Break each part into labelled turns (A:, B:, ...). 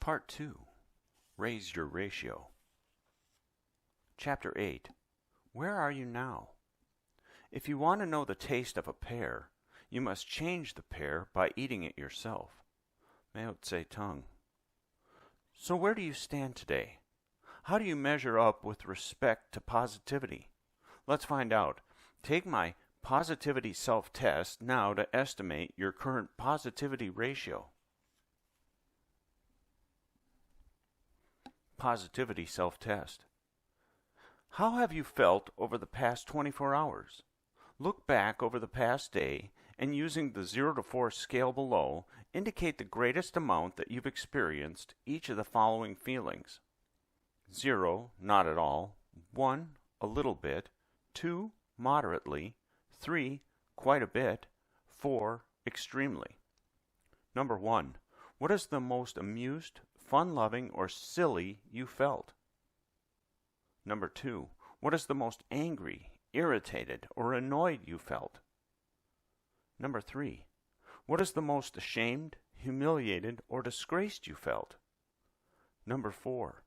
A: Part 2. Raise your ratio. Chapter 8. Where are you now? If you want to know the taste of a pear, you must change the pear by eating it yourself. ℸ𝕝𝕠𝕟𝕘. So where do you stand today? How do you measure up with respect to positivity? Let's find out. Take my positivity self-test now to estimate your current positivity ratio. Positivity self-test. How have you felt over the past 24 hours? Look back over the past day and using the 0 to 4 scale below, indicate the greatest amount that you've experienced each of the following feelings. 0, not at all. 1, a little bit. 2, moderately. 3, quite a bit. 4, extremely. Number 1. What is the most amused, fun-loving, or silly you felt? Number 2. What is the most angry, irritated, or annoyed you felt? Number 3. What is the most ashamed, humiliated, or disgraced you felt? Number 4.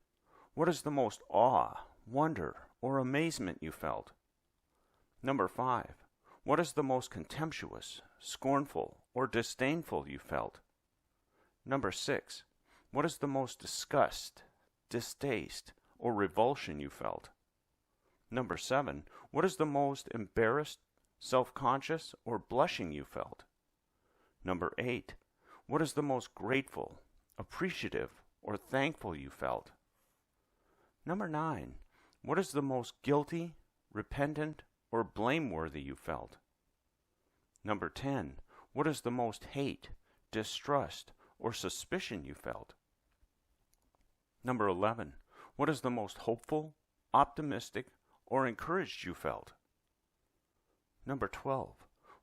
A: What is the most awe, wonder, or amazement you felt? Number 5. What is the most contemptuous, scornful, or disdainful you felt? Number 6. What is the most disgust, distaste, or revulsion you felt? Number 7. What is the most embarrassed, self-conscious, or blushing you felt? Number 8. What is the most grateful, appreciative, or thankful you felt? Number 9. What is the most guilty, repentant, or blameworthy you felt? Number 10. What is the most hate, distrust, or suspicion you felt? Number 11. What is the most hopeful, optimistic, or encouraged you felt? Number 12.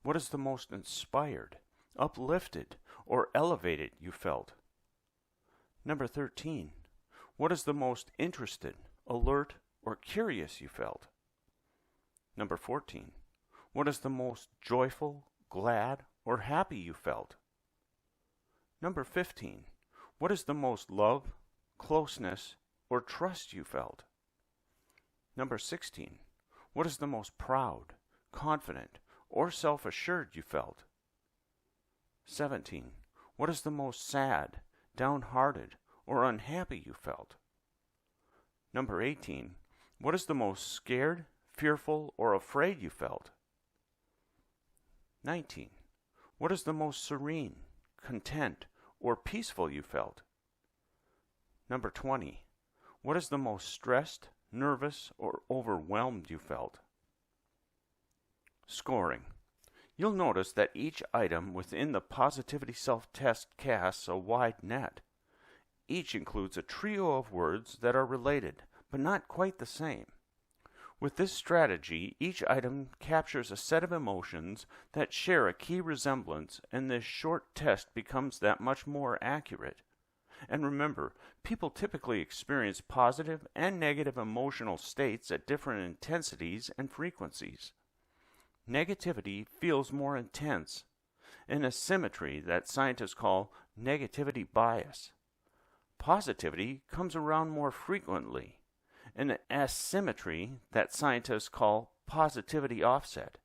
A: What is the most inspired, uplifted, or elevated you felt? Number 13. What is the most interested, alert, or curious you felt? Number 14. What is the most joyful, glad, or happy you felt? Number 15. What is the most love, closeness, or trust you felt? Number 16. What is the most proud, confident, or self-assured you felt? 17. What is the most sad, downhearted, or unhappy you felt? Number 18. What is the most scared, fearful, or afraid you felt? 19. What is the most serene, content, or peaceful you felt? Number 20. What is the most stressed, nervous, or overwhelmed you felt? Scoring. You'll notice that each item within the positivity self-test casts a wide net. Each includes a trio of words that are related, but not quite the same. With this strategy, each item captures a set of emotions that share a key resemblance, and this short test becomes that much more accurate. And remember, people typically experience positive and negative emotional states at different intensities and frequencies. Negativity feels more intense, an asymmetry that scientists call negativity bias. Positivity comes around more frequently, an asymmetry that scientists call positivity offset.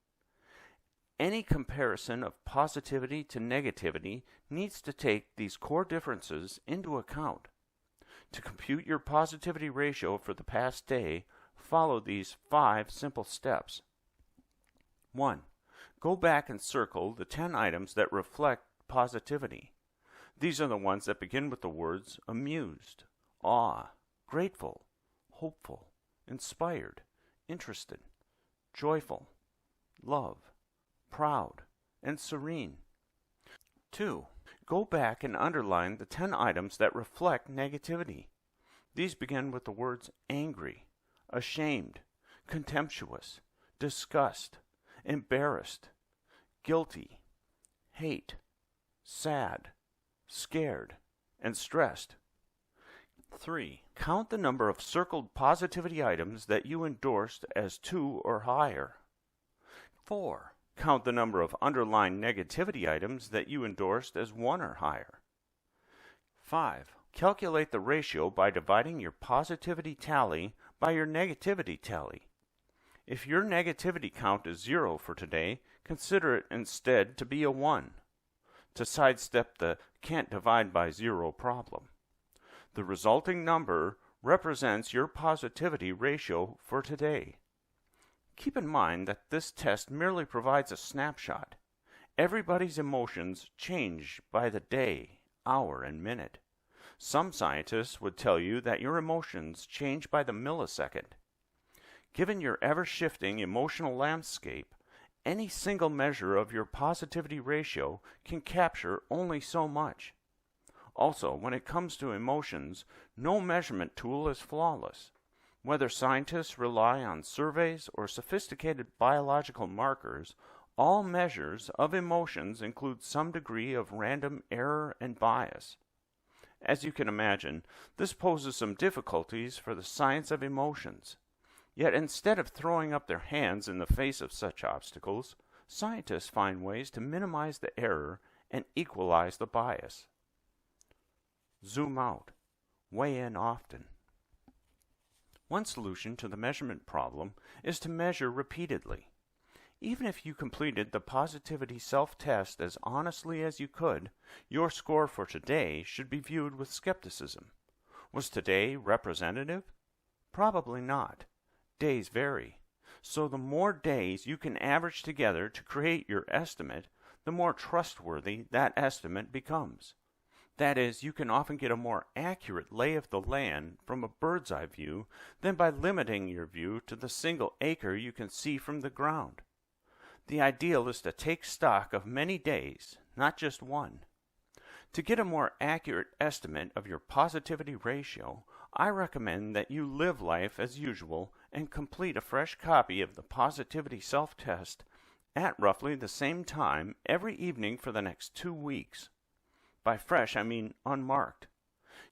A: Any comparison of positivity to negativity needs to take these core differences into account. To compute your positivity ratio for the past day, follow these 5 simple steps. 1. Go back and circle the 10 items that reflect positivity. These are the ones that begin with the words amused, awe, grateful, hopeful, inspired, interested, joyful, love, proud, and serene. 2. Go back and underline the 10 items that reflect negativity. These begin with the words angry, ashamed, contemptuous, disgust, embarrassed, guilty, hate, sad, scared, and stressed. 3. Count the number of circled positivity items that you endorsed as 2 or higher. 4. Count the number of underlined negativity items that you endorsed as 1 or higher. 5. calculate the ratio by dividing your positivity tally by your negativity tally. If your negativity count is 0 for today, consider it instead to be a 1, to sidestep the can't divide by 0 problem. The resulting number represents your positivity ratio for today. Keep in mind that this test merely provides a snapshot. Everybody's emotions change by the day, hour, and minute. Some scientists would tell you that your emotions change by the millisecond. Given your ever-shifting emotional landscape, any single measure of your positivity ratio can capture only so much. Also, when it comes to emotions, no measurement tool is flawless. Whether scientists rely on surveys or sophisticated biological markers, all measures of emotions include some degree of random error and bias. As you can imagine, this poses some difficulties for the science of emotions. Yet instead of throwing up their hands in the face of such obstacles, scientists find ways to minimize the error and equalize the bias. Zoom out. Weigh in often. One solution to the measurement problem is to measure repeatedly. Even if you completed the positivity self-test as honestly as you could, your score for today should be viewed with skepticism. Was today representative? Probably not. Days vary. So the more days you can average together to create your estimate, the more trustworthy that estimate becomes. That is, you can often get a more accurate lay of the land from a bird's eye view than by limiting your view to the single acre you can see from the ground. The ideal is to take stock of many days, not just one. To get a more accurate estimate of your positivity ratio, I recommend that you live life as usual and complete a fresh copy of the positivity self-test at roughly the same time every evening for the next 2 weeks. By fresh, I mean unmarked.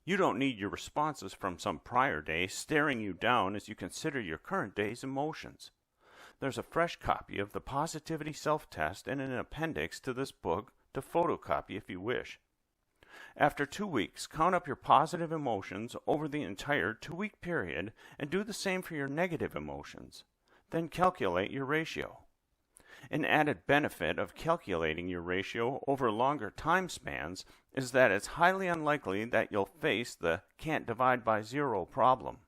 A: You don't need your responses from some prior day staring you down as you consider your current day's emotions. There's a fresh copy of the positivity self-test in an appendix to this book to photocopy if you wish. After 2 weeks, count up your positive emotions over the entire 2-week period and do the same for your negative emotions. Then calculate your ratio. An added benefit of calculating your ratio over longer time spans is that it's highly unlikely that you'll face the can't divide by 0 problem.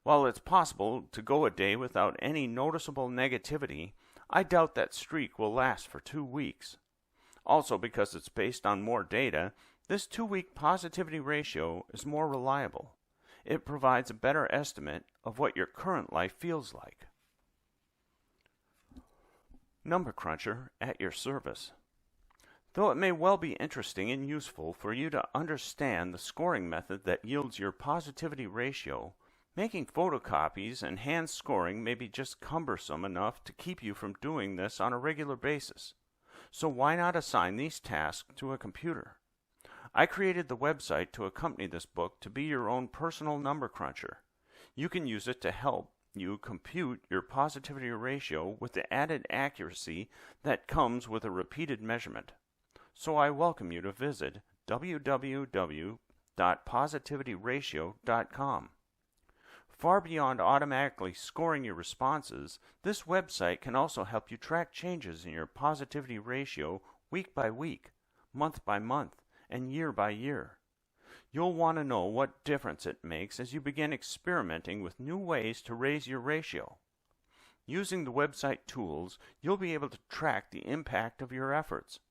A: While it's possible to go a day without any noticeable negativity, I doubt that streak will last for 2 weeks. Also, because it's based on more data, this 2-week positivity ratio is more reliable. It provides a better estimate of what your current life feels like. Number Cruncher at your service. Though it may well be interesting and useful for you to understand the scoring method that yields your positivity ratio, making photocopies and hand scoring may be just cumbersome enough to keep you from doing this on a regular basis. So why not assign these tasks to a computer? I created the website to accompany this book to be your own personal number cruncher. You can use it to help you compute your positivity ratio with the added accuracy that comes with a repeated measurement. So I welcome you to visit www.positivityratio.com. Far beyond automatically scoring your responses, this website can also help you track changes in your positivity ratio week by week, month by month, and year by year. You'll want to know what difference it makes as you begin experimenting with new ways to raise your ratio. Using the website tools, you'll be able to track the impact of your efforts.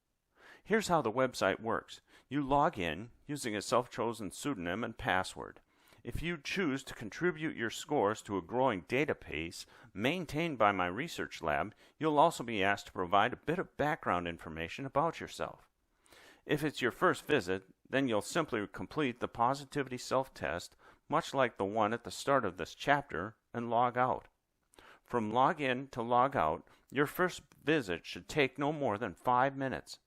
A: Here's how the website works. You log in using a self-chosen pseudonym and password. If you choose to contribute your scores to a growing database maintained by my research lab, you'll also be asked to provide a bit of background information about yourself. If it's your first visit, then you'll simply complete the positivity self-test, much like the one at the start of this chapter, and log out. From log in to log out, your first visit should take no more than 5 minutes.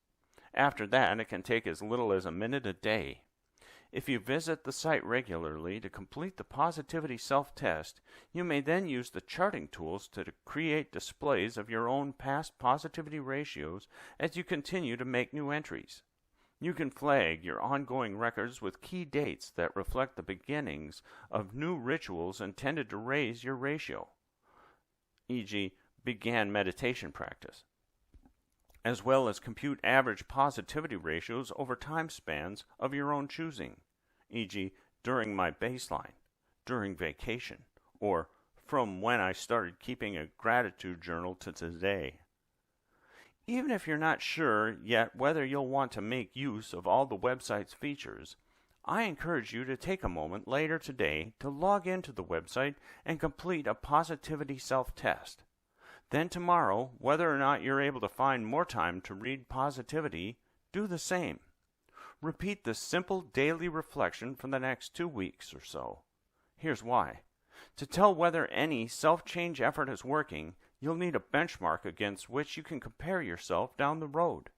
A: After that, it can take as little as a minute a day. If you visit the site regularly to complete the positivity self-test, you may then use the charting tools to create displays of your own past positivity ratios as you continue to make new entries. You can flag your ongoing records with key dates that reflect the beginnings of new rituals intended to raise your ratio, e.g., began meditation practice, as well as compute average positivity ratios over time spans of your own choosing, e.g., during my baseline, during vacation, or from when I started keeping a gratitude journal to today. Even if you're not sure yet whether you'll want to make use of all the website's features, I encourage you to take a moment later today to log into the website and complete a positivity self-test. Then tomorrow, whether or not you're able to find more time to read positivity, do the same. Repeat this simple daily reflection for the next 2 weeks or so. Here's why. To tell whether any self-change effort is working, you'll need a benchmark against which you can compare yourself down the road.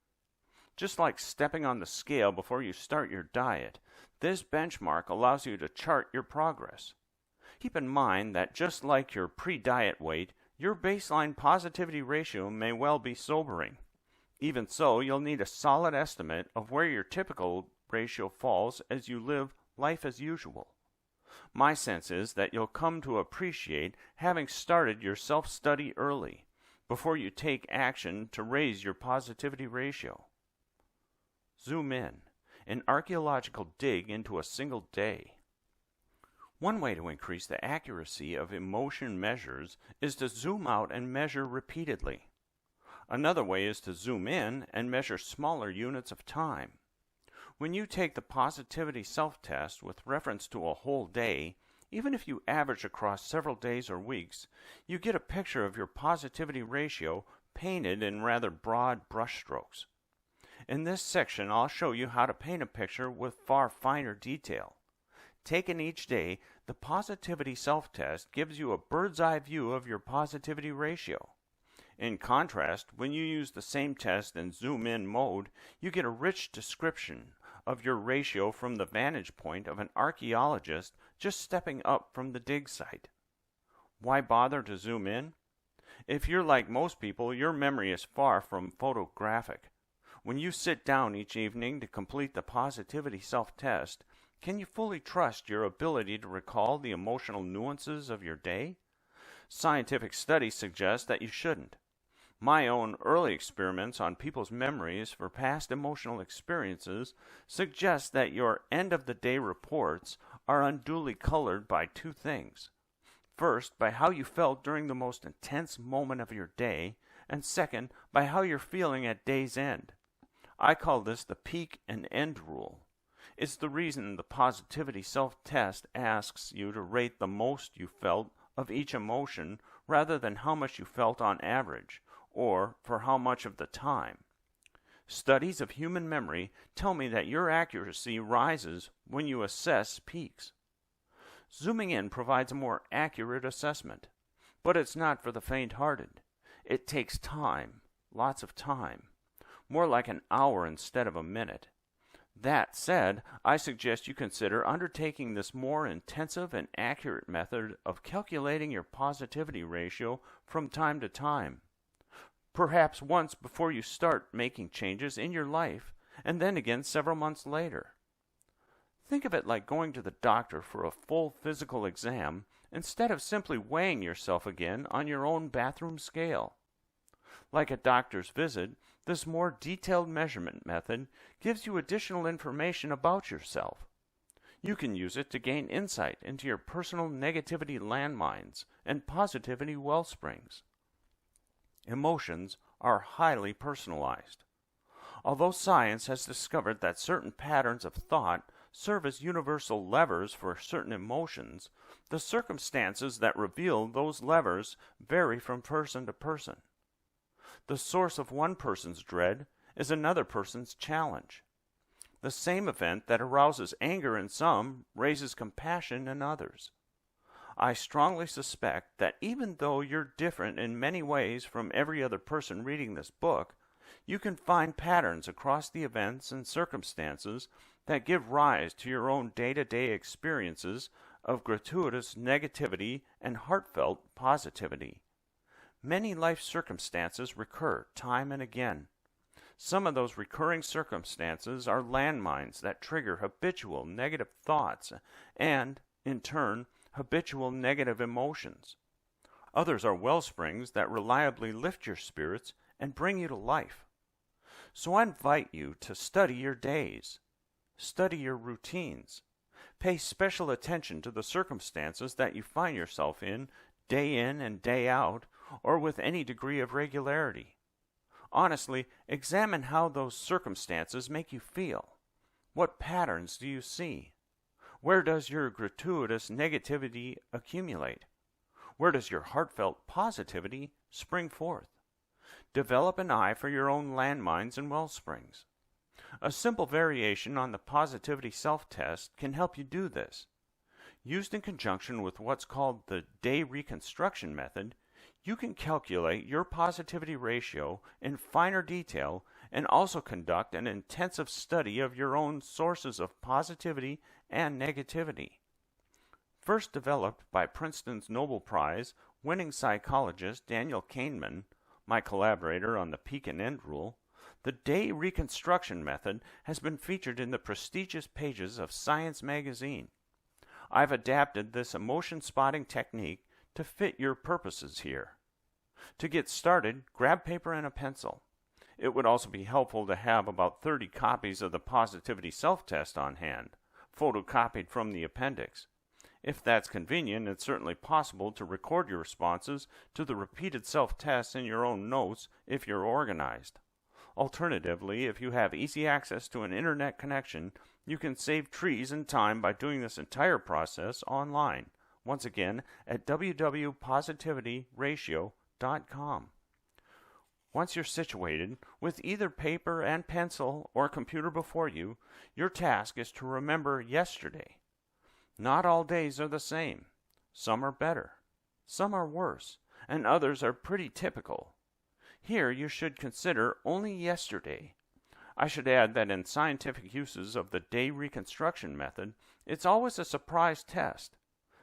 A: Just like stepping on the scale before you start your diet, this benchmark allows you to chart your progress. Keep in mind that just like your pre-diet weight, your baseline positivity ratio may well be sobering. Even so, you'll need a solid estimate of where your typical ratio falls as you live life as usual. My sense is that you'll come to appreciate having started your self-study early, before you take action to raise your positivity ratio. Zoom in, an archaeological dig into a single day. One way to increase the accuracy of emotion measures is to zoom out and measure repeatedly. Another way is to zoom in and measure smaller units of time. When you take the positivity self-test with reference to a whole day, even if you average across several days or weeks, you get a picture of your positivity ratio painted in rather broad brushstrokes. In this section, I'll show you how to paint a picture with far finer detail. Taken each day, the positivity self-test gives you a bird's-eye view of your positivity ratio. In contrast, when you use the same test in zoom-in mode, you get a rich description of your ratio from the vantage point of an archaeologist just stepping up from the dig site. Why bother to zoom in? If you're like most people, your memory is far from photographic. When you sit down each evening to complete the positivity self-test, can you fully trust your ability to recall the emotional nuances of your day? Scientific studies suggest that you shouldn't. My own early experiments on people's memories for past emotional experiences suggest that your end-of-the-day reports are unduly colored by two things. First, by how you felt during the most intense moment of your day, and second, by how you're feeling at day's end. I call this the peak and end rule. It's the reason the positivity self-test asks you to rate the most you felt of each emotion rather than how much you felt on average, or for how much of the time. Studies of human memory tell me that your accuracy rises when you assess peaks. Zooming in provides a more accurate assessment, but it's not for the faint-hearted. It takes time, lots of time, more like an hour instead of a minute. That said, I suggest you consider undertaking this more intensive and accurate method of calculating your positivity ratio from time to time. Perhaps once before you start making changes in your life, and then again several months later. Think of it like going to the doctor for a full physical exam instead of simply weighing yourself again on your own bathroom scale. Like a doctor's visit, this more detailed measurement method gives you additional information about yourself. You can use it to gain insight into your personal negativity landmines and positivity wellsprings. Emotions are highly personalized. Although science has discovered that certain patterns of thought serve as universal levers for certain emotions, the circumstances that reveal those levers vary from person to person. The source of one person's dread is another person's challenge. The same event that arouses anger in some raises compassion in others. I strongly suspect that even though you're different in many ways from every other person reading this book, you can find patterns across the events and circumstances that give rise to your own day-to-day experiences of gratuitous negativity and heartfelt positivity. Many life circumstances recur time and again. Some of those recurring circumstances are landmines that trigger habitual negative thoughts and, in turn, habitual negative emotions. Others are well springs that reliably lift your spirits and bring you to life. So I invite you to study your days, study your routines, pay special attention to the circumstances that you find yourself in and day out, or with any degree of regularity. Honestly, examine how those circumstances make you feel. What patterns do you see? Where does your gratuitous negativity accumulate? Where does your heartfelt positivity spring forth? Develop an eye for your own landmines and wellsprings. A simple variation on the positivity self-test can help you do this. Used in conjunction with what's called the day reconstruction method, you can calculate your positivity ratio in finer detail and also conduct an intensive study of your own sources of positivity and negativity. First developed by Princeton's Nobel Prize winning psychologist Daniel Kahneman, my collaborator on the peak and end rule, the day reconstruction method has been featured in the prestigious pages of Science magazine. I've adapted this emotion spotting technique to fit your purposes here. To get started, grab paper and a pencil. It would also be helpful to have about 30 copies of the Positivity Self-Test on hand, photocopied from the appendix. If that's convenient, it's certainly possible to record your responses to the repeated self-tests in your own notes if you're organized. Alternatively, if you have easy access to an internet connection, you can save trees and time by doing this entire process online, once again at www.positivityratio.com. Once you're situated, with either paper and pencil or computer before you, your task is to remember yesterday. Not all days are the same. Some are better, some are worse, and others are pretty typical. Here you should consider only yesterday. I should add that in scientific uses of the day reconstruction method, it's always a surprise test.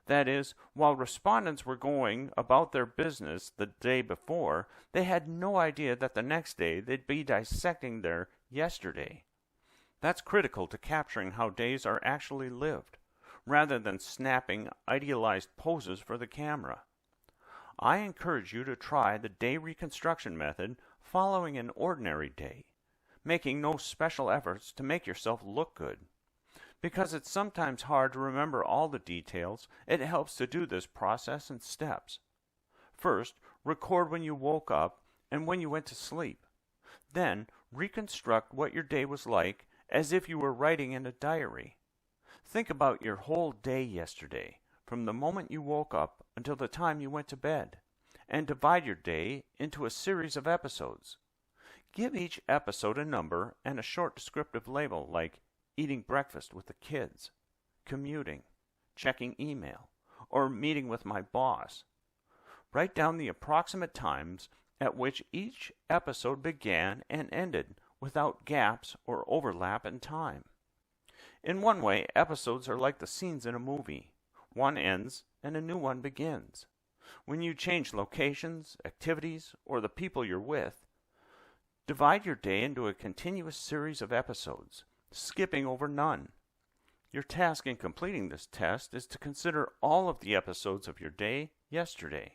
A: That is, while respondents were going about their business the day before, they had no idea that the next day they'd be dissecting their yesterday. That's critical to capturing how days are actually lived, rather than snapping idealized poses for the camera. I encourage you to try the day reconstruction method following an ordinary day, making no special efforts to make yourself look good. Because it's sometimes hard to remember all the details, it helps to do this process in steps. First, record when you woke up and when you went to sleep. Then, reconstruct what your day was like as if you were writing in a diary. Think about your whole day yesterday, from the moment you woke up until the time you went to bed, and divide your day into a series of episodes. Give each episode a number and a short descriptive label like eating breakfast with the kids, commuting, checking email, or meeting with my boss. Write down the approximate times at which each episode began and ended without gaps or overlap in time. In one way, episodes are like the scenes in a movie. One ends and a new one begins. When you change locations, activities, or the people you're with, divide your day into a continuous series of episodes, skipping over none. Your task in completing this test is to consider all of the episodes of your day yesterday.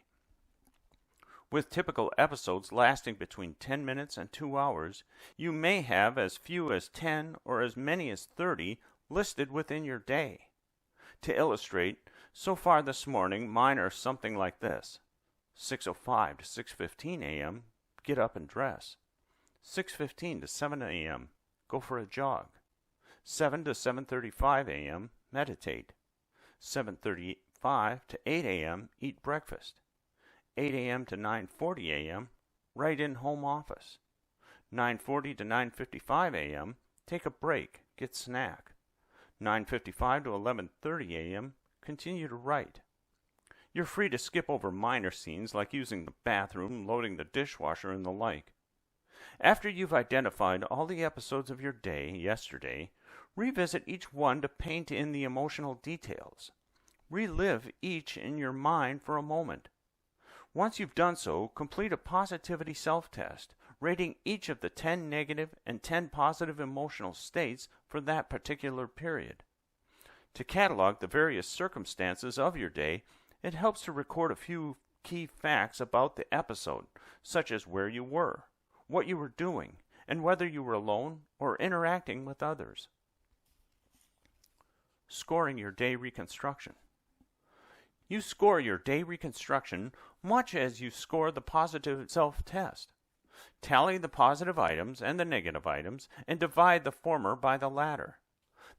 A: With typical episodes lasting between 10 minutes and 2 hours, you may have as few as 10 or as many as 30 listed within your day. To illustrate, so far this morning, mine are something like this. 6:05 to 6:15 a.m., get up and dress. 6:15 to 7 a.m., go for a jog. 7 to 7:35 a.m., meditate. 7:35 to 8 a.m., eat breakfast. 8 a.m. to 9:40 a.m., write in home office. 9:40 to 9:55 a.m., take a break, get snack. 9:55 to 11:30 a.m., continue to write. You're free to skip over minor scenes like using the bathroom, loading the dishwasher, and the like. After you've identified all the episodes of your day yesterday, revisit each one to paint in the emotional details. Relive each in your mind for a moment. Once you've done so, complete a positivity self-test, rating each of the 10 negative and 10 positive emotional states for that particular period. To catalog the various circumstances of your day, it helps to record a few key facts about the episode, such as where you were, what you were doing, and whether you were alone or interacting with others. Scoring your day reconstruction. You score your day reconstruction much as you score the positive self-test. Tally the positive items and the negative items and divide the former by the latter.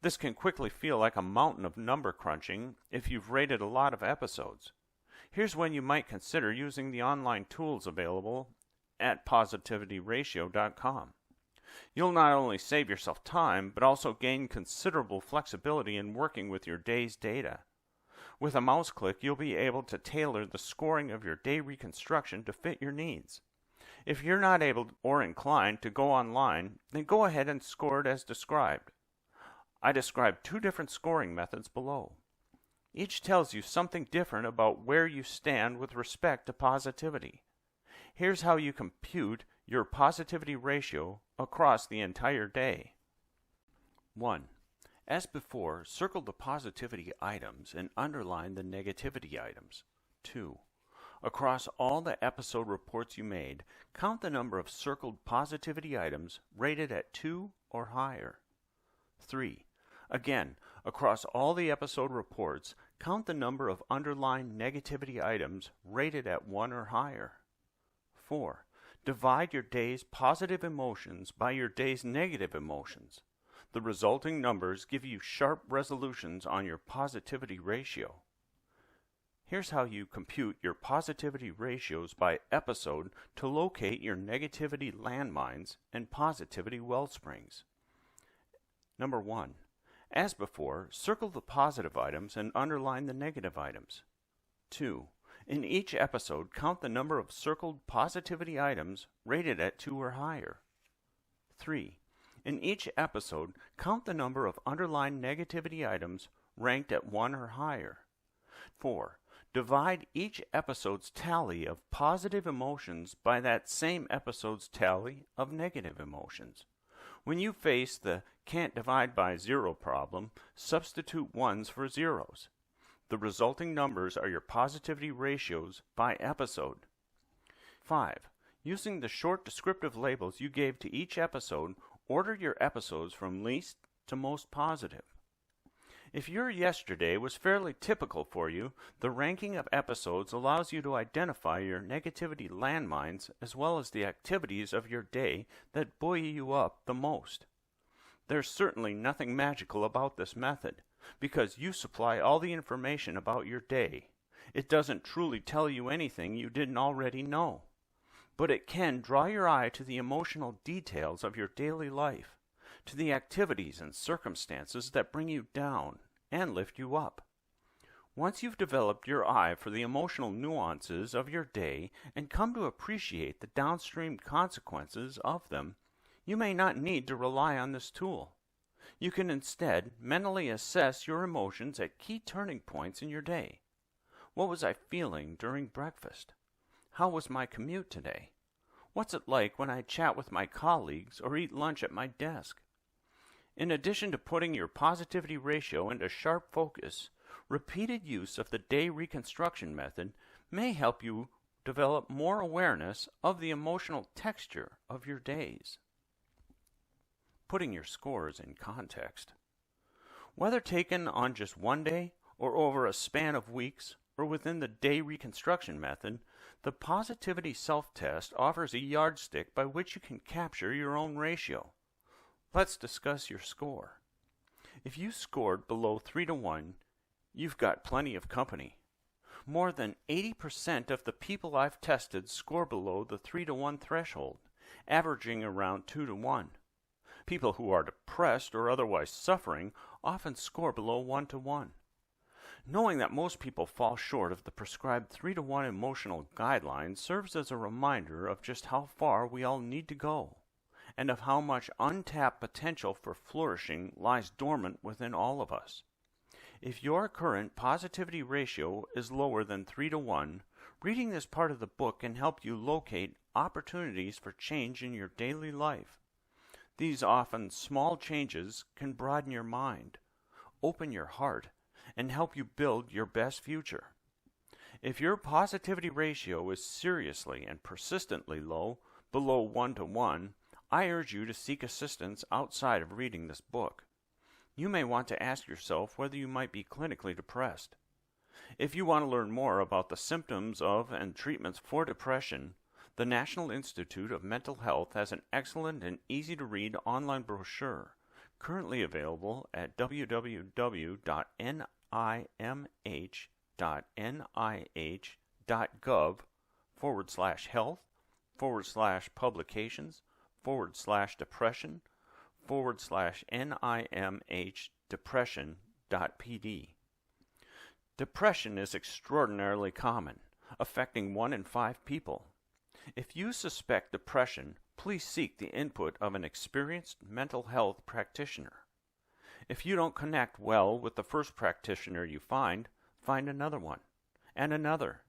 A: This can quickly feel like a mountain of number crunching if you've rated a lot of episodes. Here's when you might consider using the online tools available at positivityratio.com. You'll not only save yourself time, but also gain considerable flexibility in working with your day's data. With a mouse click, you'll be able to tailor the scoring of your day reconstruction to fit your needs. If you're not able or inclined to go online, then go ahead and score it as described. I describe 2 different scoring methods below. Each tells you something different about where you stand with respect to positivity. Here's how you compute your positivity ratio across the entire day. 1. As before, circle the positivity items and underline the negativity items. 2. Across all the episode reports you made, count the number of circled positivity items rated at 2 or higher. 3. Again, across all the episode reports, count the number of underlined negativity items rated at 1 or higher. 4. Divide your day's positive emotions by your day's negative emotions. The resulting numbers give you sharp resolutions on your positivity ratio. Here's how you compute your positivity ratios by episode to locate your negativity landmines and positivity wellsprings. Number 1. As before, circle the positive items and underline the negative items. 2. In each episode, count the number of circled positivity items rated at 2 or higher. 3. In each episode, count the number of underlined negativity items ranked at 1 or higher. 4. Divide each episode's tally of positive emotions by that same episode's tally of negative emotions. When you face the can't divide by 0 problem, substitute 1s for 0s. The resulting numbers are your positivity ratios by episode. 5. Using the short descriptive labels you gave to each episode, order your episodes from least to most positive. If your yesterday was fairly typical for you, the ranking of episodes allows you to identify your negativity landmines as well as the activities of your day that buoy you up the most. There's certainly nothing magical about this method, because you supply all the information about your day. It doesn't truly tell you anything you didn't already know, but it can draw your eye to the emotional details of your daily life, to the activities and circumstances that bring you down and lift you up. Once you've developed your eye for the emotional nuances of your day and come to appreciate the downstream consequences of them, you may not need to rely on this tool. You can instead mentally assess your emotions at key turning points in your day. What was I feeling during breakfast? How was my commute today? What's it like when I chat with my colleagues or eat lunch at my desk? In addition to putting your positivity ratio into sharp focus, repeated use of the day reconstruction method may help you develop more awareness of the emotional texture of your days. Putting your scores in context. Whether taken on just one day or over a span of weeks or within the day reconstruction method, the positivity self-test offers a yardstick by which you can capture your own ratio. Let's discuss your score. If you scored below 3 to 1, you've got plenty of company. More than 80% of the people I've tested score below the 3 to 1 threshold, averaging around 2 to 1. People who are depressed or otherwise suffering often score below 1 to 1. Knowing that most people fall short of the prescribed 3 to 1 emotional guidelines serves as a reminder of just how far we all need to go, and of how much untapped potential for flourishing lies dormant within all of us. If your current positivity ratio is lower than 3 to 1, Reading this part of the book can help you locate opportunities for change in your daily life. These often small changes can broaden your mind, open your heart, and help you build your best future. If your positivity ratio is seriously and persistently low, below 1 to 1, I urge you to seek assistance outside of reading this book. You may want to ask yourself whether you might be clinically depressed. If you want to learn more about the symptoms of and treatments for depression, the National Institute of Mental Health has an excellent and easy-to-read online brochure currently available at www.nimh.health/publications/health/NIMH-depression.pd. Depression is extraordinarily common, affecting 1 in 5 people. If you suspect depression, please seek the input of an experienced mental health practitioner. If you don't connect well with the first practitioner you find another one, and another.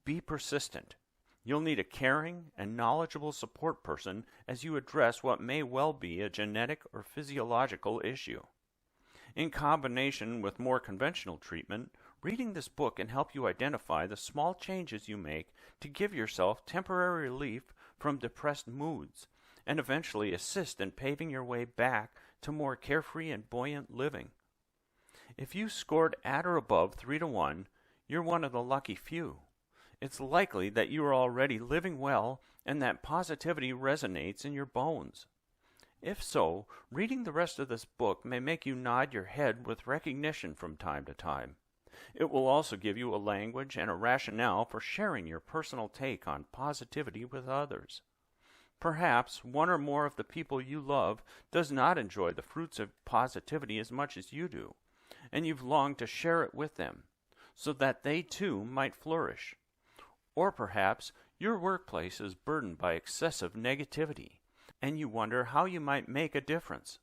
A: Be persistent. You'll need a caring and knowledgeable support person as you address what may well be a genetic or physiological issue. In combination with more conventional treatment, reading this book can help you identify the small changes you make to give yourself temporary relief from depressed moods, and eventually assist in paving your way back to more carefree and buoyant living. If you scored at or above 3 to 1, you're one of the lucky few. It's likely that you are already living well and that positivity resonates in your bones. If so, reading the rest of this book may make you nod your head with recognition from time to time. It will also give you a language and a rationale for sharing your personal take on positivity with others. Perhaps one or more of the people you love does not enjoy the fruits of positivity as much as you do, and you've longed to share it with them, so that they too might flourish. Or perhaps your workplace is burdened by excessive negativity, and you wonder how you might make a difference.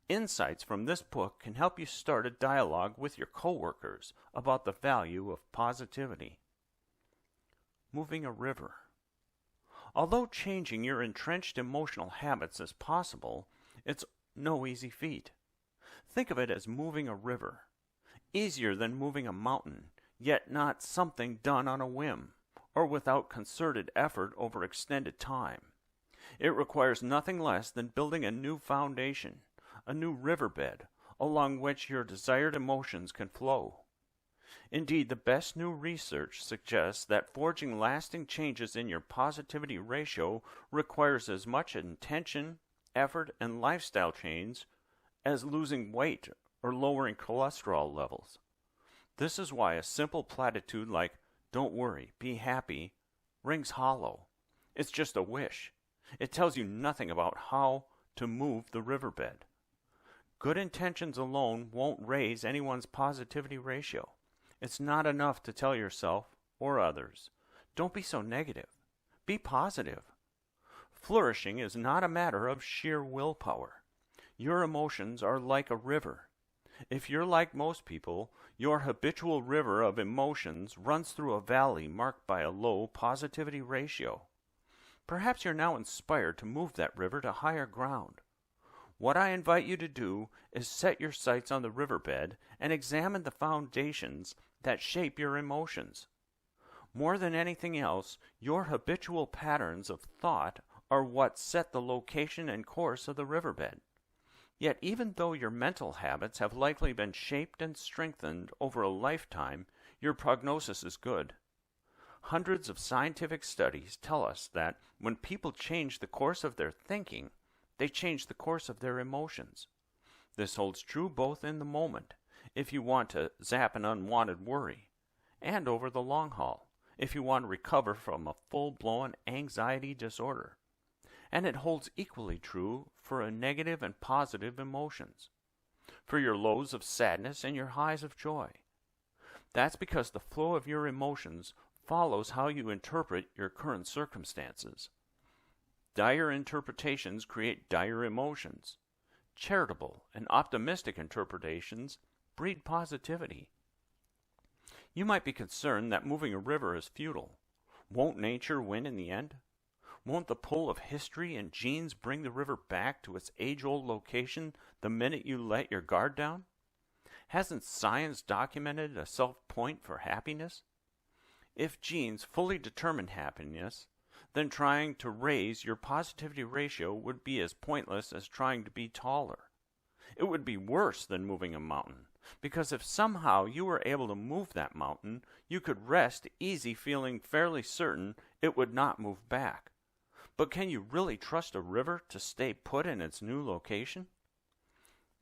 A: Insights from this book can help you start a dialogue with your coworkers about the value of positivity. Moving a river. Although changing your entrenched emotional habits is possible, it's no easy feat. Think of it as moving a river. Easier than moving a mountain, yet not something done on a whim, or without concerted effort over extended time. It requires nothing less than building a new foundation, a new riverbed, along which your desired emotions can flow. Indeed, the best new research suggests that forging lasting changes in your positivity ratio requires as much intention, effort, and lifestyle change as losing weight or lowering cholesterol levels. This is why a simple platitude like, "Don't worry, be happy," rings hollow. It's just a wish. It tells you nothing about how to move the riverbed. Good intentions alone won't raise anyone's positivity ratio. It's not enough to tell yourself or others, "Don't be so negative. Be positive." Flourishing is not a matter of sheer willpower. Your emotions are like a river. If you're like most people, your habitual river of emotions runs through a valley marked by a low positivity ratio. Perhaps you're now inspired to move that river to higher ground. What I invite you to do is set your sights on the riverbed and examine the foundations that shape your emotions. More than anything else, your habitual patterns of thought are what set the location and course of the riverbed. Yet even though your mental habits have likely been shaped and strengthened over a lifetime, your prognosis is good. Hundreds of scientific studies tell us that when people change the course of their thinking, they change the course of their emotions. This holds true both in the moment, if you want to zap an unwanted worry, and over the long haul, if you want to recover from a full-blown anxiety disorder. And it holds equally true for negative and positive emotions, for your lows of sadness and your highs of joy. That's because the flow of your emotions follows how you interpret your current circumstances. Dire interpretations create dire emotions. Charitable and optimistic interpretations breed positivity. You might be concerned that moving a river is futile. Won't nature win in the end? Won't the pull of history and genes bring the river back to its age-old location the minute you let your guard down? Hasn't science documented a self-point for happiness? If genes fully determine happiness, then trying to raise your positivity ratio would be as pointless as trying to be taller. It would be worse than moving a mountain, because if somehow you were able to move that mountain, you could rest easy feeling fairly certain it would not move back. But can you really trust a river to stay put in its new location?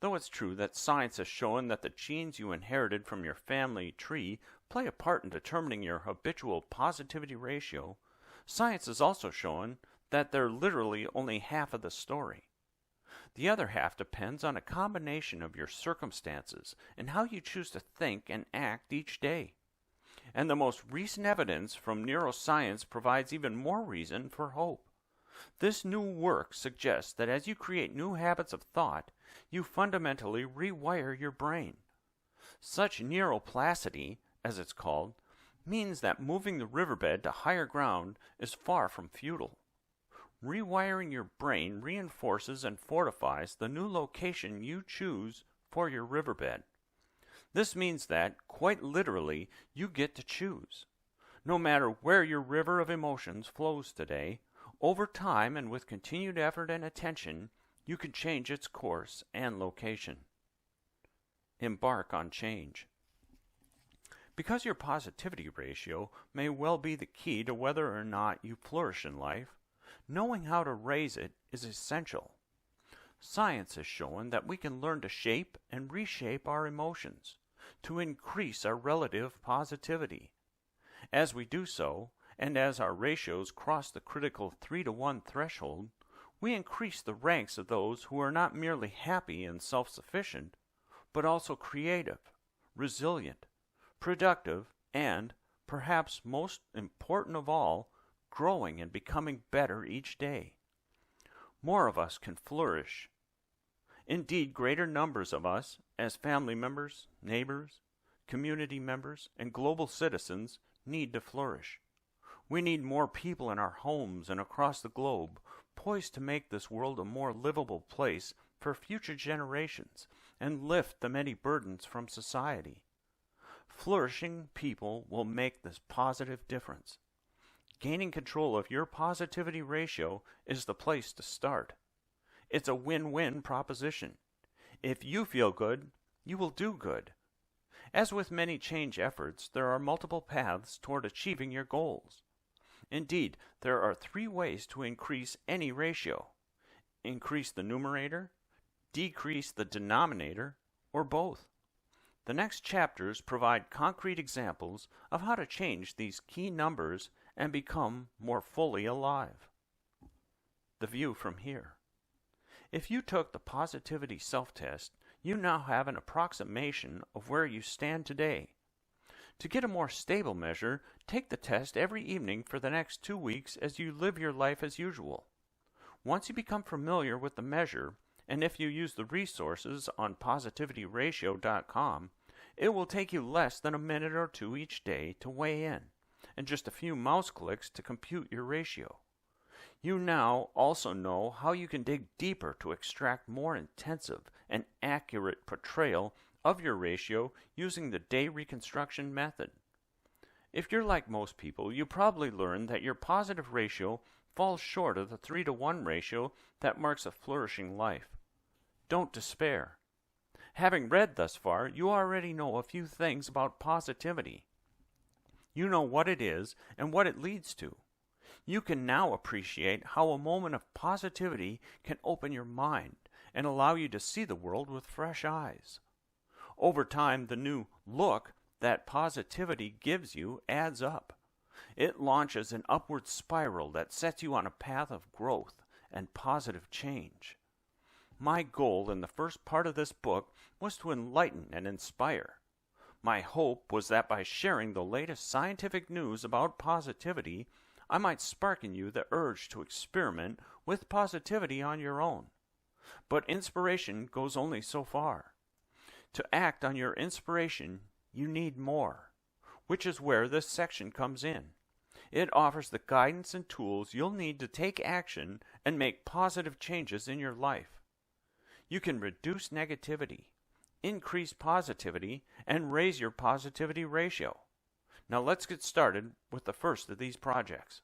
A: Though it's true that science has shown that the genes you inherited from your family tree play a part in determining your habitual positivity ratio, science has also shown that they're literally only half of the story. The other half depends on a combination of your circumstances and how you choose to think and act each day. And the most recent evidence from neuroscience provides even more reason for hope. This new work suggests that as you create new habits of thought, you fundamentally rewire your brain. Such neuroplasticity, as it's called, means that moving the riverbed to higher ground is far from futile. Rewiring your brain reinforces and fortifies the new location you choose for your riverbed. This means that, quite literally, you get to choose. No matter where your river of emotions flows today, over time and with continued effort and attention, you can change its course and location. Embark on change. Because your positivity ratio may well be the key to whether or not you flourish in life, knowing how to raise it is essential. Science has shown that we can learn to shape and reshape our emotions, to increase our relative positivity. As we do so, and as our ratios cross the critical 3-to-1 threshold, we increase the ranks of those who are not merely happy and self-sufficient, but also creative, resilient, productive, and, perhaps most important of all, growing and becoming better each day. More of us can flourish. Indeed, greater numbers of us, as family members, neighbors, community members, and global citizens, need to flourish. We need more people in our homes and across the globe, poised to make this world a more livable place for future generations and lift the many burdens from society. Flourishing people will make this positive difference. Gaining control of your positivity ratio is the place to start. It's a win-win proposition. If you feel good, you will do good. As with many change efforts, there are multiple paths toward achieving your goals. Indeed, there are 3 ways to increase any ratio: increase the numerator, decrease the denominator, or both. The next chapters provide concrete examples of how to change these key numbers and become more fully alive. The view from here. If you took the positivity self-test, you now have an approximation of where you stand today. To get a more stable measure, take the test every evening for the next 2 weeks as you live your life as usual. Once you become familiar with the measure, and if you use the resources on positivityratio.com, it will take you less than a minute or 2 each day to weigh in, and just a few mouse clicks to compute your ratio. You now also know how you can dig deeper to extract more intensive and accurate portrayal of your ratio using the day reconstruction method. If you're like most people, you probably learned that your positive ratio falls short of the 3-to-1 ratio that marks a flourishing life. Don't despair. Having read thus far, you already know a few things about positivity. You know what it is and what it leads to. You can now appreciate how a moment of positivity can open your mind and allow you to see the world with fresh eyes. Over time, the new look that positivity gives you adds up. It launches an upward spiral that sets you on a path of growth and positive change. My goal in the first part of this book was to enlighten and inspire. My hope was that by sharing the latest scientific news about positivity, I might spark in you the urge to experiment with positivity on your own. But inspiration goes only so far. To act on your inspiration, you need more. which is where this section comes in. It offers the guidance and tools you'll need to take action and make positive changes in your life. You can reduce negativity, increase positivity, and raise your positivity ratio. Now let's get started with the first of these projects.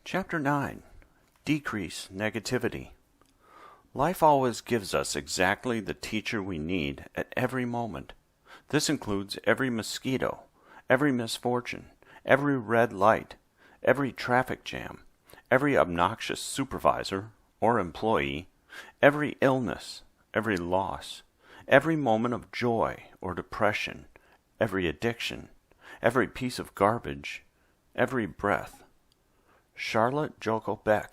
A: Chapter 9. Decrease Negativity. Life always gives us exactly the teacher we need at every moment. This includes every mosquito, every misfortune, every red light, every traffic jam, every obnoxious supervisor or employee, every illness, every loss, every moment of joy or depression, every addiction, every piece of garbage, every breath. ℸ𝕗𝕝𝕚.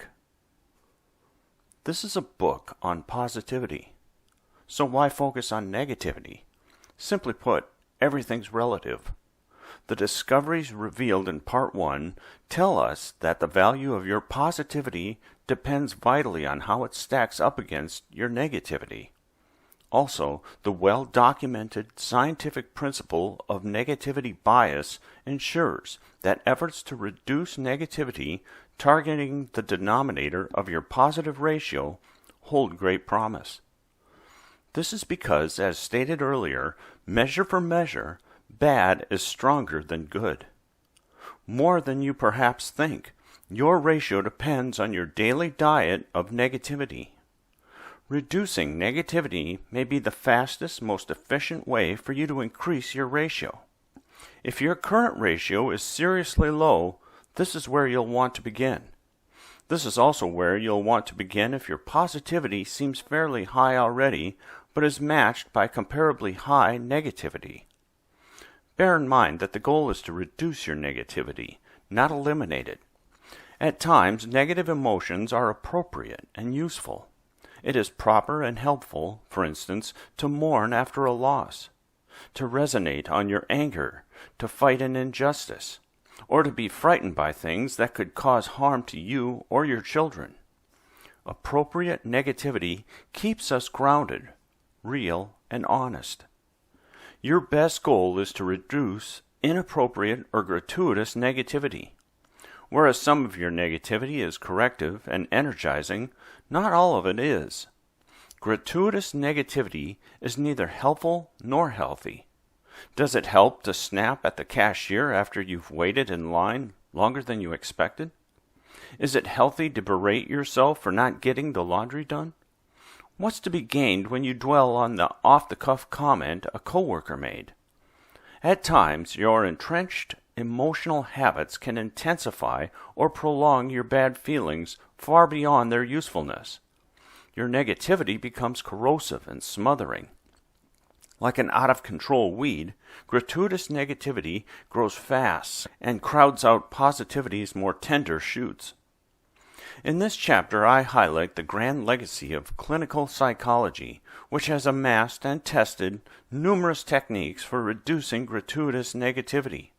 A: This is a book on positivity. So why focus on negativity? Simply put, everything's relative. The discoveries revealed in Part 1 tell us that the value of your positivity depends vitally on how it stacks up against your negativity. Also, the well-documented scientific principle of negativity bias ensures that efforts to reduce negativity targeting the denominator of your positive ratio hold great promise. This is because, as stated earlier, measure for measure, bad is stronger than good. More than you perhaps think, your ratio depends on your daily diet of negativity. Reducing negativity may be the fastest, most efficient way for you to increase your ratio. If your current ratio is seriously low, this is where you'll want to begin. This is also where you'll want to begin if your positivity seems fairly high already, but is matched by comparably high negativity. Bear in mind that the goal is to reduce your negativity, not eliminate it. At times, negative emotions are appropriate and useful. It is proper and helpful, for instance, to mourn after a loss, to resonate on your anger, to fight an injustice, or to be frightened by things that could cause harm to you or your children. Appropriate negativity keeps us grounded, real, and honest. Your best goal is to reduce inappropriate or gratuitous negativity. Whereas some of your negativity is corrective and energizing, not all of it is. Gratuitous negativity is neither helpful nor healthy. Does it help to snap at the cashier after you've waited in line longer than you expected? Is it healthy to berate yourself for not getting the laundry done? What's to be gained when you dwell on the off-the-cuff comment a coworker made? At times, your entrenched emotional habits can intensify or prolong your bad feelings far beyond their usefulness. Your negativity becomes corrosive and smothering. Like an out-of-control weed, gratuitous negativity grows fast and crowds out positivity's more tender shoots. In this chapter, I highlight the grand legacy of clinical psychology, which has amassed and tested numerous techniques for reducing gratuitous negativity.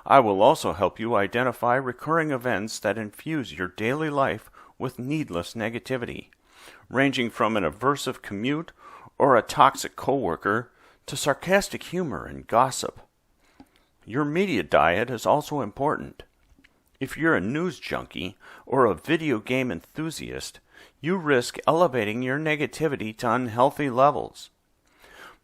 A: I will also help you identify recurring events that infuse your daily life with needless negativity, ranging from an aversive commute or a toxic coworker to sarcastic humor and gossip. Your media diet is also important. If you're a news junkie or a video game enthusiast, you risk elevating your negativity to unhealthy levels.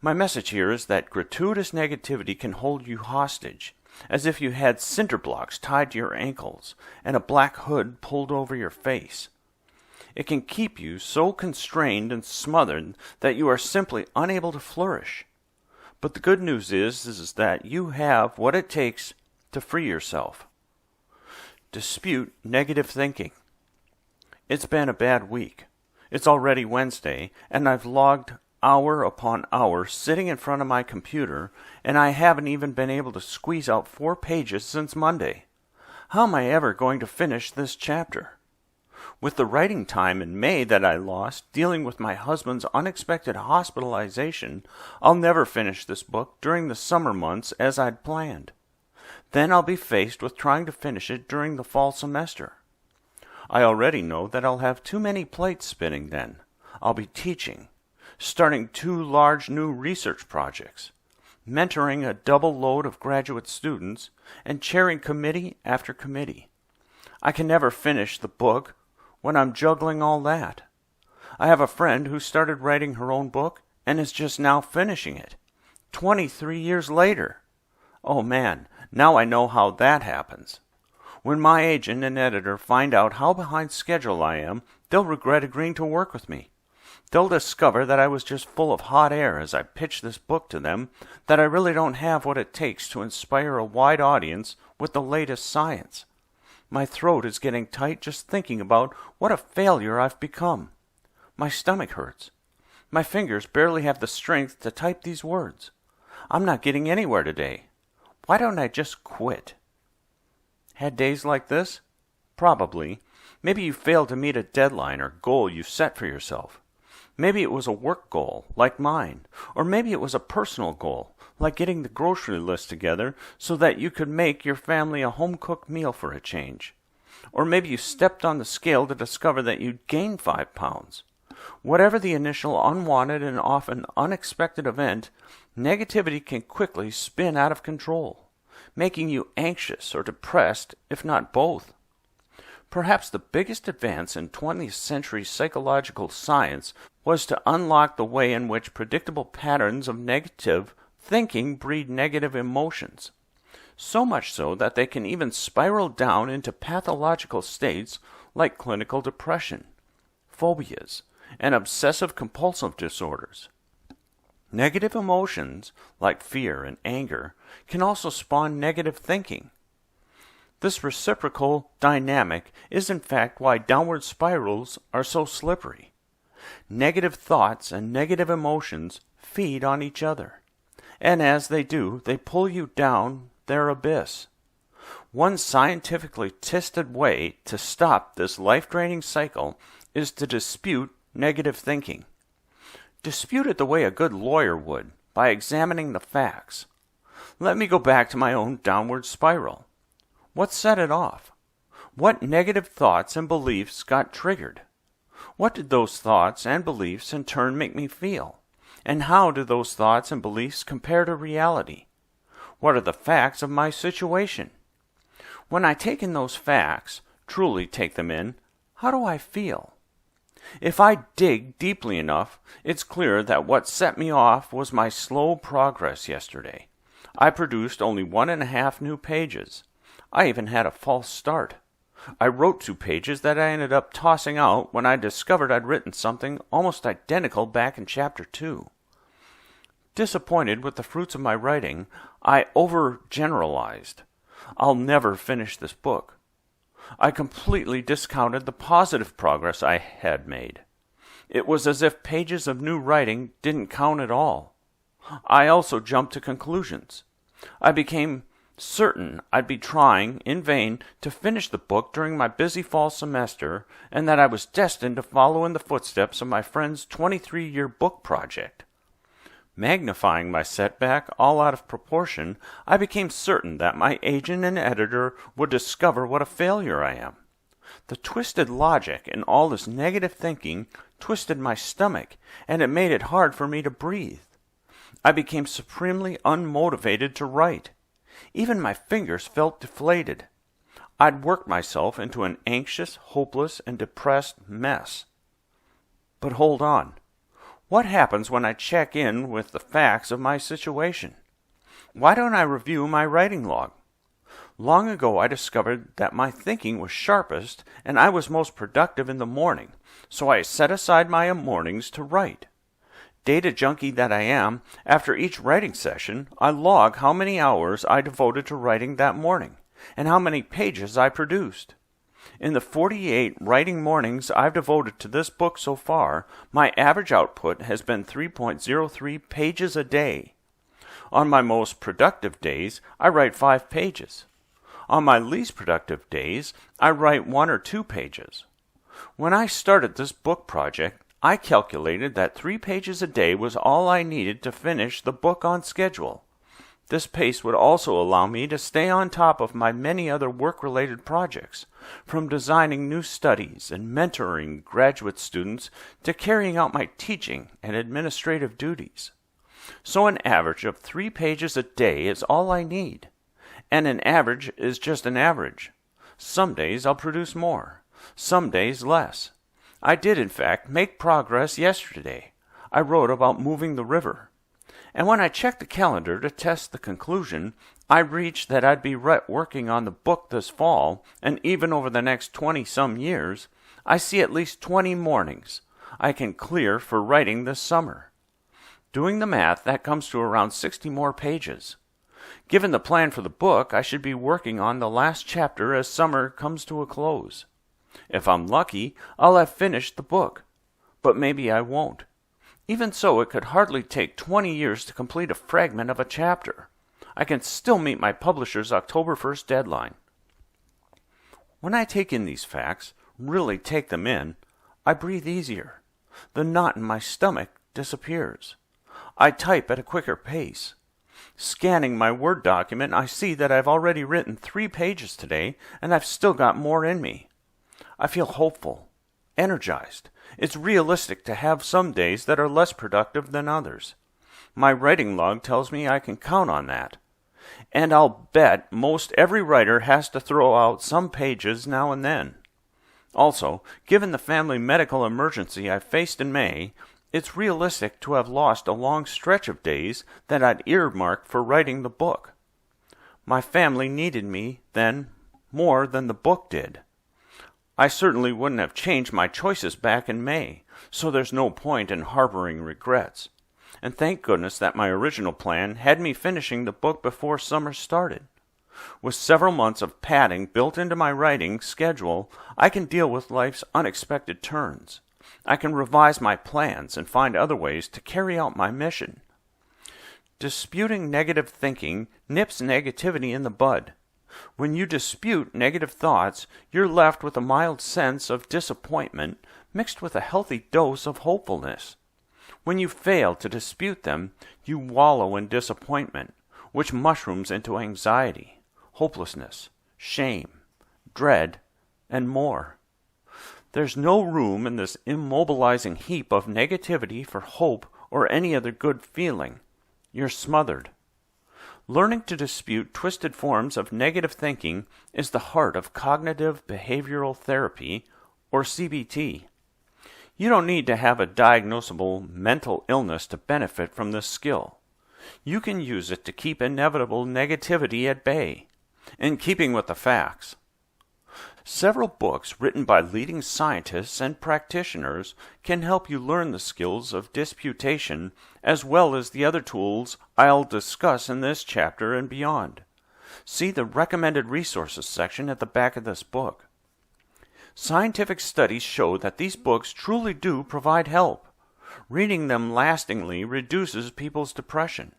A: My message here is that gratuitous negativity can hold you hostage, as if you had cinder blocks tied to your ankles and a black hood pulled over your face. It can keep you so constrained and smothered that you are simply unable to flourish. But the good news is that you have what it takes to free yourself. Dispute negative thinking. It's been a bad week. It's already Wednesday, and I've logged hour upon hour sitting in front of my computer, and I haven't even been able to squeeze out 4 pages since Monday. How am I ever going to finish this chapter? With the writing time in May that I lost dealing with my husband's unexpected hospitalization, I'll never finish this book during the summer months as I'd planned. Then I'll be faced with trying to finish it during the fall semester. I already know that I'll have too many plates spinning then. I'll be teaching, starting 2 large new research projects. mentoring a double load of graduate students, and chairing committee after committee. I can never finish the book when I'm juggling all that. I have a friend who started writing her own book and is just now finishing it, 23 years later. Oh man, now I know how that happens. When my agent and editor find out how behind schedule I am, they'll regret agreeing to work with me. They'll discover that I was just full of hot air as I pitched this book to them, that I really don't have what it takes to inspire a wide audience with the latest science. My throat is getting tight just thinking about what a failure I've become. My stomach hurts. My fingers barely have the strength to type these words. I'm not getting anywhere today. Why don't I just quit? Had days like this? Probably. Maybe you failed to meet a deadline or goal you set for yourself. Maybe it was a work goal, like mine. Or maybe it was a personal goal, like getting the grocery list together so that you could make your family a home-cooked meal for a change. Or maybe you stepped on the scale to discover that you'd gained 5 pounds. Whatever the initial unwanted and often unexpected event, negativity can quickly spin out of control, making you anxious or depressed, if not both. Perhaps the biggest advance in 20th century psychological science was to unlock the way in which predictable patterns of negative thinking breed negative emotions, so much so that they can even spiral down into pathological states like clinical depression, phobias, and obsessive-compulsive disorders. Negative emotions, like fear and anger, can also spawn negative thinking. This reciprocal dynamic is in fact why downward spirals are so slippery. Negative thoughts and negative emotions feed on each other, and as they do, they pull you down their abyss. One scientifically tested way to stop this life-draining cycle is to dispute negative thinking. Dispute it the way a good lawyer would, by examining the facts. Let me go back to my own downward spiral. What set it off? What negative thoughts and beliefs got triggered? What did those thoughts and beliefs in turn make me feel? And how do those thoughts and beliefs compare to reality? What are the facts of my situation? When I take in those facts, truly take them in, how do I feel? If I dig deeply enough, it's clear that what set me off was my slow progress yesterday. I produced only 1.5 new pages. I even had a false start. I wrote 2 pages that I ended up tossing out when I discovered I'd written something almost identical back in Chapter 2. Disappointed with the fruits of my writing, I overgeneralized. I'll never finish this book. I completely discounted the positive progress I had made. It was as if pages of new writing didn't count at all. I also jumped to conclusions. I became certain I'd be trying, in vain, to finish the book during my busy fall semester, and that I was destined to follow in the footsteps of my friend's 23-year book project. Magnifying my setback all out of proportion, I became certain that my agent and editor would discover what a failure I am. The twisted logic in all this negative thinking twisted my stomach, and it made it hard for me to breathe. I became supremely unmotivated to write. Even my fingers felt deflated. I'd worked myself into an anxious, hopeless, and depressed mess. But hold on. What happens when I check in with the facts of my situation? Why don't I review my writing log? Long ago I discovered that my thinking was sharpest and I was most productive in the morning, so I set aside my mornings to write. Data junkie that I am, after each writing session, I log how many hours I devoted to writing that morning, and how many pages I produced. In the 48 writing mornings I've devoted to this book so far, my average output has been 3.03 pages a day. On my most productive days, I write 5 pages. On my least productive days, I write 1 or 2 pages. When I started this book project, I calculated that 3 pages a day was all I needed to finish the book on schedule. This pace would also allow me to stay on top of my many other work-related projects, from designing new studies and mentoring graduate students to carrying out my teaching and administrative duties. So an average of 3 pages a day is all I need. And an average is just an average. Some days I'll produce more, some days less. I did, in fact, make progress yesterday. I wrote about moving the river. And when I checked the calendar to test the conclusion, I reached that I'd be working on the book this fall, and even over the next 20-some years, I see at least 20 mornings I can clear for writing this summer. Doing the math, that comes to around 60 more pages. Given the plan for the book, I should be working on the last chapter as summer comes to a close. If I'm lucky, I'll have finished the book, but maybe I won't. Even so, it could hardly take 20 years to complete a fragment of a chapter. I can still meet my publisher's October 1st deadline. When I take in these facts, really take them in, I breathe easier. The knot in my stomach disappears. I type at a quicker pace. Scanning my Word document, I see that I've already written 3 pages today, and I've still got more in me. I feel hopeful, energized. It's realistic to have some days that are less productive than others. My writing log tells me I can count on that. And I'll bet most every writer has to throw out some pages now and then. Also, given the family medical emergency I faced in May, it's realistic to have lost a long stretch of days that I'd earmarked for writing the book. My family needed me then more than the book did. I certainly wouldn't have changed my choices back in May, so there's no point in harboring regrets. And thank goodness that my original plan had me finishing the book before summer started. With several months of padding built into my writing schedule, I can deal with life's unexpected turns. I can revise my plans and find other ways to carry out my mission. Disputing negative thinking nips negativity in the bud. When you dispute negative thoughts, you're left with a mild sense of disappointment mixed with a healthy dose of hopefulness. When you fail to dispute them, you wallow in disappointment, which mushrooms into anxiety, hopelessness, shame, dread, and more. There's no room in this immobilizing heap of negativity for hope or any other good feeling. You're smothered. Learning to dispute twisted forms of negative thinking is the heart of cognitive behavioral therapy, or CBT. You don't need to have a diagnosable mental illness to benefit from this skill. You can use it to keep inevitable negativity at bay, in keeping with the facts. Several books written by leading scientists and practitioners can help you learn the skills of disputation as well as the other tools I'll discuss in this chapter and beyond. See the recommended resources section at the back of this book. Scientific studies show that these books truly do provide help. Reading them lastingly reduces people's depression.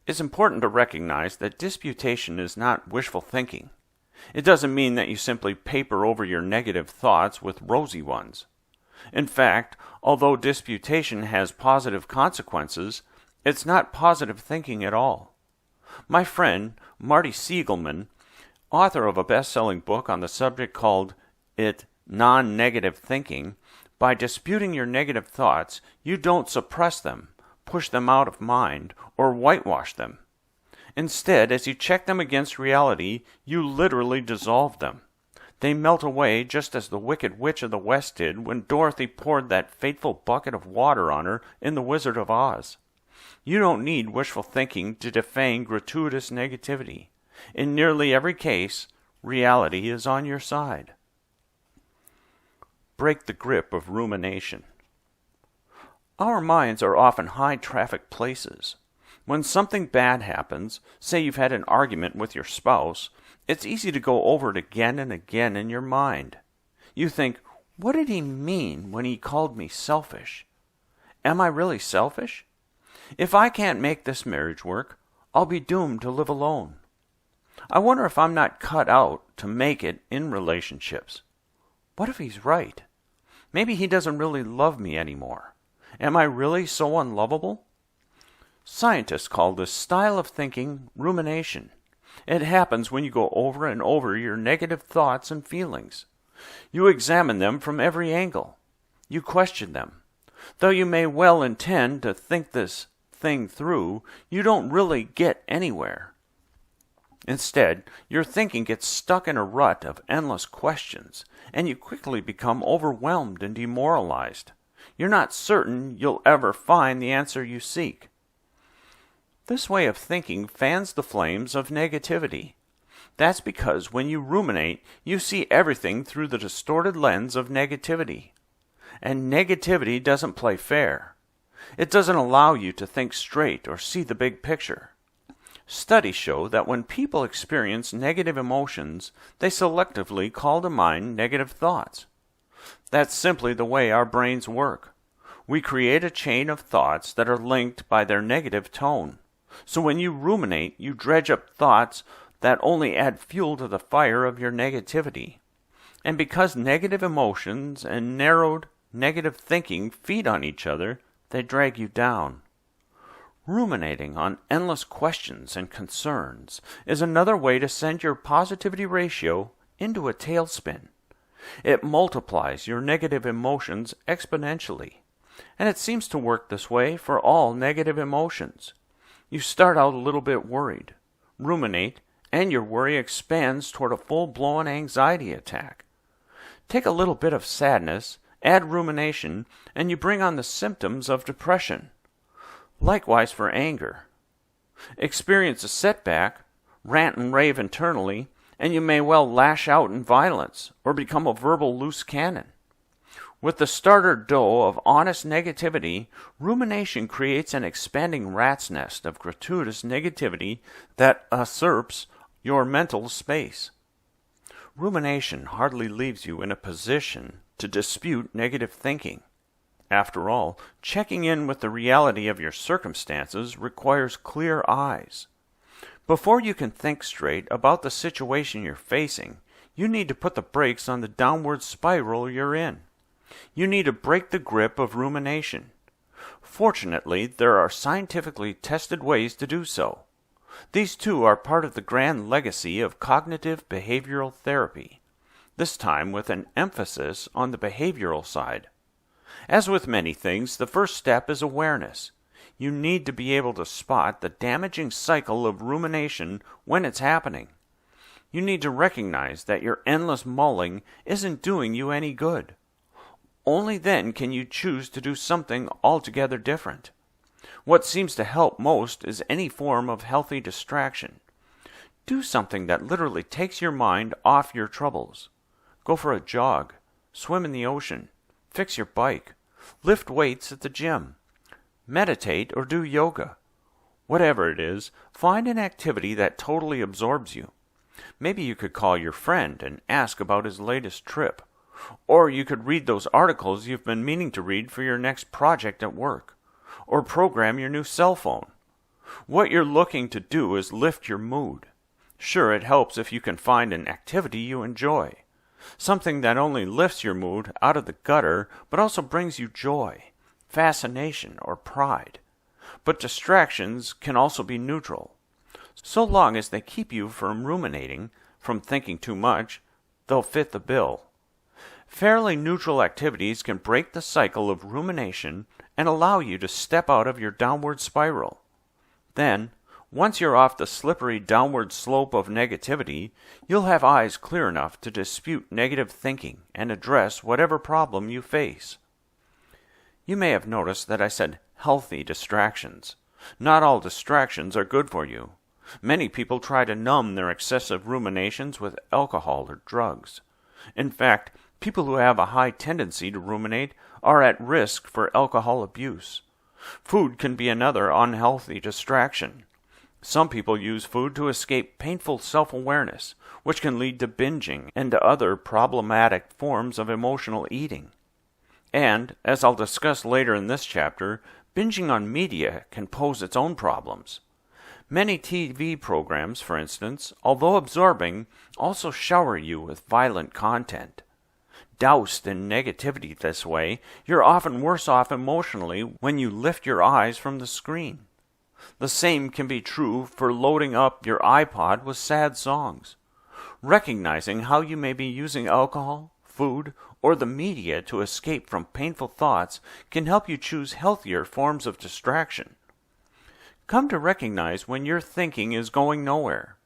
A: It's important to recognize that disputation is not wishful thinking. It doesn't mean that you simply paper over your negative thoughts with rosy ones. In fact, although disputation has positive consequences, it's not positive thinking at all. My friend, Marty Seligman, author of a best-selling book on the subject called Non-Negative Thinking, by disputing your negative thoughts, you don't suppress them, push them out of mind, or whitewash them. Instead, as you check them against reality, you literally dissolve them. They melt away just as the Wicked Witch of the West did when Dorothy poured that fateful bucket of water on her in The Wizard of Oz. You don't need wishful thinking to defang gratuitous negativity. In nearly every case, reality is on your side. Break the grip of rumination. Our minds are often high-traffic places. When something bad happens, say you've had an argument with your spouse, it's easy to go over it again and again in your mind. You think, what did he mean when he called me selfish? Am I really selfish? If I can't make this marriage work, I'll be doomed to live alone. I wonder if I'm not cut out to make it in relationships. What if he's right? Maybe he doesn't really love me anymore. Am I really so unlovable? Scientists call this style of thinking rumination. It happens when you go over and over your negative thoughts and feelings. You examine them from every angle. You question them. Though you may well intend to think this thing through, you don't really get anywhere. Instead, your thinking gets stuck in a rut of endless questions, and you quickly become overwhelmed and demoralized. You're not certain you'll ever find the answer you seek. This way of thinking fans the flames of negativity. That's because when you ruminate, you see everything through the distorted lens of negativity. And negativity doesn't play fair. It doesn't allow you to think straight or see the big picture. Studies show that when people experience negative emotions, they selectively call to mind negative thoughts. That's simply the way our brains work. We create a chain of thoughts that are linked by their negative tone. So when you ruminate, you dredge up thoughts that only add fuel to the fire of your negativity. And because negative emotions and narrowed negative thinking feed on each other, they drag you down. Ruminating on endless questions and concerns is another way to send your positivity ratio into a tailspin. It multiplies your negative emotions exponentially, and it seems to work this way for all negative emotions. You start out a little bit worried, ruminate, and your worry expands toward a full-blown anxiety attack. Take a little bit of sadness, add rumination, and you bring on the symptoms of depression. Likewise for anger. Experience a setback, rant and rave internally, and you may well lash out in violence or become a verbal loose cannon. With the starter dough of honest negativity, rumination creates an expanding rat's nest of gratuitous negativity that usurps your mental space. Rumination hardly leaves you in a position to dispute negative thinking. After all, checking in with the reality of your circumstances requires clear eyes. Before you can think straight about the situation you're facing, you need to put the brakes on the downward spiral you're in. You need to break the grip of rumination. Fortunately, there are scientifically tested ways to do so. These too are part of the grand legacy of cognitive behavioral therapy, this time with an emphasis on the behavioral side. As with many things, the first step is awareness. You need to be able to spot the damaging cycle of rumination when it's happening. You need to recognize that your endless mulling isn't doing you any good. Only then can you choose to do something altogether different. What seems to help most is any form of healthy distraction. Do something that literally takes your mind off your troubles. Go for a jog, swim in the ocean, fix your bike, lift weights at the gym, meditate or do yoga. Whatever it is, find an activity that totally absorbs you. Maybe you could call your friend and ask about his latest trip. Or you could read those articles you've been meaning to read for your next project at work. Or program your new cell phone. What you're looking to do is lift your mood. Sure, it helps if you can find an activity you enjoy. Something that only lifts your mood out of the gutter, but also brings you joy, fascination, or pride. But distractions can also be neutral. So long as they keep you from ruminating, from thinking too much, they'll fit the bill. Fairly neutral activities can break the cycle of rumination and allow you to step out of your downward spiral. Then, once you're off the slippery downward slope of negativity, you'll have eyes clear enough to dispute negative thinking and address whatever problem you face. You may have noticed that I said healthy distractions. Not all distractions are good for you. Many people try to numb their excessive ruminations with alcohol or drugs. In fact, people who have a high tendency to ruminate are at risk for alcohol abuse. Food can be another unhealthy distraction. Some people use food to escape painful self-awareness, which can lead to binging and to other problematic forms of emotional eating. And, as I'll discuss later in this chapter, binging on media can pose its own problems. Many TV programs, for instance, although absorbing, also shower you with violent content. Doused in negativity this way, you're often worse off emotionally when you lift your eyes from the screen. The same can be true for loading up your iPod with sad songs. Recognizing how you may be using alcohol, food, or the media to escape from painful thoughts can help you choose healthier forms of distraction. Come to recognize when your thinking is going nowhere.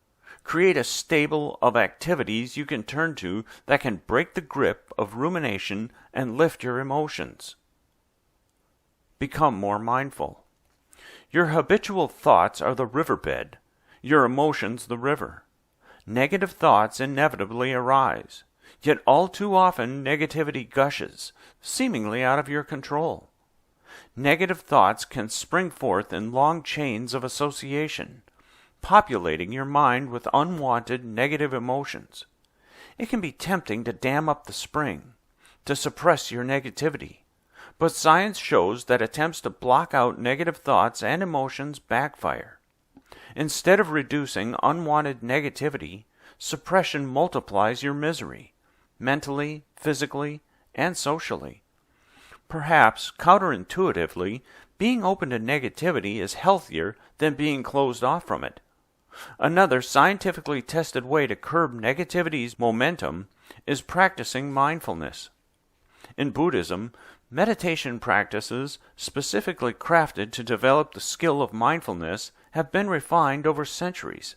A: Create a stable of activities you can turn to that can break the grip of rumination and lift your emotions. Become more mindful. Your habitual thoughts are the riverbed, your emotions the river. Negative thoughts inevitably arise, yet all too often negativity gushes, seemingly out of your control. Negative thoughts can spring forth in long chains of association, populating your mind with unwanted negative emotions. It can be tempting to dam up the spring, to suppress your negativity, but science shows that attempts to block out negative thoughts and emotions backfire. Instead of reducing unwanted negativity, suppression multiplies your misery, mentally, physically, and socially. Perhaps, counterintuitively, being open to negativity is healthier than being closed off from it. Another scientifically tested way to curb negativity's momentum is practicing mindfulness. In Buddhism, meditation practices specifically crafted to develop the skill of mindfulness have been refined over centuries.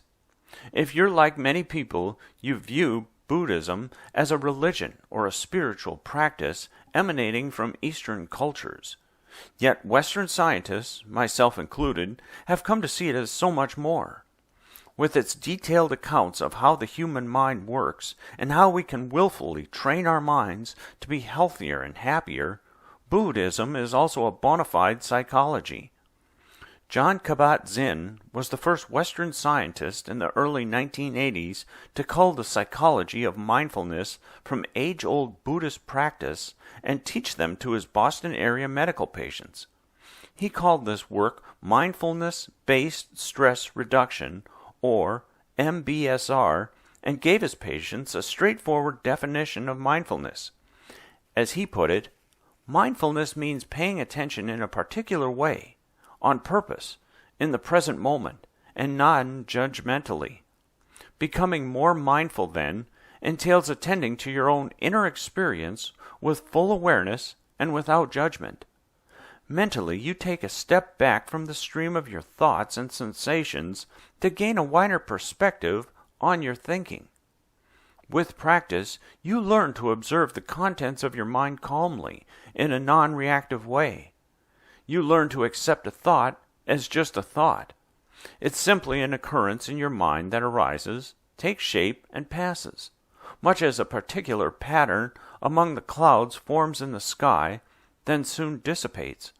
A: If you're like many people, you view Buddhism as a religion or a spiritual practice emanating from Eastern cultures. Yet Western scientists, myself included, have come to see it as so much more. With its detailed accounts of how the human mind works and how we can willfully train our minds to be healthier and happier, Buddhism is also a bona fide psychology. Jon Kabat-Zinn was the first Western scientist in the early 1980s to cull the psychology of mindfulness from age-old Buddhist practice and teach them to his Boston area medical patients. He called this work mindfulness-based stress reduction, or MBSR, and gave his patients a straightforward definition of mindfulness. As he put it, mindfulness means paying attention in a particular way, on purpose, in the present moment, and non-judgmentally. Becoming more mindful, then, entails attending to your own inner experience with full awareness and without judgment. Mentally, you take a step back from the stream of your thoughts and sensations to gain a wider perspective on your thinking. With practice, you learn to observe the contents of your mind calmly, in a non-reactive way. You learn to accept a thought as just a thought. It's simply an occurrence in your mind that arises, takes shape, and passes, much as a particular pattern among the clouds forms in the sky, then soon dissipates.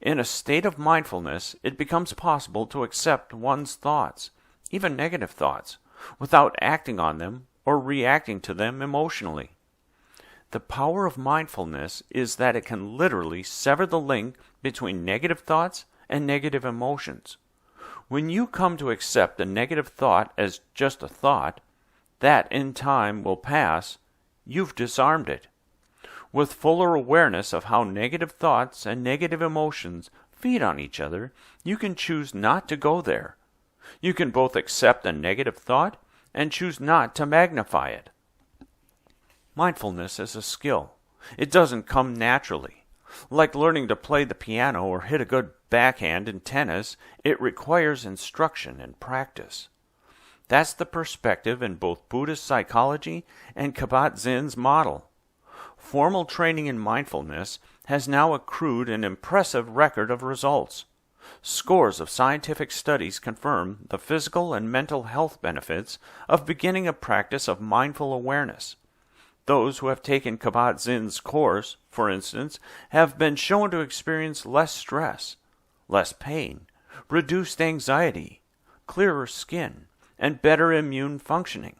A: In a state of mindfulness, it becomes possible to accept one's thoughts, even negative thoughts, without acting on them or reacting to them emotionally. The power of mindfulness is that it can literally sever the link between negative thoughts and negative emotions. When you come to accept a negative thought as just a thought, that in time will pass, you've disarmed it. With fuller awareness of how negative thoughts and negative emotions feed on each other, you can choose not to go there. You can both accept a negative thought and choose not to magnify it. Mindfulness is a skill. It doesn't come naturally. Like learning to play the piano or hit a good backhand in tennis, it requires instruction and practice. That's the perspective in both Buddhist psychology and Kabat-Zinn's model. Formal training in mindfulness has now accrued an impressive record of results. Scores of scientific studies confirm the physical and mental health benefits of beginning a practice of mindful awareness. Those who have taken Kabat-Zinn's course, for instance, have been shown to experience less stress, less pain, reduced anxiety, clearer skin, and better immune functioning.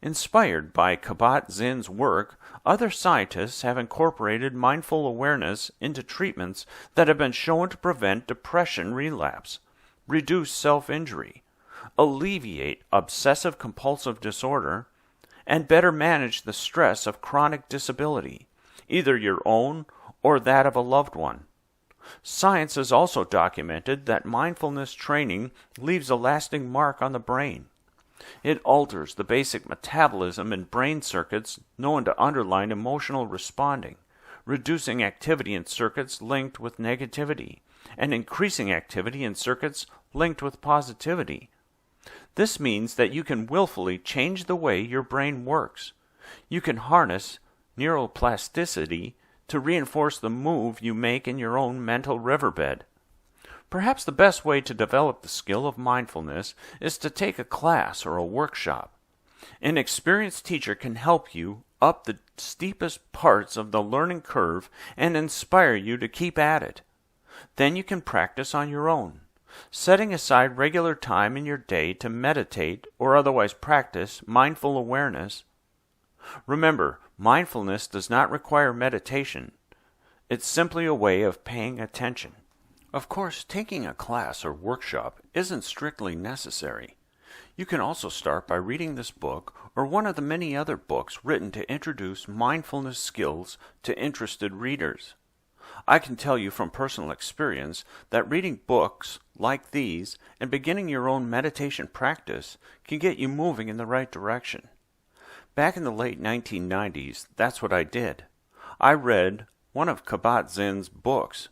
A: Inspired by Kabat-Zinn's work, other scientists have incorporated mindful awareness into treatments that have been shown to prevent depression relapse, reduce self-injury, alleviate obsessive-compulsive disorder, and better manage the stress of chronic disability, either your own or that of a loved one. Science has also documented that mindfulness training leaves a lasting mark on the brain. It alters the basic metabolism and brain circuits known to underline emotional responding, reducing activity in circuits linked with negativity, and increasing activity in circuits linked with positivity. This means that you can willfully change the way your brain works. You can harness neuroplasticity to reinforce the move you make in your own mental riverbed. Perhaps the best way to develop the skill of mindfulness is to take a class or a workshop. An experienced teacher can help you up the steepest parts of the learning curve and inspire you to keep at it. Then you can practice on your own, setting aside regular time in your day to meditate or otherwise practice mindful awareness. Remember, mindfulness does not require meditation. It's simply a way of paying attention. Of course, taking a class or workshop isn't strictly necessary. You can also start by reading this book or one of the many other books written to introduce mindfulness skills to interested readers. I can tell you from personal experience that reading books like these and beginning your own meditation practice can get you moving in the right direction. Back in the late 1990s, that's what I did. I read one of Kabat-Zinn's books,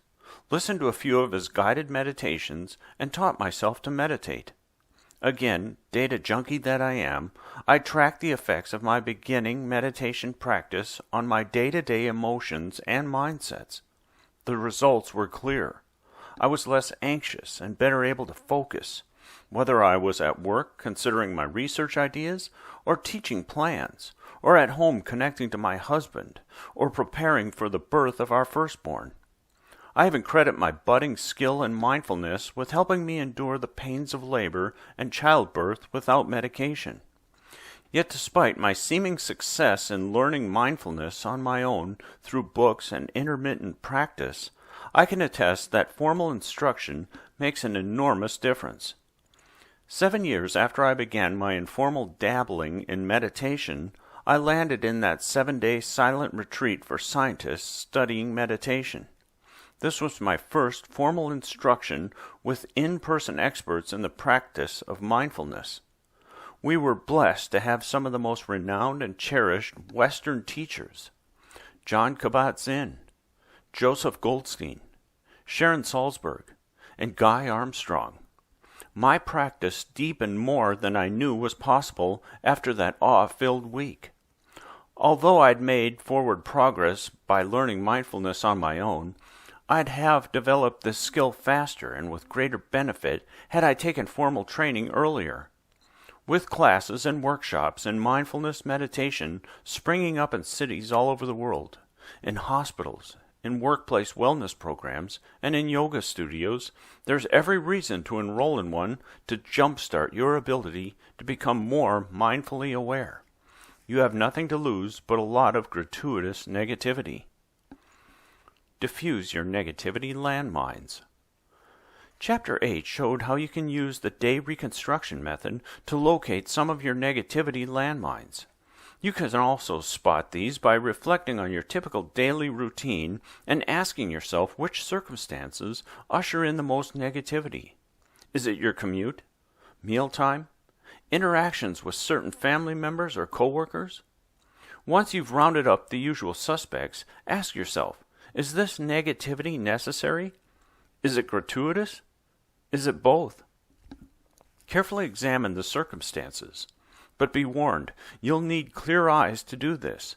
A: listened to a few of his guided meditations, and taught myself to meditate. Again, data junkie that I am, I tracked the effects of my beginning meditation practice on my day-to-day emotions and mindsets. The results were clear. I was less anxious and better able to focus, whether I was at work considering my research ideas, or teaching plans, or at home connecting to my husband, or preparing for the birth of our firstborn. I even credit my budding skill and mindfulness with helping me endure the pains of labor and childbirth without medication. Yet despite my seeming success in learning mindfulness on my own through books and intermittent practice, I can attest that formal instruction makes an enormous difference. 7 years after I began my informal dabbling in meditation, I landed in that 7-day silent retreat for scientists studying meditation. This was my first formal instruction with in-person experts in the practice of mindfulness. We were blessed to have some of the most renowned and cherished Western teachers: John Kabat-Zinn, Joseph Goldstein, Sharon Salzberg, and Guy Armstrong. My practice deepened more than I knew was possible after that awe-filled week. Although I'd made forward progress by learning mindfulness on my own, I'd have developed this skill faster and with greater benefit had I taken formal training earlier. With classes and workshops in mindfulness meditation springing up in cities all over the world, in hospitals, in workplace wellness programs, and in yoga studios, there's every reason to enroll in one to jumpstart your ability to become more mindfully aware. You have nothing to lose but a lot of gratuitous negativity. Diffuse your negativity landmines. Chapter 8 showed how you can use the day reconstruction method to locate some of your negativity landmines. You can also spot these by reflecting on your typical daily routine and asking yourself which circumstances usher in the most negativity. Is it your commute, mealtime, interactions with certain family members or coworkers? Once you've rounded up the usual suspects, ask yourself, is this negativity necessary? Is it gratuitous? Is it both? Carefully examine the circumstances, but be warned, you'll need clear eyes to do this.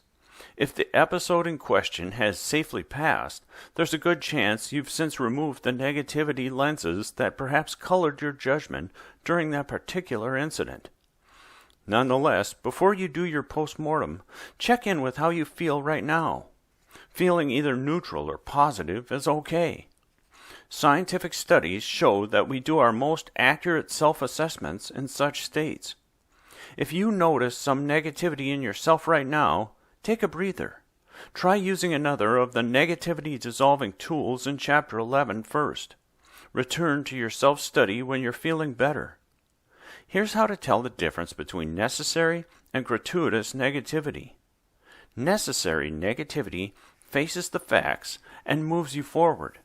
A: If the episode in question has safely passed, there's a good chance you've since removed the negativity lenses that perhaps colored your judgment during that particular incident. Nonetheless, before you do your post-mortem, check in with how you feel right now. Feeling either neutral or positive is okay. Scientific studies show that we do our most accurate self-assessments in such states. If you notice some negativity in yourself right now, take a breather. Try using another of the negativity-dissolving tools in Chapter 11 first. Return to your self-study when you're feeling better. Here's how to tell the difference between necessary and gratuitous negativity. Necessary negativity faces the facts and moves you forward.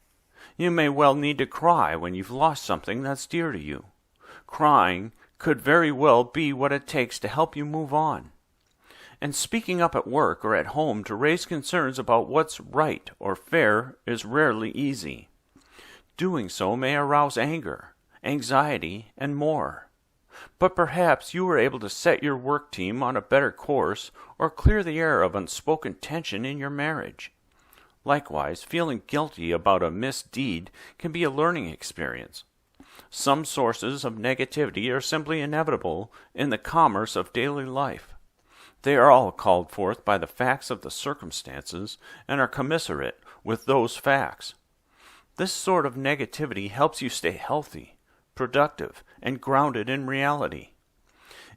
A: You may well need to cry when you've lost something that's dear to you. Crying could very well be what it takes to help you move on. And speaking up at work or at home to raise concerns about what's right or fair is rarely easy. Doing so may arouse anger, anxiety, and more. But perhaps you were able to set your work team on a better course or clear the air of unspoken tension in your marriage. Likewise, feeling guilty about a misdeed can be a learning experience. Some sources of negativity are simply inevitable in the commerce of daily life. They are all called forth by the facts of the circumstances and are commensurate with those facts. This sort of negativity helps you stay healthy, productive, and grounded in reality.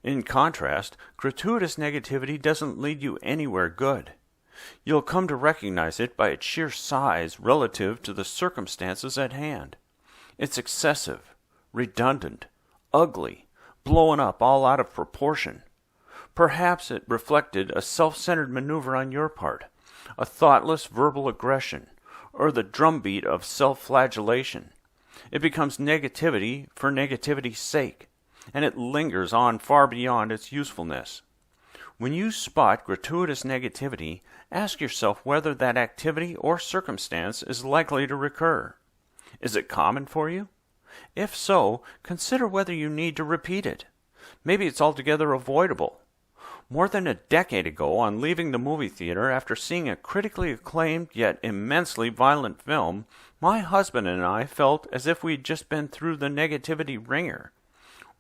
A: In contrast, gratuitous negativity doesn't lead you anywhere good. You'll come to recognize it by its sheer size relative to the circumstances at hand. It's excessive, redundant, ugly, blown up all out of proportion. Perhaps it reflected a self-centered maneuver on your part, a thoughtless verbal aggression, or the drumbeat of self-flagellation. It becomes negativity for negativity's sake, and it lingers on far beyond its usefulness. When you spot gratuitous negativity, ask yourself whether that activity or circumstance is likely to recur. Is it common for you? If so, consider whether you need to repeat it. Maybe it's altogether avoidable. More than a decade ago, on leaving the movie theater after seeing a critically acclaimed yet immensely violent film, my husband and I felt as if we'd just been through the negativity ringer.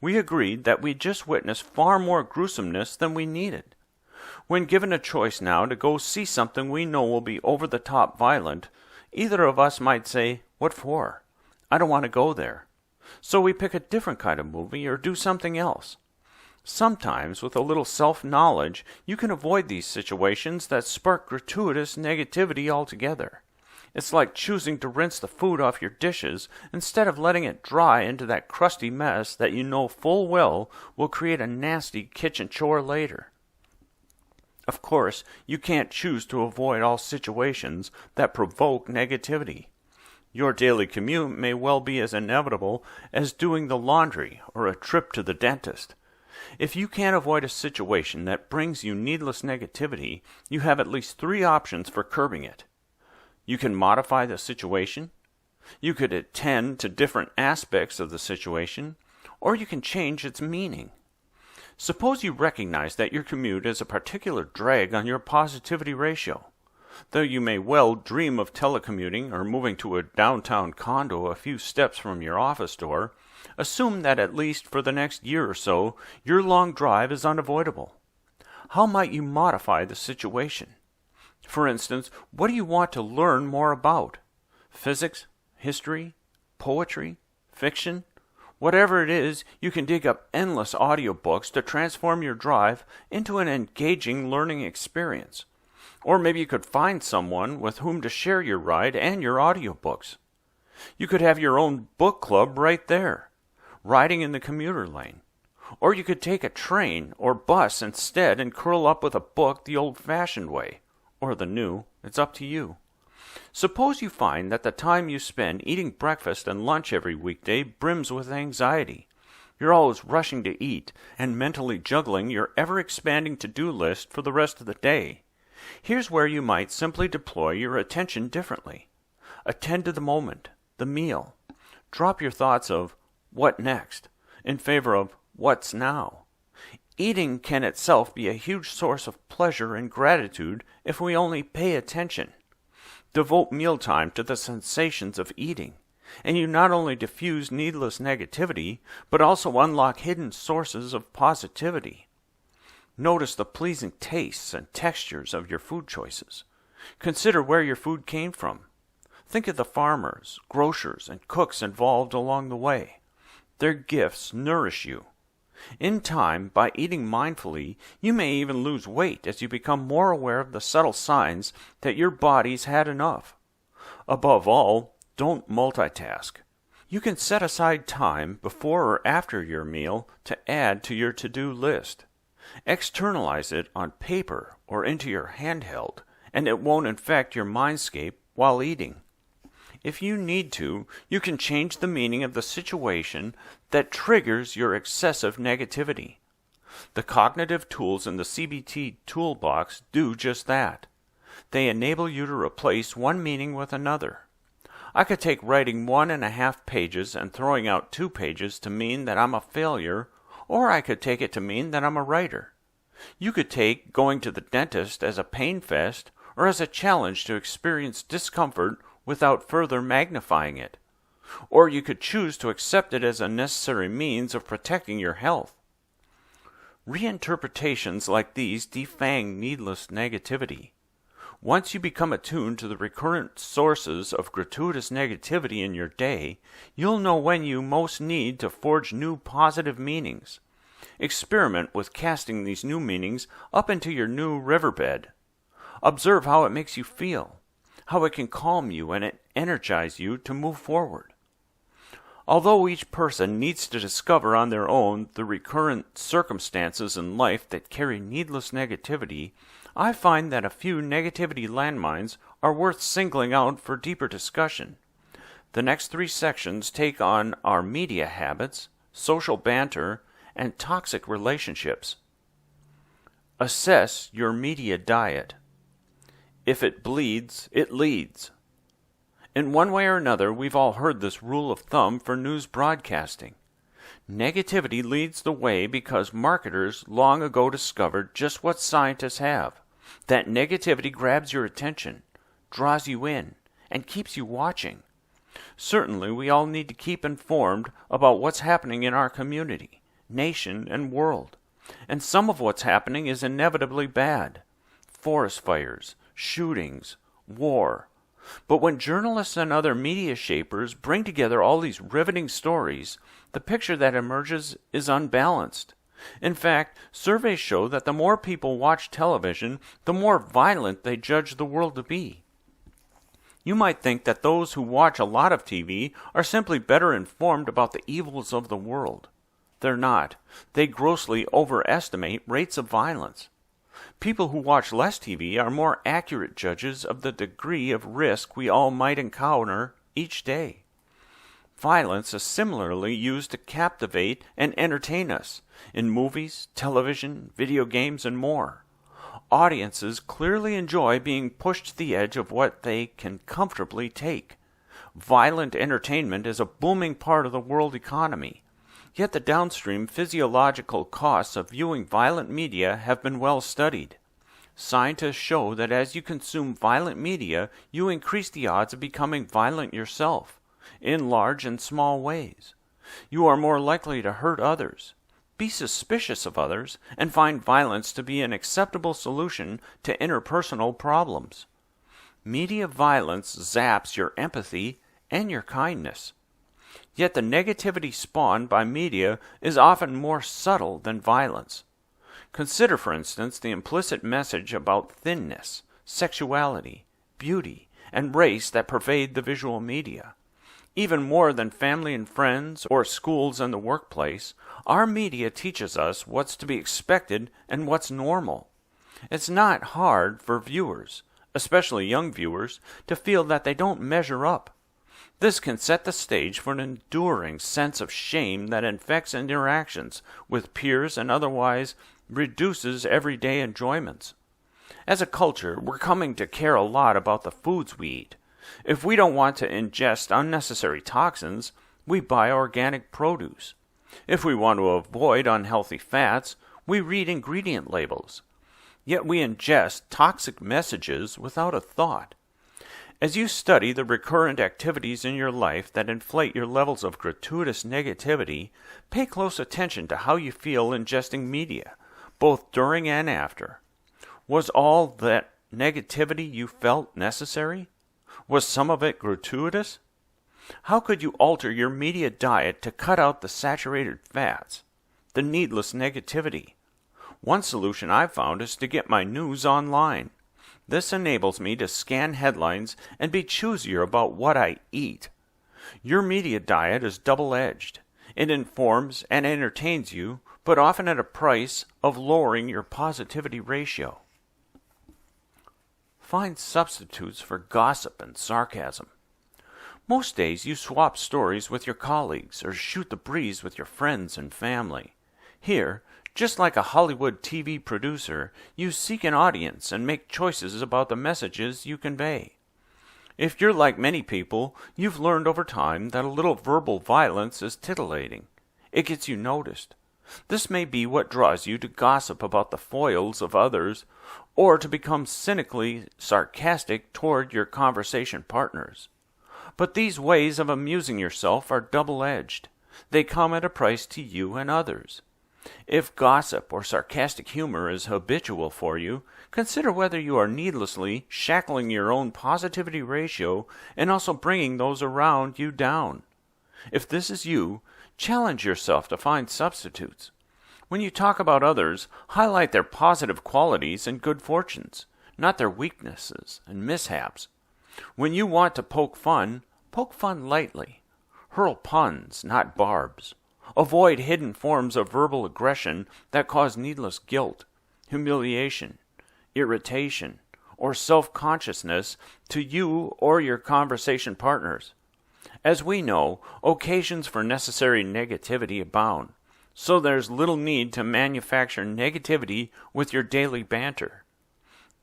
A: We agreed that we'd just witnessed far more gruesomeness than we needed. When given a choice now to go see something we know will be over-the-top violent, either of us might say, "What for? I don't want to go there." So we pick a different kind of movie or do something else. Sometimes, with a little self-knowledge, you can avoid these situations that spark gratuitous negativity altogether. It's like choosing to rinse the food off your dishes instead of letting it dry into that crusty mess that you know full well will create a nasty kitchen chore later. Of course, you can't choose to avoid all situations that provoke negativity. Your daily commute may well be as inevitable as doing the laundry or a trip to the dentist. If you can't avoid a situation that brings you needless negativity, you have at least 3 options for curbing it. You can modify the situation, you could attend to different aspects of the situation, or you can change its meaning. Suppose you recognize that your commute is a particular drag on your positivity ratio. Though you may well dream of telecommuting or moving to a downtown condo a few steps from your office door, assume that at least for the next year or so, your long drive is unavoidable. How might you modify the situation? For instance, what do you want to learn more about? Physics, history, poetry, fiction? Whatever it is, you can dig up endless audiobooks to transform your drive into an engaging learning experience. Or maybe you could find someone with whom to share your ride and your audiobooks. You could have your own book club right there, riding in the commuter lane. Or you could take a train or bus instead and curl up with a book the old-fashioned way, or the new. It's up to you. Suppose you find that the time you spend eating breakfast and lunch every weekday brims with anxiety. You're always rushing to eat and mentally juggling your ever-expanding to-do list for the rest of the day. Here's where you might simply deploy your attention differently. Attend to the moment, the meal. Drop your thoughts of "what next?" in favor of "what's now?" Eating can itself be a huge source of pleasure and gratitude if we only pay attention. Devote mealtime to the sensations of eating, and you not only diffuse needless negativity, but also unlock hidden sources of positivity. Notice the pleasing tastes and textures of your food choices. Consider where your food came from. Think of the farmers, grocers, and cooks involved along the way. Their gifts nourish you. In time, by eating mindfully, you may even lose weight as you become more aware of the subtle signs that your body's had enough. Above all, don't multitask. You can set aside time before or after your meal to add to your to-do list. Externalize it on paper or into your handheld, and it won't infect your mindscape while eating. If you need to, you can change the meaning of the situation that triggers your excessive negativity. The cognitive tools in the CBT toolbox do just that. They enable you to replace one meaning with another. I could take writing 1.5 pages and throwing out 2 pages to mean that I'm a failure, or I could take it to mean that I'm a writer. You could take going to the dentist as a pain fest or as a challenge to experience discomfort without further magnifying it. Or you could choose to accept it as a necessary means of protecting your health. Reinterpretations like these defang needless negativity. Once you become attuned to the recurrent sources of gratuitous negativity in your day, you'll know when you most need to forge new positive meanings. Experiment with casting these new meanings up into your new riverbed. Observe how it makes you feel, how it can calm you and energize you to move forward. Although each person needs to discover on their own the recurrent circumstances in life that carry needless negativity, I find that a few negativity landmines are worth singling out for deeper discussion. The next 3 sections take on our media habits, social banter, and toxic relationships. Assess your media diet. If it bleeds, it leads. In one way or another, we've all heard this rule of thumb for news broadcasting. Negativity leads the way because marketers long ago discovered just what scientists have. That negativity grabs your attention, draws you in, and keeps you watching. Certainly, we all need to keep informed about what's happening in our community, nation, and world. And some of what's happening is inevitably bad. Forest fires, shootings, war. But when journalists and other media shapers bring together all these riveting stories, the picture that emerges is unbalanced. In fact, surveys show that the more people watch television, the more violent they judge the world to be. You might think that those who watch a lot of TV are simply better informed about the evils of the world. They're not. They grossly overestimate rates of violence. People who watch less TV are more accurate judges of the degree of risk we all might encounter each day. Violence is similarly used to captivate and entertain us in movies, television, video games, and more. Audiences clearly enjoy being pushed to the edge of what they can comfortably take. Violent entertainment is a booming part of the world economy. Yet the downstream physiological costs of viewing violent media have been well studied. Scientists show that as you consume violent media, you increase the odds of becoming violent yourself, in large and small ways. You are more likely to hurt others, be suspicious of others, and find violence to be an acceptable solution to interpersonal problems. Media violence zaps your empathy and your kindness. Yet the negativity spawned by media is often more subtle than violence. Consider, for instance, the implicit message about thinness, sexuality, beauty, and race that pervade the visual media. Even more than family and friends or schools and the workplace, our media teaches us what's to be expected and what's normal. It's not hard for viewers, especially young viewers, to feel that they don't measure up. This can set the stage for an enduring sense of shame that infects interactions with peers and otherwise reduces everyday enjoyments. As a culture, we're coming to care a lot about the foods we eat. If we don't want to ingest unnecessary toxins, we buy organic produce. If we want to avoid unhealthy fats, we read ingredient labels. Yet we ingest toxic messages without a thought. As you study the recurrent activities in your life that inflate your levels of gratuitous negativity, pay close attention to how you feel ingesting media, both during and after. Was all that negativity you felt necessary? Was some of it gratuitous? How could you alter your media diet to cut out the saturated fats, the needless negativity? One solution I've found is to get my news online. This enables me to scan headlines and be choosier about what I eat. Your media diet is double-edged. It informs and entertains you, but often at a price of lowering your positivity ratio. Find substitutes for gossip and sarcasm. Most days you swap stories with your colleagues or shoot the breeze with your friends and family. Here, just like a Hollywood TV producer, you seek an audience and make choices about the messages you convey. If you're like many people, you've learned over time that a little verbal violence is titillating. It gets you noticed. This may be what draws you to gossip about the foils of others, or to become cynically sarcastic toward your conversation partners. But these ways of amusing yourself are double-edged. They come at a price to you and others. If gossip or sarcastic humor is habitual for you, consider whether you are needlessly shackling your own positivity ratio and also bringing those around you down. If this is you, challenge yourself to find substitutes. When you talk about others, highlight their positive qualities and good fortunes, not their weaknesses and mishaps. When you want to poke fun lightly. Hurl puns, not barbs. Avoid hidden forms of verbal aggression that cause needless guilt, humiliation, irritation, or self-consciousness to you or your conversation partners. As we know, occasions for necessary negativity abound, so there's little need to manufacture negativity with your daily banter.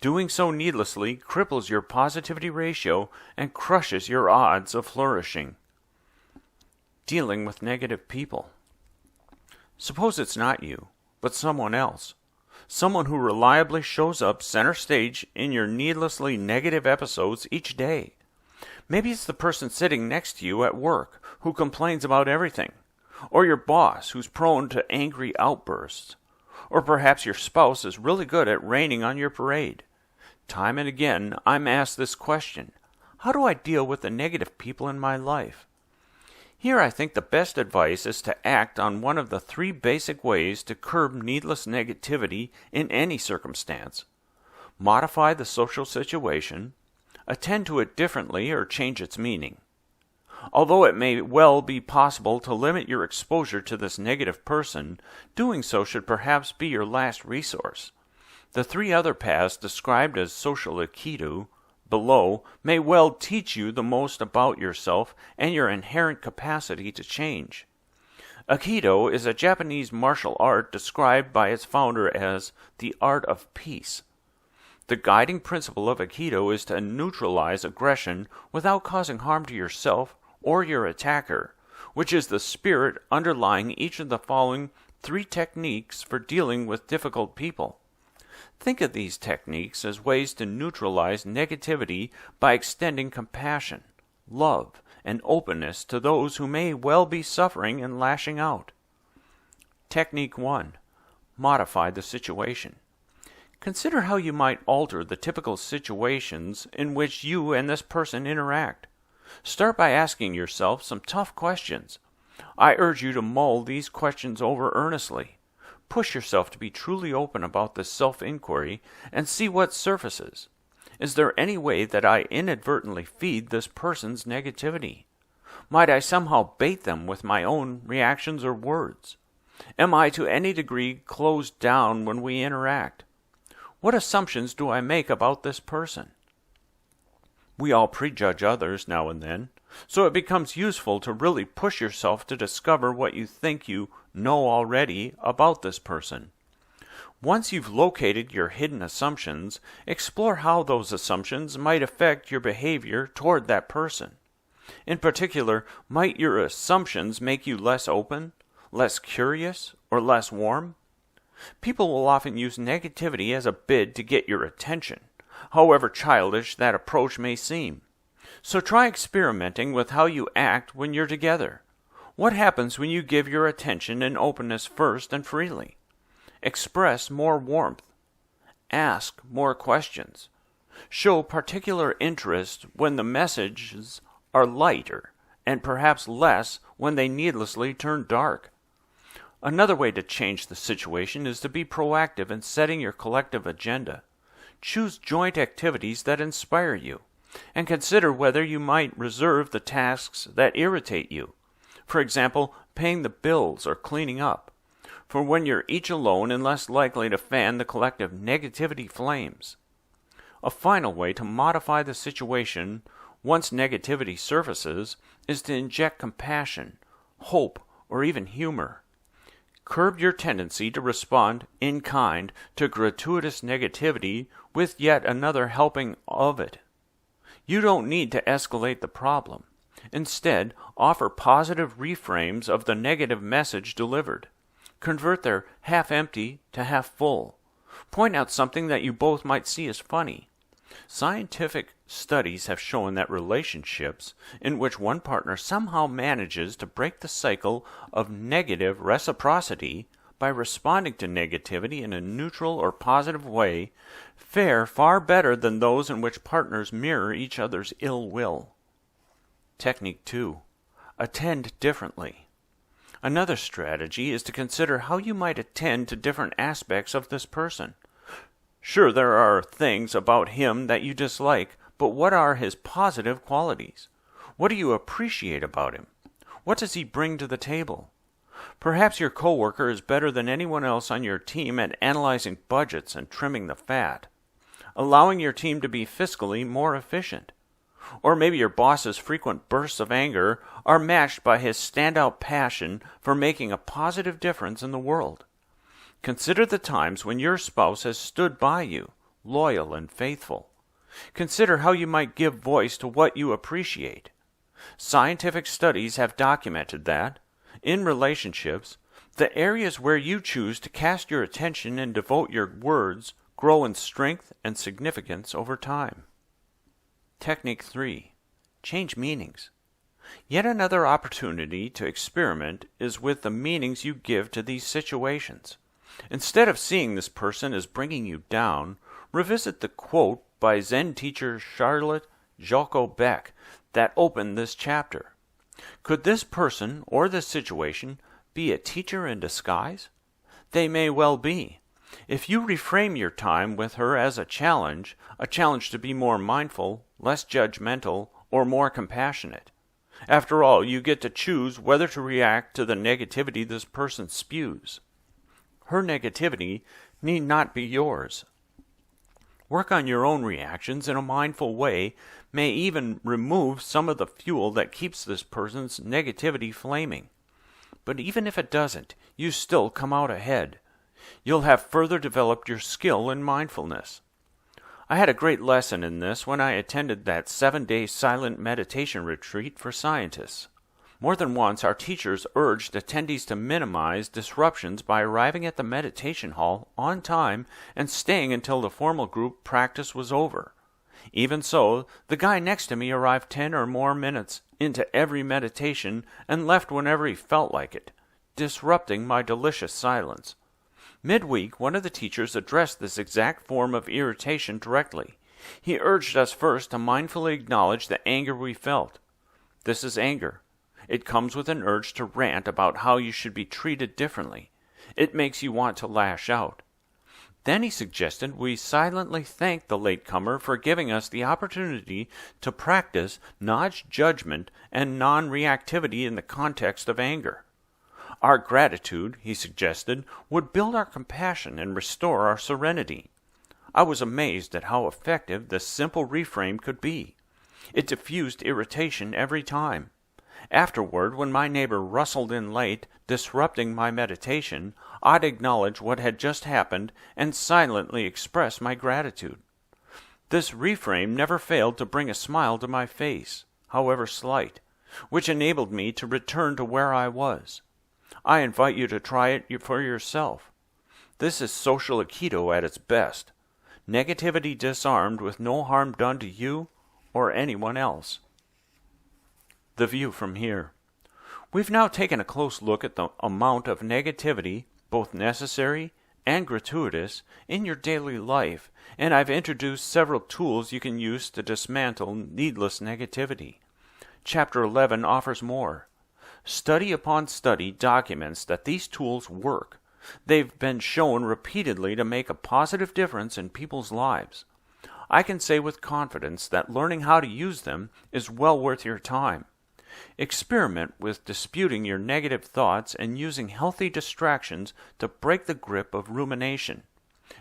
A: Doing so needlessly cripples your positivity ratio and crushes your odds of flourishing. Dealing with negative people. Suppose it's not you, but someone else. Someone who reliably shows up center stage in your needlessly negative episodes each day. Maybe it's the person sitting next to you at work who complains about everything, or your boss who's prone to angry outbursts, or perhaps your spouse is really good at raining on your parade. Time and again, I'm asked this question: how do I deal with the negative people in my life? Here I think the best advice is to act on one of the 3 basic ways to curb needless negativity in any circumstance. Modify the social situation, attend to it differently or change its meaning. Although it may well be possible to limit your exposure to this negative person, doing so should perhaps be your last resource. The 3 other paths described as social 𝕝𝕜𝕐 below may well teach you the most about yourself and your inherent capacity to change. Aikido is a Japanese martial art described by its founder as the art of peace. The guiding principle of Aikido is to neutralize aggression without causing harm to yourself or your attacker, which is the spirit underlying each of the following 3 techniques for dealing with difficult people. Think of these techniques as ways to neutralize negativity by extending compassion, love, and openness to those who may well be suffering and lashing out. Technique 1. Modify the situation. Consider how you might alter the typical situations in which you and this person interact. Start by asking yourself some tough questions. I urge you to mull these questions over earnestly. Push yourself to be truly open about this self-inquiry and see what surfaces. Is there any way that I inadvertently feed this person's negativity? Might I somehow bait them with my own reactions or words? Am I to any degree closed down when we interact? What assumptions do I make about this person? We all prejudge others now and then, so it becomes useful to really push yourself to discover what you think you know already about this person. Once you've located your hidden assumptions, explore how those assumptions might affect your behavior toward that person. In particular, might your assumptions make you less open, less curious, or less warm? People will often use negativity as a bid to get your attention, however childish that approach may seem. So try experimenting with how you act when you're together. What happens when you give your attention and openness first and freely? Express more warmth. Ask more questions. Show particular interest when the messages are lighter, and perhaps less when they needlessly turn dark. Another way to change the situation is to be proactive in setting your collective agenda. Choose joint activities that inspire you, and consider whether you might reserve the tasks that irritate you. For example, paying the bills or cleaning up, for when you're each alone and less likely to fan the collective negativity flames. A final way to modify the situation once negativity surfaces is to inject compassion, hope, or even humor. Curb your tendency to respond in kind to gratuitous negativity with yet another helping of it. You don't need to escalate the problem. Instead, offer positive reframes of the negative message delivered. Convert their half-empty to half-full. Point out something that you both might see as funny. Scientific studies have shown that relationships in which one partner somehow manages to break the cycle of negative reciprocity by responding to negativity in a neutral or positive way fare far better than those in which partners mirror each other's ill will. Technique 2. Attend differently. Another strategy is to consider how you might attend to different aspects of this person. Sure, there are things about him that you dislike, but what are his positive qualities? What do you appreciate about him? What does he bring to the table? Perhaps your coworker is better than anyone else on your team at analyzing budgets and trimming the fat, allowing your team to be fiscally more efficient. Or maybe your boss's frequent bursts of anger are matched by his standout passion for making a positive difference in the world. Consider the times when your spouse has stood by you, loyal and faithful. Consider how you might give voice to what you appreciate. Scientific studies have documented that, in relationships, the areas where you choose to cast your attention and devote your words grow in strength and significance over time. Technique 3. Change meanings. Yet another opportunity to experiment is with the meanings you give to these situations. Instead of seeing this person as bringing you down, revisit the quote by Zen teacher Charlotte Jacques-Beck that opened this chapter. Could this person or this situation be a teacher in disguise? They may well be. If you reframe your time with her as a challenge to be more mindful, less judgmental, or more compassionate. After all, you get to choose whether to react to the negativity this person spews. Her negativity need not be yours. Work on your own reactions in a mindful way may even remove some of the fuel that keeps this person's negativity flaming. But even if it doesn't, you still come out ahead. You'll have further developed your skill in mindfulness. I had a great lesson in this when I attended that 7-day silent meditation retreat for scientists. More than once, our teachers urged attendees to minimize disruptions by arriving at the meditation hall on time and staying until the formal group practice was over. Even so, the guy next to me arrived 10 or more minutes into every meditation and left whenever he felt like it, disrupting my delicious silence. Midweek, one of the teachers addressed this exact form of irritation directly. He urged us first to mindfully acknowledge the anger we felt. This is anger. It comes with an urge to rant about how you should be treated differently. It makes you want to lash out. Then he suggested we silently thank the latecomer for giving us the opportunity to practice non-judgment and non-reactivity in the context of anger. Our gratitude, he suggested, would build our compassion and restore our serenity. I was amazed at how effective this simple reframe could be. It diffused irritation every time. Afterward, when my neighbor rustled in late, disrupting my meditation, I'd acknowledge what had just happened and silently express my gratitude. This reframe never failed to bring a smile to my face, however slight, which enabled me to return to where I was. I invite you to try it for yourself. This is social Aikido at its best. Negativity disarmed with no harm done to you or anyone else. The view from here. We've now taken a close look at the amount of negativity, both necessary and gratuitous, in your daily life, and I've introduced several tools you can use to dismantle needless negativity. Chapter 11 offers more. Study upon study documents that these tools work. They've been shown repeatedly to make a positive difference in people's lives. I can say with confidence that learning how to use them is well worth your time. Experiment with disputing your negative thoughts and using healthy distractions to break the grip of rumination.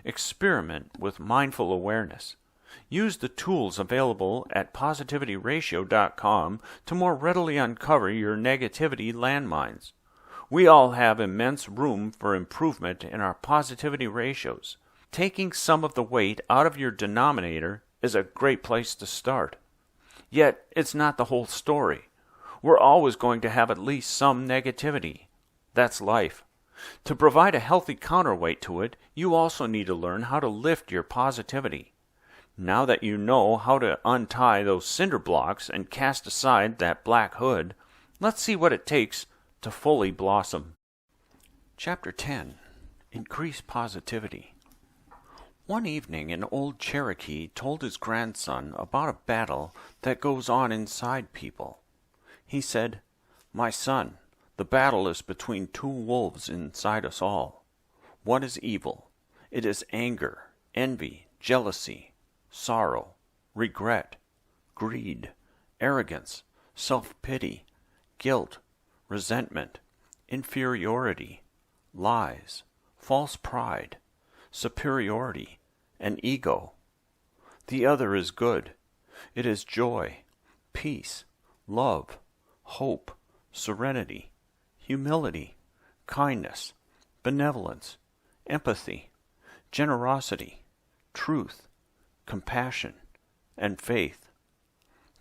A: Experiment with mindful awareness. Use the tools available at positivityratio.com to more readily uncover your negativity landmines. We all have immense room for improvement in our positivity ratios. Taking some of the weight out of your denominator is a great place to start. Yet it's not the whole story. We're always going to have at least some negativity. That's life. To provide a healthy counterweight to it, you also need to learn how to lift your positivity. Now that you know how to untie those cinder blocks and cast aside that black hood, let's see what it takes to fully blossom. Chapter 10. Increase Positivity. One evening, an old Cherokee told his grandson about a battle that goes on inside people. He said, "My son, the battle is between two wolves inside us all. One is evil. It is anger, envy, jealousy, sorrow, regret, greed, arrogance, self-pity, guilt, resentment, inferiority, lies, false pride, superiority, and ego. The other is good. It is joy, peace, love, hope, serenity, humility, kindness, benevolence, empathy, generosity, truth, compassion, and faith."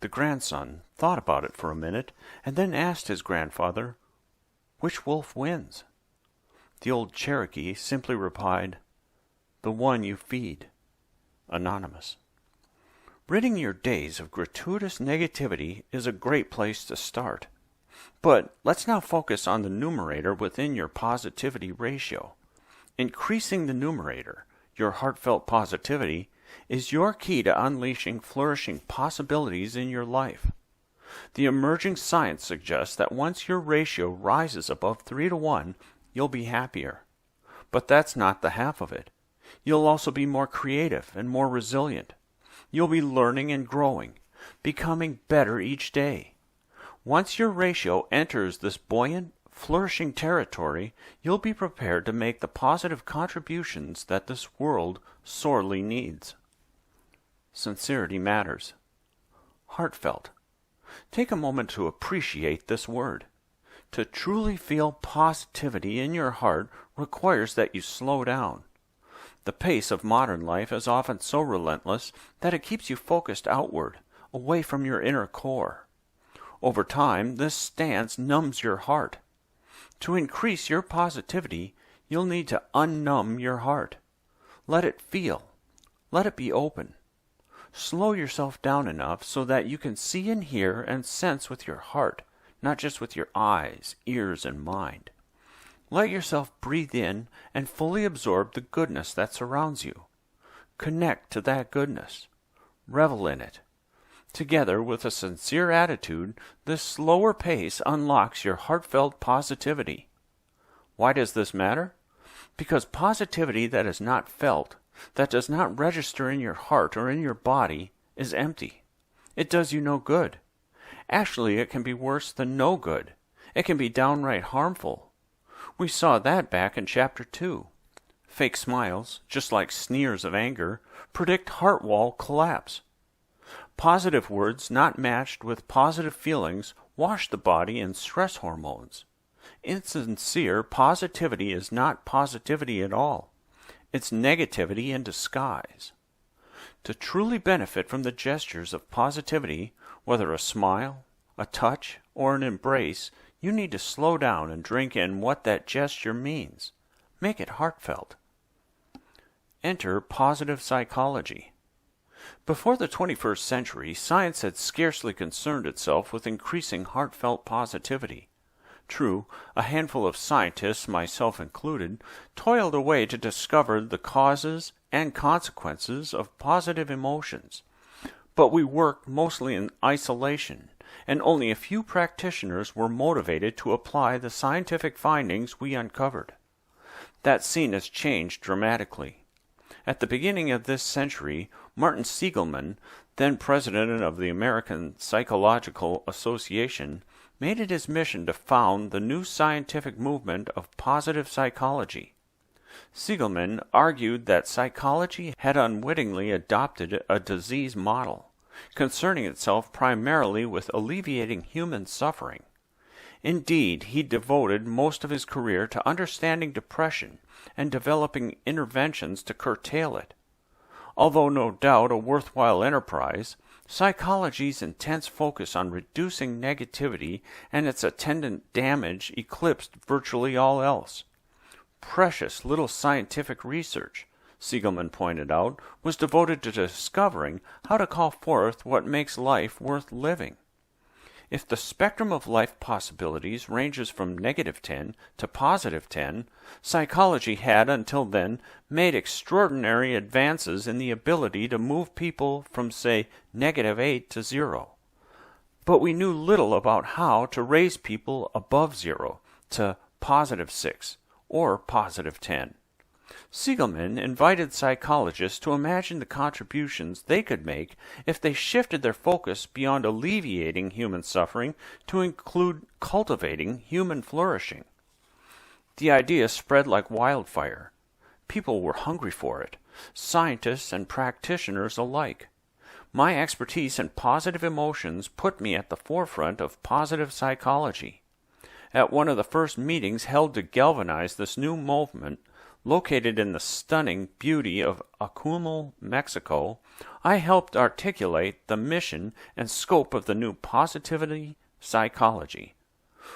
A: The grandson thought about it for a minute and then asked his grandfather, "Which wolf wins?" The old Cherokee simply replied, "The one you feed." Anonymous. Ridding your days of gratuitous negativity is a great place to start. But let's now focus on the numerator within your positivity ratio. Increasing the numerator, your heartfelt positivity, is your key to unleashing flourishing possibilities in your life. The emerging science suggests that once your ratio rises above 3-to-1, you'll be happier. But that's not the half of it. You'll also be more creative and more resilient. You'll be learning and growing, becoming better each day. Once your ratio enters this buoyant, flourishing territory, you'll be prepared to make the positive contributions that this world sorely needs. Sincerity matters. Heartfelt. Take a moment to appreciate this word. To truly feel positivity in your heart requires that you slow down. The pace of modern life is often so relentless that it keeps you focused outward, away from your inner core. Over time, this stance numbs your heart. To increase your positivity, you'll need to unnumb your heart. Let it feel. Let it be open. Slow yourself down enough so that you can see and hear and sense with your heart, not just with your eyes, ears, and mind. Let yourself breathe in and fully absorb the goodness that surrounds you. Connect to that goodness. Revel in it. Together with a sincere attitude, this slower pace unlocks your heartfelt positivity. Why does this matter? Because positivity that is not felt, that does not register in your heart or in your body, is empty. It does you no good. Actually, it can be worse than no good. It can be downright harmful. We saw that back in Chapter 2. Fake smiles, just like sneers of anger, predict heart wall collapse. Positive words not matched with positive feelings wash the body in stress hormones. Insincere positivity is not positivity at all. It's negativity in disguise. To truly benefit from the gestures of positivity, whether a smile, a touch, or an embrace, you need to slow down and drink in what that gesture means. Make it heartfelt. Enter positive psychology. Before the 21st century, science had scarcely concerned itself with increasing heartfelt positivity. True, a handful of scientists, myself included, toiled away to discover the causes and consequences of positive emotions. But we worked mostly in isolation, and only a few practitioners were motivated to apply the scientific findings we uncovered. That scene has changed dramatically. At the beginning of this century, Martin Seligman, then president of the American Psychological Association, made it his mission to found the new scientific movement of positive psychology. Seligman argued that psychology had unwittingly adopted a disease model, concerning itself primarily with alleviating human suffering. Indeed, he devoted most of his career to understanding depression and developing interventions to curtail it. Although no doubt a worthwhile enterprise, Psychology's intense focus on reducing negativity and its attendant damage eclipsed virtually all else. Precious little scientific research, Siegelman pointed out, was devoted to discovering how to call forth what makes life worth living. If the spectrum of life possibilities ranges from -10 to +10, psychology had until then made extraordinary advances in the ability to move people from, say, -8 to 0. But we knew little about how to raise people above 0 to +6 or +10. Siegelman invited psychologists to imagine the contributions they could make if they shifted their focus beyond alleviating human suffering to include cultivating human flourishing. The idea spread like wildfire. People were hungry for it, scientists and practitioners alike. My expertise in positive emotions put me at the forefront of positive psychology. At one of the first meetings held to galvanize this new movement, located in the stunning beauty of Ht'l, Mexico, I helped articulate the mission and scope of the new positivity psychology.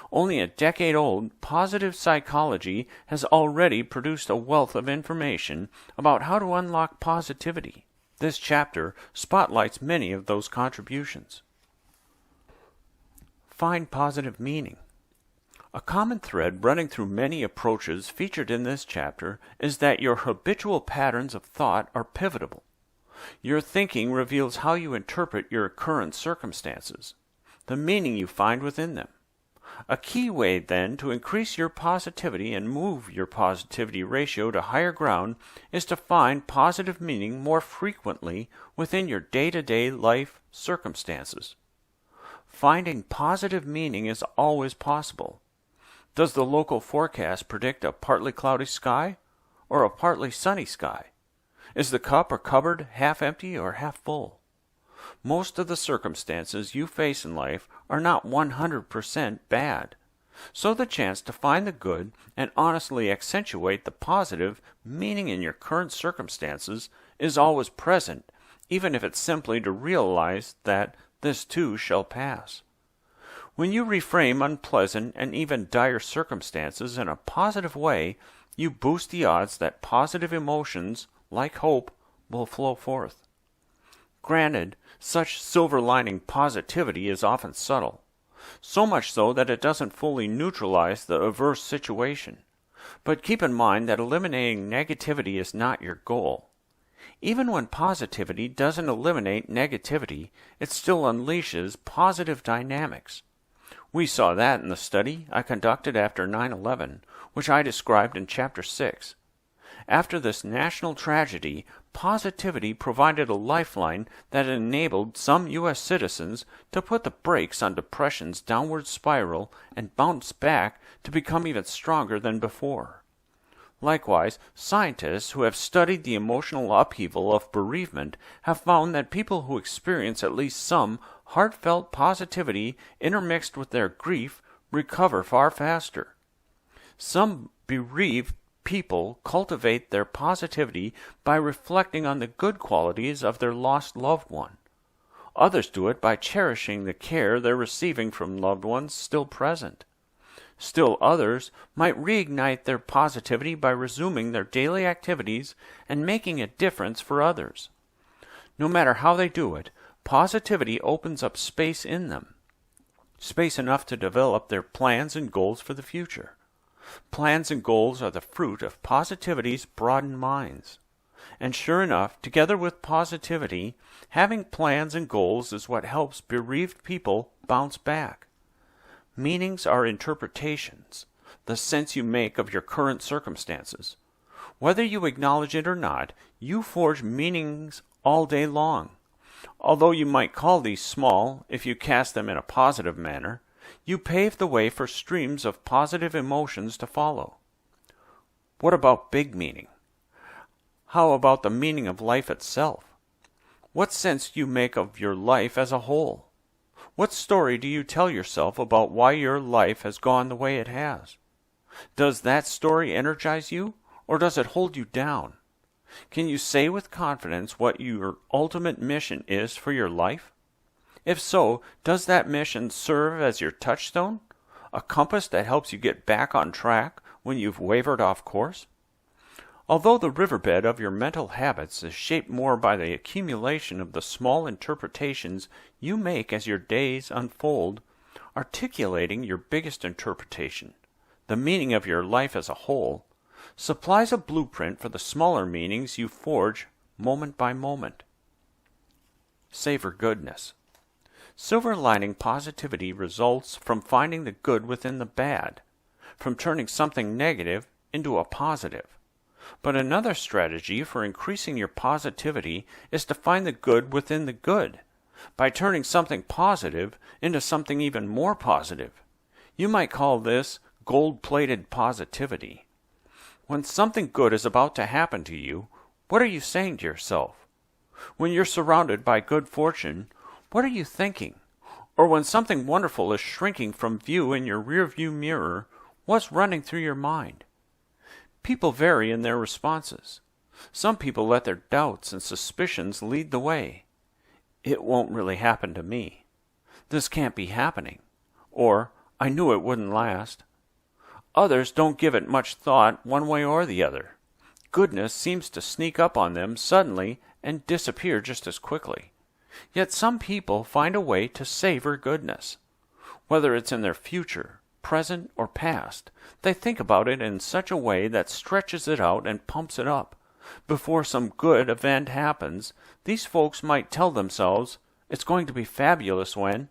A: Only a decade old, positive psychology has already produced a wealth of information about how to unlock positivity. This chapter spotlights many of those contributions. Find positive meaning. A common thread running through many approaches featured in this chapter is that your habitual patterns of thought are pivotal. Your thinking reveals how you interpret your current circumstances, the meaning you find within them. A key way, then, to increase your positivity and move your positivity ratio to higher ground is to find positive meaning more frequently within your day-to-day life circumstances. Finding positive meaning is always possible. Does the local forecast predict a partly cloudy sky or a partly sunny sky? Is the cup or cupboard half empty or half full? Most of the circumstances you face in life are not 100% bad, so the chance to find the good and honestly accentuate the positive meaning in your current circumstances is always present, even if it's simply to realize that this too shall pass. When you reframe unpleasant and even dire circumstances in a positive way, you boost the odds that positive emotions, like hope, will flow forth. Granted, such silver lining positivity is often subtle, so much so that it doesn't fully neutralize the adverse situation. But keep in mind that eliminating negativity is not your goal. Even when positivity doesn't eliminate negativity, it still unleashes positive dynamics. We saw that in the study I conducted after 9/11, which I described in Chapter 6. After this national tragedy, positivity provided a lifeline that enabled some U.S. citizens to put the brakes on depression's downward spiral and bounce back to become even stronger than before. Likewise, scientists who have studied the emotional upheaval of bereavement have found that people who experience at least some heartfelt positivity intermixed with their grief recover far faster. Some bereaved people cultivate their positivity by reflecting on the good qualities of their lost loved one. Others do it by cherishing the care they're receiving from loved ones still present. Still others might reignite their positivity by resuming their daily activities and making a difference for others. No matter how they do it, positivity opens up space in them, space enough to develop their plans and goals for the future. Plans and goals are the fruit of positivity's broadened minds. And sure enough, together with positivity, having plans and goals is what helps bereaved people bounce back. Meanings are interpretations, the sense you make of your current circumstances. Whether you acknowledge it or not, you forge meanings all day long. Although you might call these small if you cast them in a positive manner, you pave the way for streams of positive emotions to follow. What about big meaning? How about the meaning of life itself? What sense do you make of your life as a whole? What story do you tell yourself about why your life has gone the way it has? Does that story energize you, or does it hold you down? Can you say with confidence what your ultimate mission is for your life? If so, does that mission serve as your touchstone? A compass that helps you get back on track when you've wavered off course? Although the riverbed of your mental habits is shaped more by the accumulation of the small interpretations you make as your days unfold, articulating your biggest interpretation, the meaning of your life as a whole, supplies a blueprint for the smaller meanings you forge moment by moment. Savor goodness. Silver lining positivity results from finding the good within the bad, from turning something negative into a positive. But another strategy for increasing your positivity is to find the good within the good, by turning something positive into something even more positive. You might call this gold-plated positivity. When something good is about to happen to you, what are you saying to yourself? When you're surrounded by good fortune, what are you thinking? Or when something wonderful is shrinking from view in your rearview mirror, what's running through your mind? People vary in their responses. Some people let their doubts and suspicions lead the way. It won't really happen to me. This can't be happening. Or, I knew it wouldn't last. Others don't give it much thought one way or the other. Goodness seems to sneak up on them suddenly and disappear just as quickly. Yet some people find a way to savor goodness. Whether it's in their future, present, or past, they think about it in such a way that stretches it out and pumps it up. Before some good event happens, these folks might tell themselves, it's going to be fabulous when.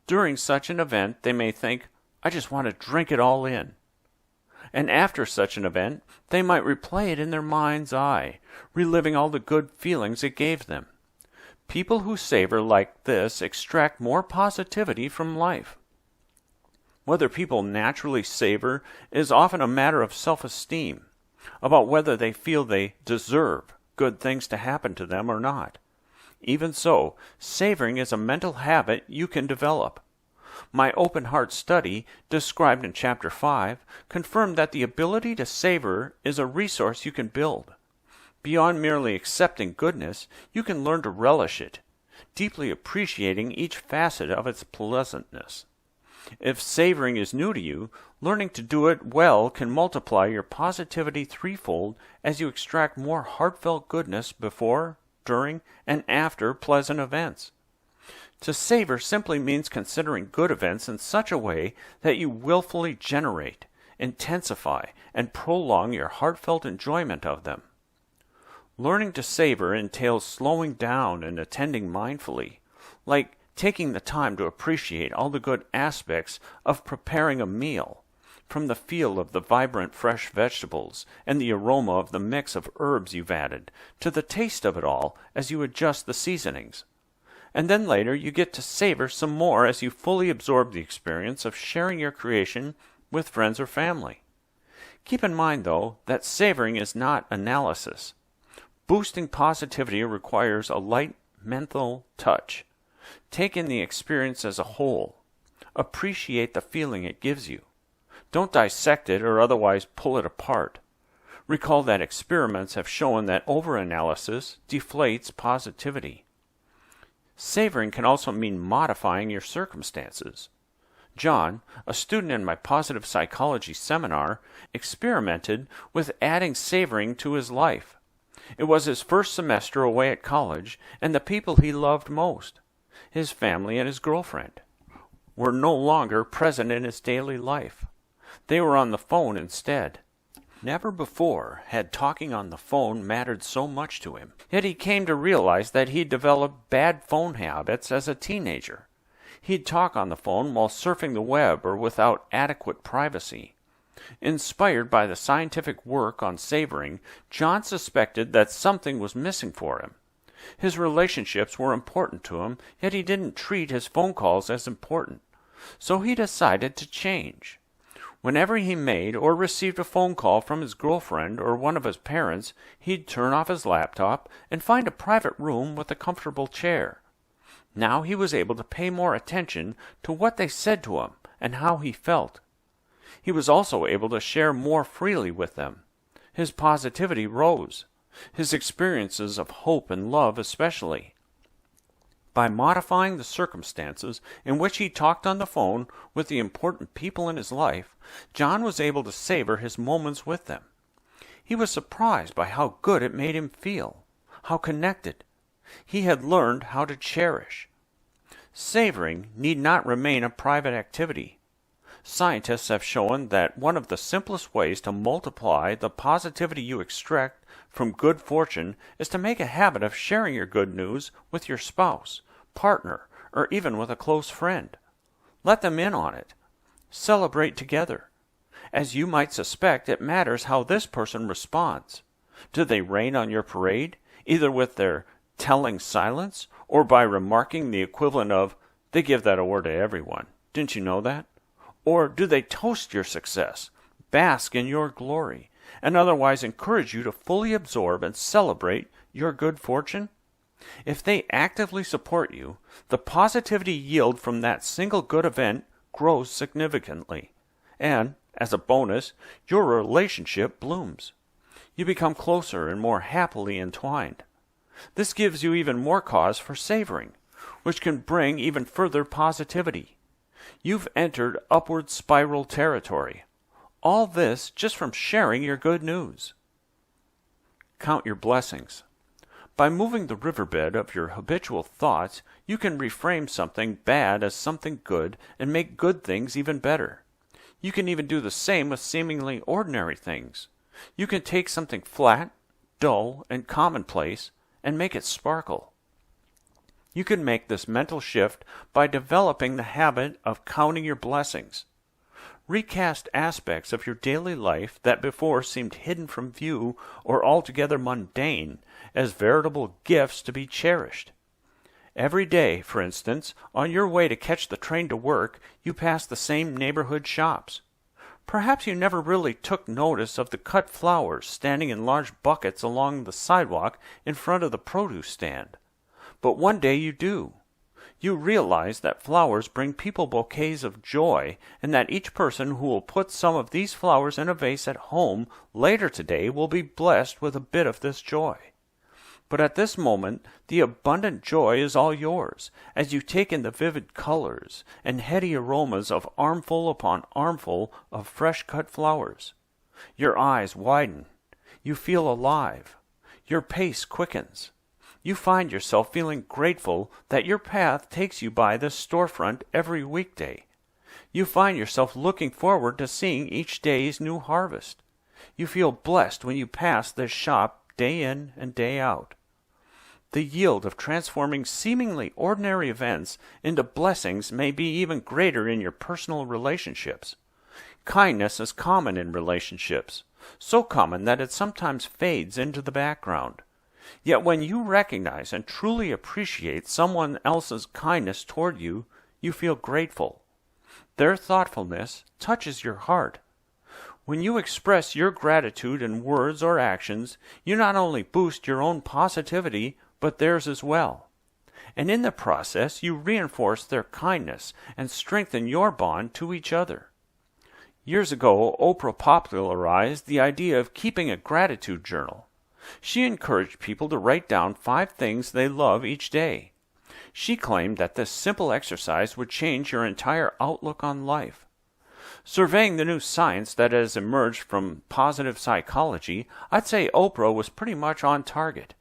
A: During such an event, they may think, I just want to drink it all in. And after such an event, they might replay it in their mind's eye, reliving all the good feelings it gave them. People who savor like this extract more positivity from life. Whether people naturally savor is often a matter of self-esteem, about whether they feel they deserve good things to happen to them or not. Even so, savoring is a mental habit you can develop. My open heart study, described in Chapter 5, confirmed that the ability to savor is a resource you can build. Beyond merely accepting goodness, you can learn to relish it, deeply appreciating each facet of its pleasantness. If savoring is new to you, learning to do it well can multiply your positivity threefold as you extract more heartfelt goodness before, during, and after pleasant events. To savor simply means considering good events in such a way that you willfully generate, intensify, and prolong your heartfelt enjoyment of them. Learning to savor entails slowing down and attending mindfully, like taking the time to appreciate all the good aspects of preparing a meal, from the feel of the vibrant fresh vegetables and the aroma of the mix of herbs you've added, to the taste of it all as you adjust the seasonings. And then later you get to savor some more as you fully absorb the experience of sharing your creation with friends or family. Keep in mind, though, that savoring is not analysis. Boosting positivity requires a light mental touch. Take in the experience as a whole. Appreciate the feeling it gives you. Don't dissect it or otherwise pull it apart. Recall that experiments have shown that overanalysis deflates positivity. Savoring can also mean modifying your circumstances. John, a student in my positive psychology seminar, experimented with adding savoring to his life. It was his first semester away at college, and the people he loved most, his family and his girlfriend, were no longer present in his daily life. They were on the phone instead. Never before had talking on the phone mattered so much to him, yet he came to realize that he'd developed bad phone habits as a teenager. He'd talk on the phone while surfing the web or without adequate privacy. Inspired by the scientific work on savoring, John suspected that something was missing for him. His relationships were important to him, yet he didn't treat his phone calls as important. So he decided to change. Whenever he made or received a phone call from his girlfriend or one of his parents, he'd turn off his laptop and find a private room with a comfortable chair. Now he was able to pay more attention to what they said to him and how he felt. He was also able to share more freely with them. His positivity rose, his experiences of hope and love especially. By modifying the circumstances in which he talked on the phone with the important people in his life, John was able to savor his moments with them. He was surprised by how good it made him feel, how connected. He had learned how to cherish. Savoring need not remain a private activity. Scientists have shown that one of the simplest ways to multiply the positivity you extract from good fortune is to make a habit of sharing your good news with your spouse, partner, or even with a close friend. Let them in on it. Celebrate together. As you might suspect, it matters how this person responds. Do they rain on your parade, either with their telling silence or by remarking the equivalent of, "They give that award to everyone. Didn't you know that?" Or do they toast your success, bask in your glory, and otherwise encourage you to fully absorb and celebrate your good fortune? If they actively support you, the positivity yield from that single good event grows significantly. And, as a bonus, your relationship blooms. You become closer and more happily entwined. This gives you even more cause for savoring, which can bring even further positivity. You've entered upward spiral territory. All this just from sharing your good news. Count your blessings. By moving the riverbed of your habitual thoughts, you can reframe something bad as something good and make good things even better. You can even do the same with seemingly ordinary things. You can take something flat, dull, and commonplace and make it sparkle. You can make this mental shift by developing the habit of counting your blessings. Recast aspects of your daily life that before seemed hidden from view or altogether mundane as veritable gifts to be cherished. Every day, for instance, on your way to catch the train to work, you pass the same neighborhood shops. Perhaps you never really took notice of the cut flowers standing in large buckets along the sidewalk in front of the produce stand. But one day you do. You realize that flowers bring people bouquets of joy, and that each person who will put some of these flowers in a vase at home later today will be blessed with a bit of this joy. But at this moment, the abundant joy is all yours, as you take in the vivid colors and heady aromas of armful upon armful of fresh-cut flowers. Your eyes widen. You feel alive. Your pace quickens. You find yourself feeling grateful that your path takes you by this storefront every weekday. You find yourself looking forward to seeing each day's new harvest. You feel blessed when you pass this shop day in and day out. The yield of transforming seemingly ordinary events into blessings may be even greater in your personal relationships. Kindness is common in relationships, so common that it sometimes fades into the background. Yet when you recognize and truly appreciate someone else's kindness toward you, you feel grateful. Their thoughtfulness touches your heart. When you express your gratitude in words or actions, you not only boost your own positivity, but theirs as well. And in the process, you reinforce their kindness and strengthen your bond to each other. Years ago, Oprah popularized the idea of keeping a gratitude journal. She encouraged people to write down 5 things they love each day. She claimed that this simple exercise would change your entire outlook on life. Surveying the new science that has emerged from positive psychology, I'd say Oprah was pretty much on target.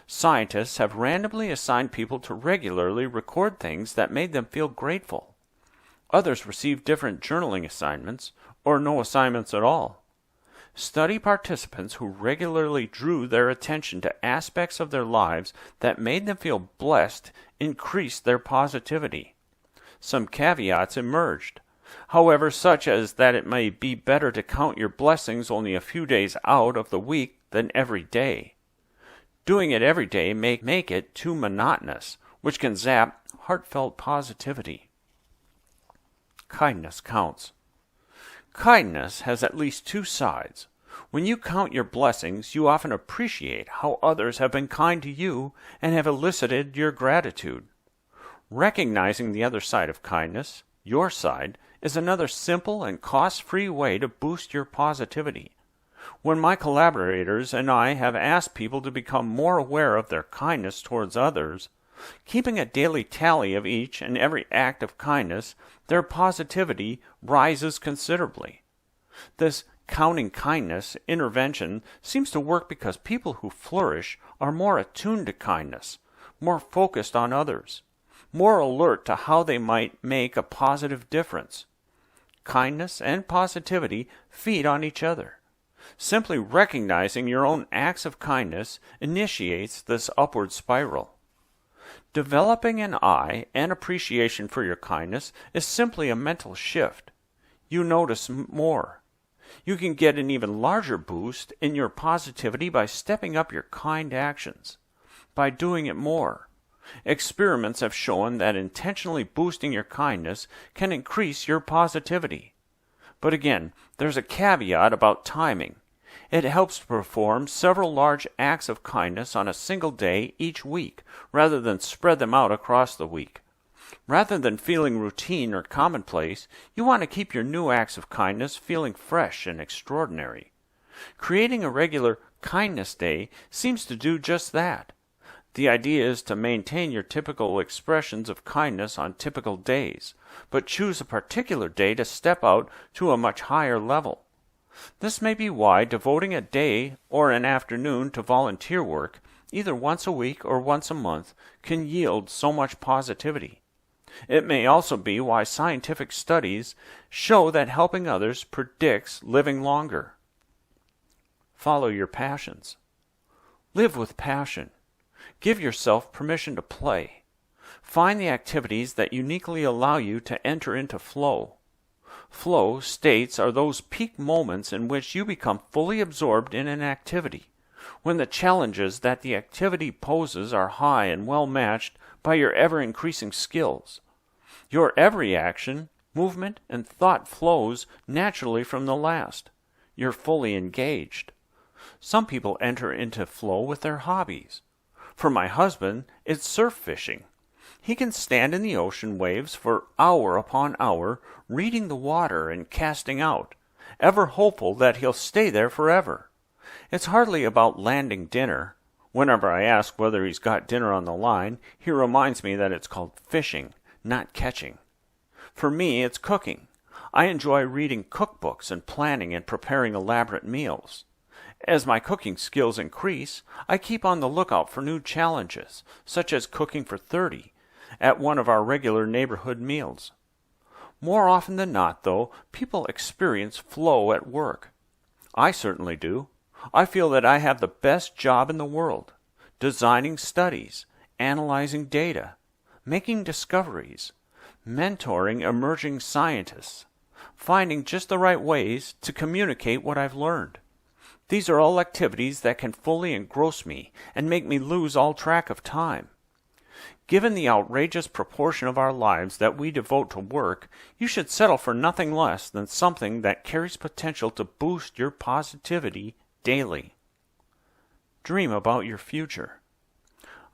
A: Scientists have randomly assigned people to regularly record things that made them feel grateful. Others received different journaling assignments, or no assignments at all. Study participants who regularly drew their attention to aspects of their lives that made them feel blessed increased their positivity. Some caveats emerged, however, such as that it may be better to count your blessings only a few days out of the week than every day. Doing it every day may make it too monotonous, which can zap heartfelt positivity. Kindness counts. Kindness has at least 2 sides. When you count your blessings, you often appreciate how others have been kind to you and have elicited your gratitude. Recognizing the other side of kindness, your side, is another simple and cost-free way to boost your positivity. When my collaborators and I have asked people to become more aware of their kindness towards others, Keeping a daily tally of each and every act of kindness, their positivity rises considerably. This counting kindness intervention seems to work because people who flourish are more attuned to kindness, more focused on others, more alert to how they might make a positive difference. Kindness and positivity feed on each other. Simply recognizing your own acts of kindness initiates this upward spiral. Developing an eye and appreciation for your kindness is simply a mental shift. You notice more. You can get an even larger boost in your positivity by stepping up your kind actions, by doing it more. Experiments have shown that intentionally boosting your kindness can increase your positivity. But again, there's a caveat about timing. It helps to perform several large acts of kindness on a single day each week, rather than spread them out across the week. Rather than feeling routine or commonplace, you want to keep your new acts of kindness feeling fresh and extraordinary. Creating a regular kindness day seems to do just that. The idea is to maintain your typical expressions of kindness on typical days, but choose a particular day to step out to a much higher level. This may be why devoting a day or an afternoon to volunteer work, either once a week or once a month, can yield so much positivity. It may also be why scientific studies show that helping others predicts living longer. Follow your passions. Live with passion. Give yourself permission to play. Find the activities that uniquely allow you to enter into flow. Flow states are those peak moments in which you become fully absorbed in an activity, when the challenges that the activity poses are high and well matched by your ever-increasing skills. Your every action, movement, and thought flows naturally from the last. You're fully engaged. Some people enter into flow with their hobbies. For my husband, it's surf fishing. He can stand in the ocean waves for hour upon hour, reading the water and casting out, ever hopeful that he'll stay there forever. It's hardly about landing dinner. Whenever I ask whether he's got dinner on the line, he reminds me that it's called fishing, not catching. For me, it's cooking. I enjoy reading cookbooks and planning and preparing elaborate meals. As my cooking skills increase, I keep on the lookout for new challenges, such as cooking for 30 at one of our regular neighborhood meals. More often than not, though, people experience flow at work. I certainly do. I feel that I have the best job in the world, designing studies, analyzing data, making discoveries, mentoring emerging scientists, finding just the right ways to communicate what I've learned. These are all activities that can fully engross me and make me lose all track of time. Given the outrageous proportion of our lives that we devote to work, you should settle for nothing less than something that carries potential to boost your positivity daily. Dream about your future.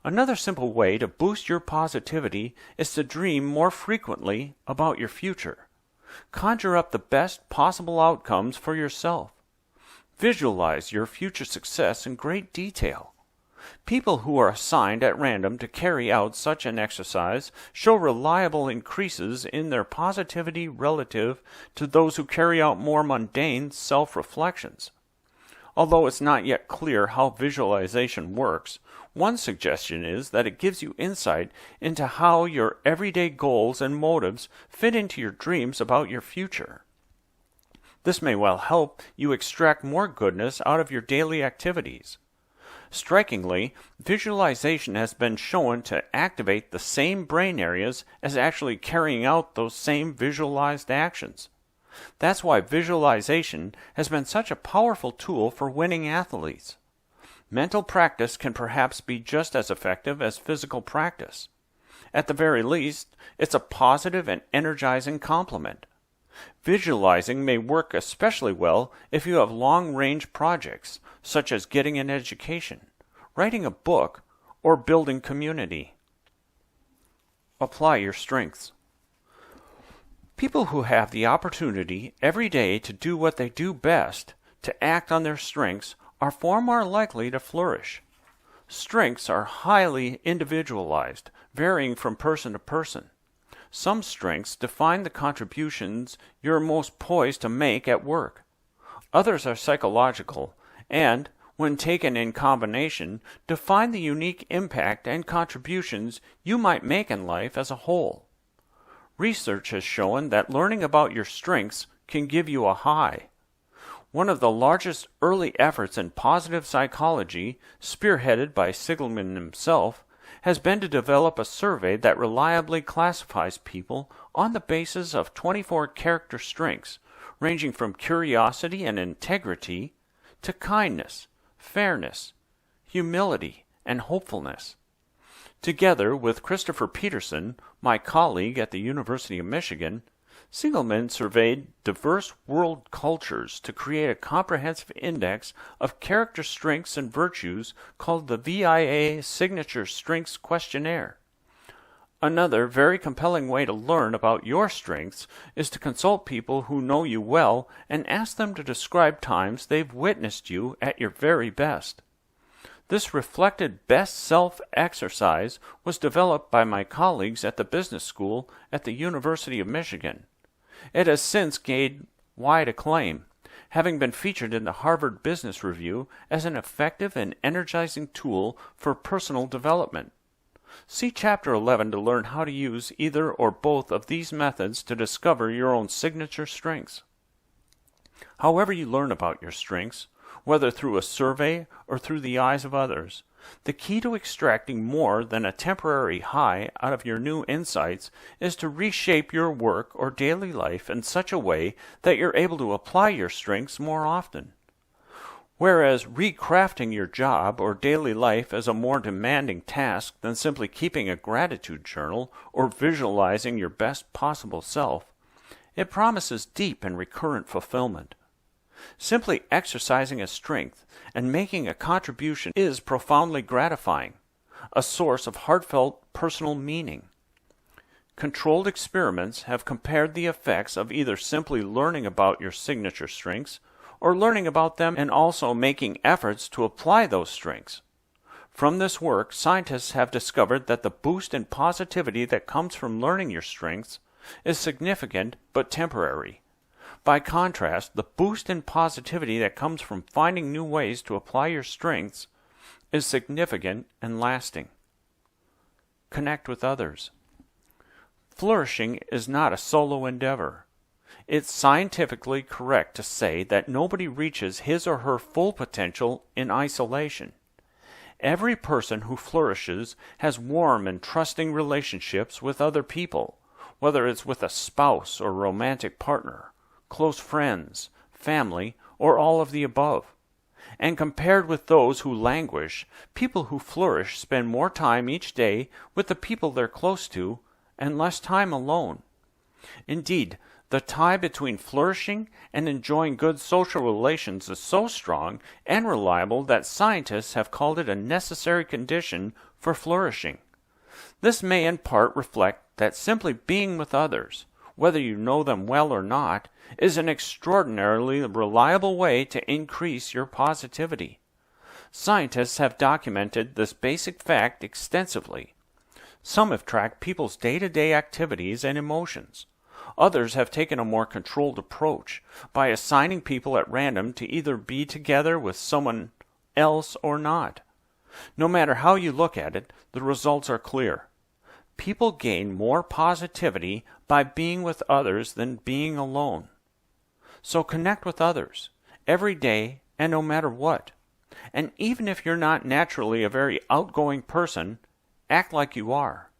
A: Another simple way to boost your positivity is to dream more frequently about your future. Conjure up the best possible outcomes for yourself. Visualize your future success in great detail. People who are assigned at random to carry out such an exercise show reliable increases in their positivity relative to those who carry out more mundane self-reflections. Although it's not yet clear how visualization works, one suggestion is that it gives you insight into how your everyday goals and motives fit into your dreams about your future. This may well help you extract more goodness out of your daily activities. Strikingly, visualization has been shown to activate the same brain areas as actually carrying out those same visualized actions. That's why visualization has been such a powerful tool for winning athletes. Mental practice can perhaps be just as effective as physical practice. At the very least, it's a positive and energizing complement. Visualizing may work especially well if you have long-range projects, such as getting an education, writing a book, or building community. Apply your strengths. People who have the opportunity every day to do what they do best, to act on their strengths, are far more likely to flourish. Strengths are highly individualized, varying from person to person. Some strengths define the contributions you're most poised to make at work. Others are psychological and, when taken in combination, define the unique impact and contributions you might make in life as a whole. Research has shown that learning about your strengths can give you a high. One of the largest early efforts in positive psychology, spearheaded by 𝕸𝕝𝕠𝕟𝕘 himself, has been to develop a survey that reliably classifies people on the basis of 24 character strengths, ranging from curiosity and integrity to kindness, fairness, humility, and hopefulness. Together with Christopher Peterson, my colleague at the University of Michigan, 𝕸𝕝𝕠𝕟 surveyed diverse world cultures to create a comprehensive index of character strengths and virtues called the VIA Signature Strengths Questionnaire. Another very compelling way to learn about your strengths is to consult people who know you well and ask them to describe times they've witnessed you at your very best. This reflected best self exercise was developed by my colleagues at the business school at the University of Michigan. It has since gained wide acclaim, having been featured in the Harvard Business Review as an effective and energizing tool for personal development. See Chapter 11 to learn how to use either or both of these methods to discover your own signature strengths. However you learn about your strengths, whether through a survey or through the eyes of others, the key to extracting more than a temporary high out of your new insights is to reshape your work or daily life in such a way that you're able to apply your strengths more often. Whereas recrafting your job or daily life is a more demanding task than simply keeping a gratitude journal or visualizing your best possible self, it promises deep and recurrent fulfillment. Simply exercising a strength and making a contribution is profoundly gratifying, a source of heartfelt personal meaning. Controlled experiments have compared the effects of either simply learning about your signature strengths or learning about them and also making efforts to apply those strengths. From this work, scientists have discovered that the boost in positivity that comes from learning your strengths is significant but temporary. By contrast, the boost in positivity that comes from finding new ways to apply your strengths is significant and lasting. Connect with others. Flourishing is not a solo endeavor. It's scientifically correct to say that nobody reaches his or her full potential in isolation. Every person who flourishes has warm and trusting relationships with other people, whether it's with a spouse or romantic partner, close friends, family, or all of the above. And compared with those who languish, people who flourish spend more time each day with the people they're close to and less time alone. Indeed, the tie between flourishing and enjoying good social relations is so strong and reliable that scientists have called it a necessary condition for flourishing. This may in part reflect that simply being with others, whether you know them well or not, is an extraordinarily reliable way to increase your positivity. Scientists have documented this basic fact extensively. Some have tracked people's day-to-day activities and emotions. Others have taken a more controlled approach by assigning people at random to either be together with someone else or not. No matter how you look at it, the results are clear. People gain more positivity by being with others than being alone. So connect with others, every day and no matter what. And even if you're not naturally a very outgoing person, act like you are.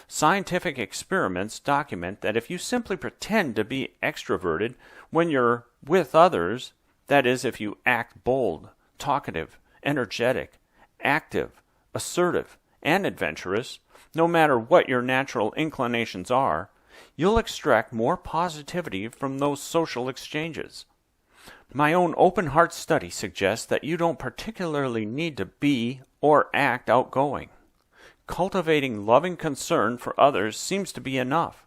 A: Scientific experiments document that if you simply pretend to be extroverted when you're with others, that is, if you act bold, talkative, energetic, active, assertive, and adventurous, no matter what your natural inclinations are, you'll extract more positivity from those social exchanges. My own open heart study suggests that you don't particularly need to be or act outgoing. Cultivating loving concern for others seems to be enough.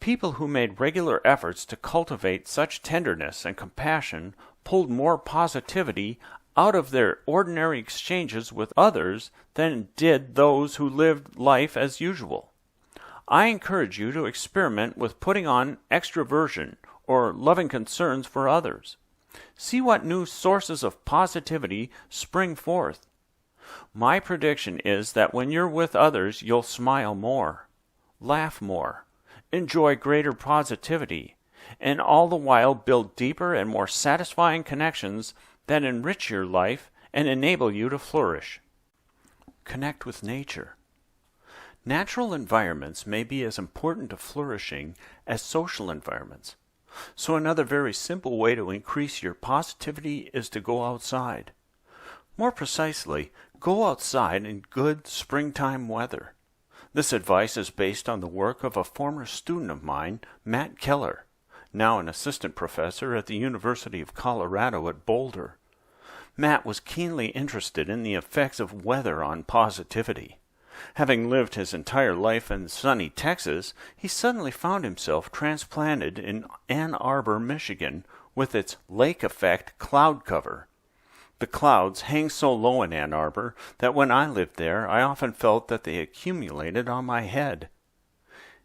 A: People who made regular efforts to cultivate such tenderness and compassion pulled more positivity out of their ordinary exchanges with others than did those who lived life as usual. I encourage you to experiment with putting on extroversion or loving concerns for others. See what new sources of positivity spring forth. My prediction is that when you're with others, you'll smile more, laugh more, enjoy greater positivity, and all the while build deeper and more satisfying connections that enrich your life and enable you to flourish. Connect with nature. Natural environments may be as important to flourishing as social environments. So another very simple way to increase your positivity is to go outside. More precisely, go outside in good springtime weather. This advice is based on the work of a former student of mine, Matt Keller, now an assistant professor at the University of Colorado at Boulder. Matt was keenly interested in the effects of weather on positivity. Having lived his entire life in sunny Texas, he suddenly found himself transplanted in Ann Arbor, Michigan, with its lake effect cloud cover. The clouds hang so low in Ann Arbor that when I lived there, I often felt that they accumulated on my head.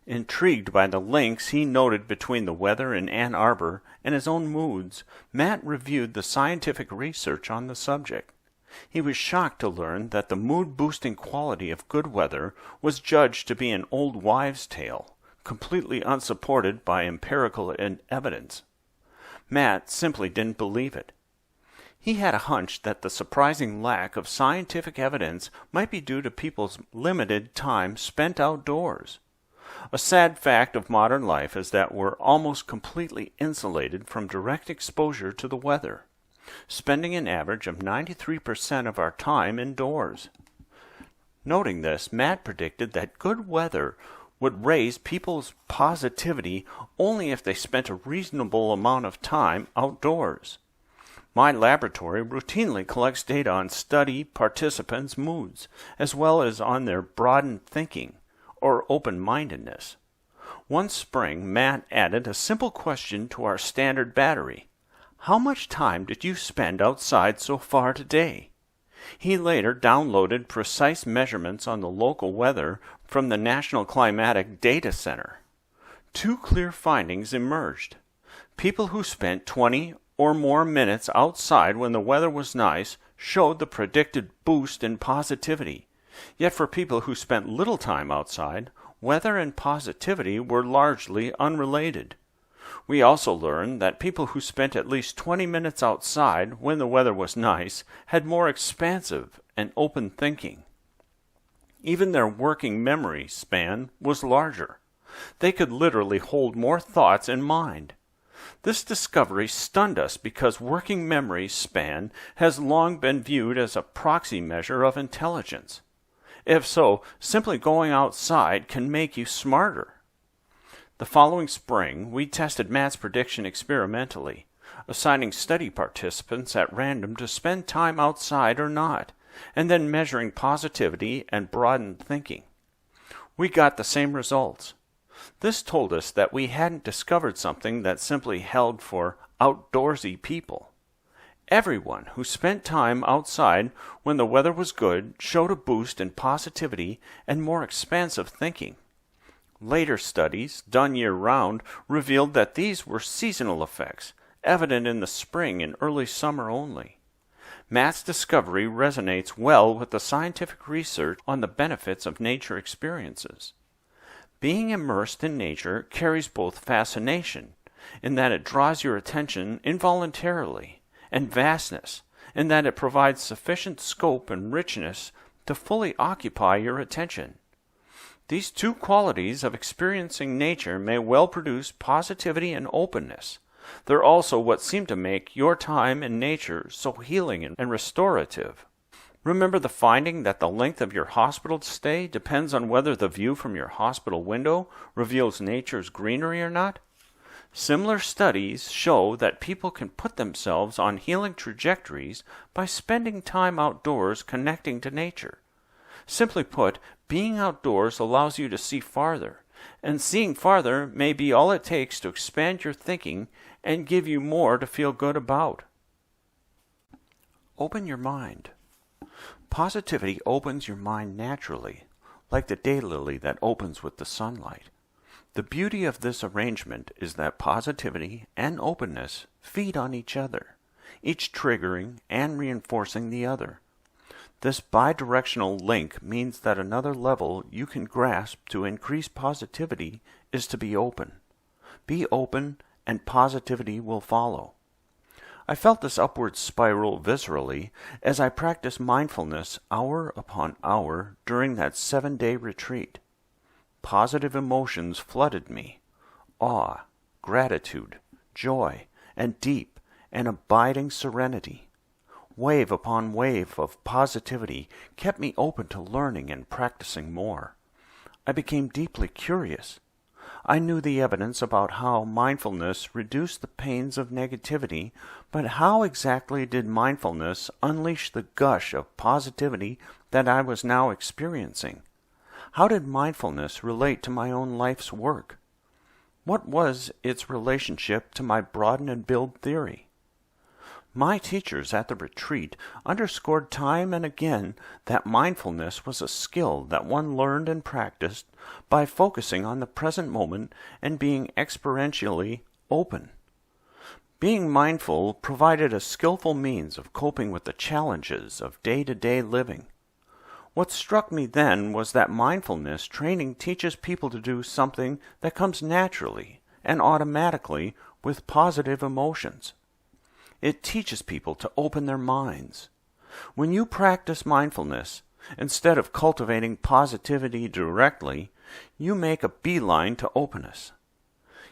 A: Intrigued by the links he noted between the weather in Ann Arbor and his own moods, Matt reviewed the scientific research on the subject. He was shocked to learn that the mood-boosting quality of good weather was judged to be an old wives' tale, completely unsupported by empirical evidence. Matt simply didn't believe it. He had a hunch that the surprising lack of scientific evidence might be due to people's limited time spent outdoors. A sad fact of modern life is that we're almost completely insulated from direct exposure to the weather, spending an average of 93% of our time indoors. Noting this, Matt predicted that good weather would raise people's positivity only if they spent a reasonable amount of time outdoors. My laboratory routinely collects data on study participants' moods, as well as on their broadened thinking, or open-mindedness. One spring, Matt added a simple question to our standard battery. How much time did you spend outside so far today? He later downloaded precise measurements on the local weather from the National Climatic Data Center. Two clear findings emerged. People who spent 20 or more minutes outside when the weather was nice showed the predicted boost in positivity. Yet for people who spent little time outside, weather and positivity were largely unrelated. We also learned that people who spent at least 20 minutes outside when the weather was nice had more expansive and open thinking. Even their working memory span was larger. They could literally hold more thoughts in mind. This discovery stunned us because working memory span has long been viewed as a proxy measure of intelligence. If so, simply going outside can make you smarter. The following spring, we tested Matt's prediction experimentally, assigning study participants at random to spend time outside or not, and then measuring positivity and broadened thinking. We got the same results. This told us that we hadn't discovered something that simply held for outdoorsy people. Everyone who spent time outside when the weather was good showed a boost in positivity and more expansive thinking. Later studies, done year-round, revealed that these were seasonal effects, evident in the spring and early summer only. Matt's discovery resonates well with the scientific research on the benefits of nature experiences. Being immersed in nature carries both fascination, in that it draws your attention involuntarily, and vastness, in that it provides sufficient scope and richness to fully occupy your attention. These two qualities of experiencing nature may well produce positivity and openness. They're also what seem to make your time in nature so healing and restorative. Remember the finding that the length of your hospital stay depends on whether the view from your hospital window reveals nature's greenery or not? Similar studies show that people can put themselves on healing trajectories by spending time outdoors connecting to nature. Simply put, being outdoors allows you to see farther, and seeing farther may be all it takes to expand your thinking and give you more to feel good about. Open your mind. Positivity opens your mind naturally, like the daylily that opens with the sunlight. The beauty of this arrangement is that positivity and openness feed on each other, each triggering and reinforcing the other. This bidirectional link means that another level you can grasp to increase positivity is to be open. Be open, and positivity will follow. I felt this upward spiral viscerally as I practiced mindfulness hour upon hour during that 7-day retreat. Positive emotions flooded me. Awe, gratitude, joy, and deep and abiding serenity. Wave upon wave of positivity kept me open to learning and practicing more. I became deeply curious. I knew the evidence about how mindfulness reduced the pains of negativity, but how exactly did mindfulness unleash the gush of positivity that I was now experiencing? How did mindfulness relate to my own life's work? What was its relationship to my broaden and build theory? My teachers at the retreat underscored time and again that mindfulness was a skill that one learned and practiced by focusing on the present moment and being experientially open. Being mindful provided a skillful means of coping with the challenges of day-to-day living. What struck me then was that mindfulness training teaches people to do something that comes naturally and automatically with positive emotions. It teaches people to open their minds. When you practice mindfulness, instead of cultivating positivity directly, you make a beeline to openness.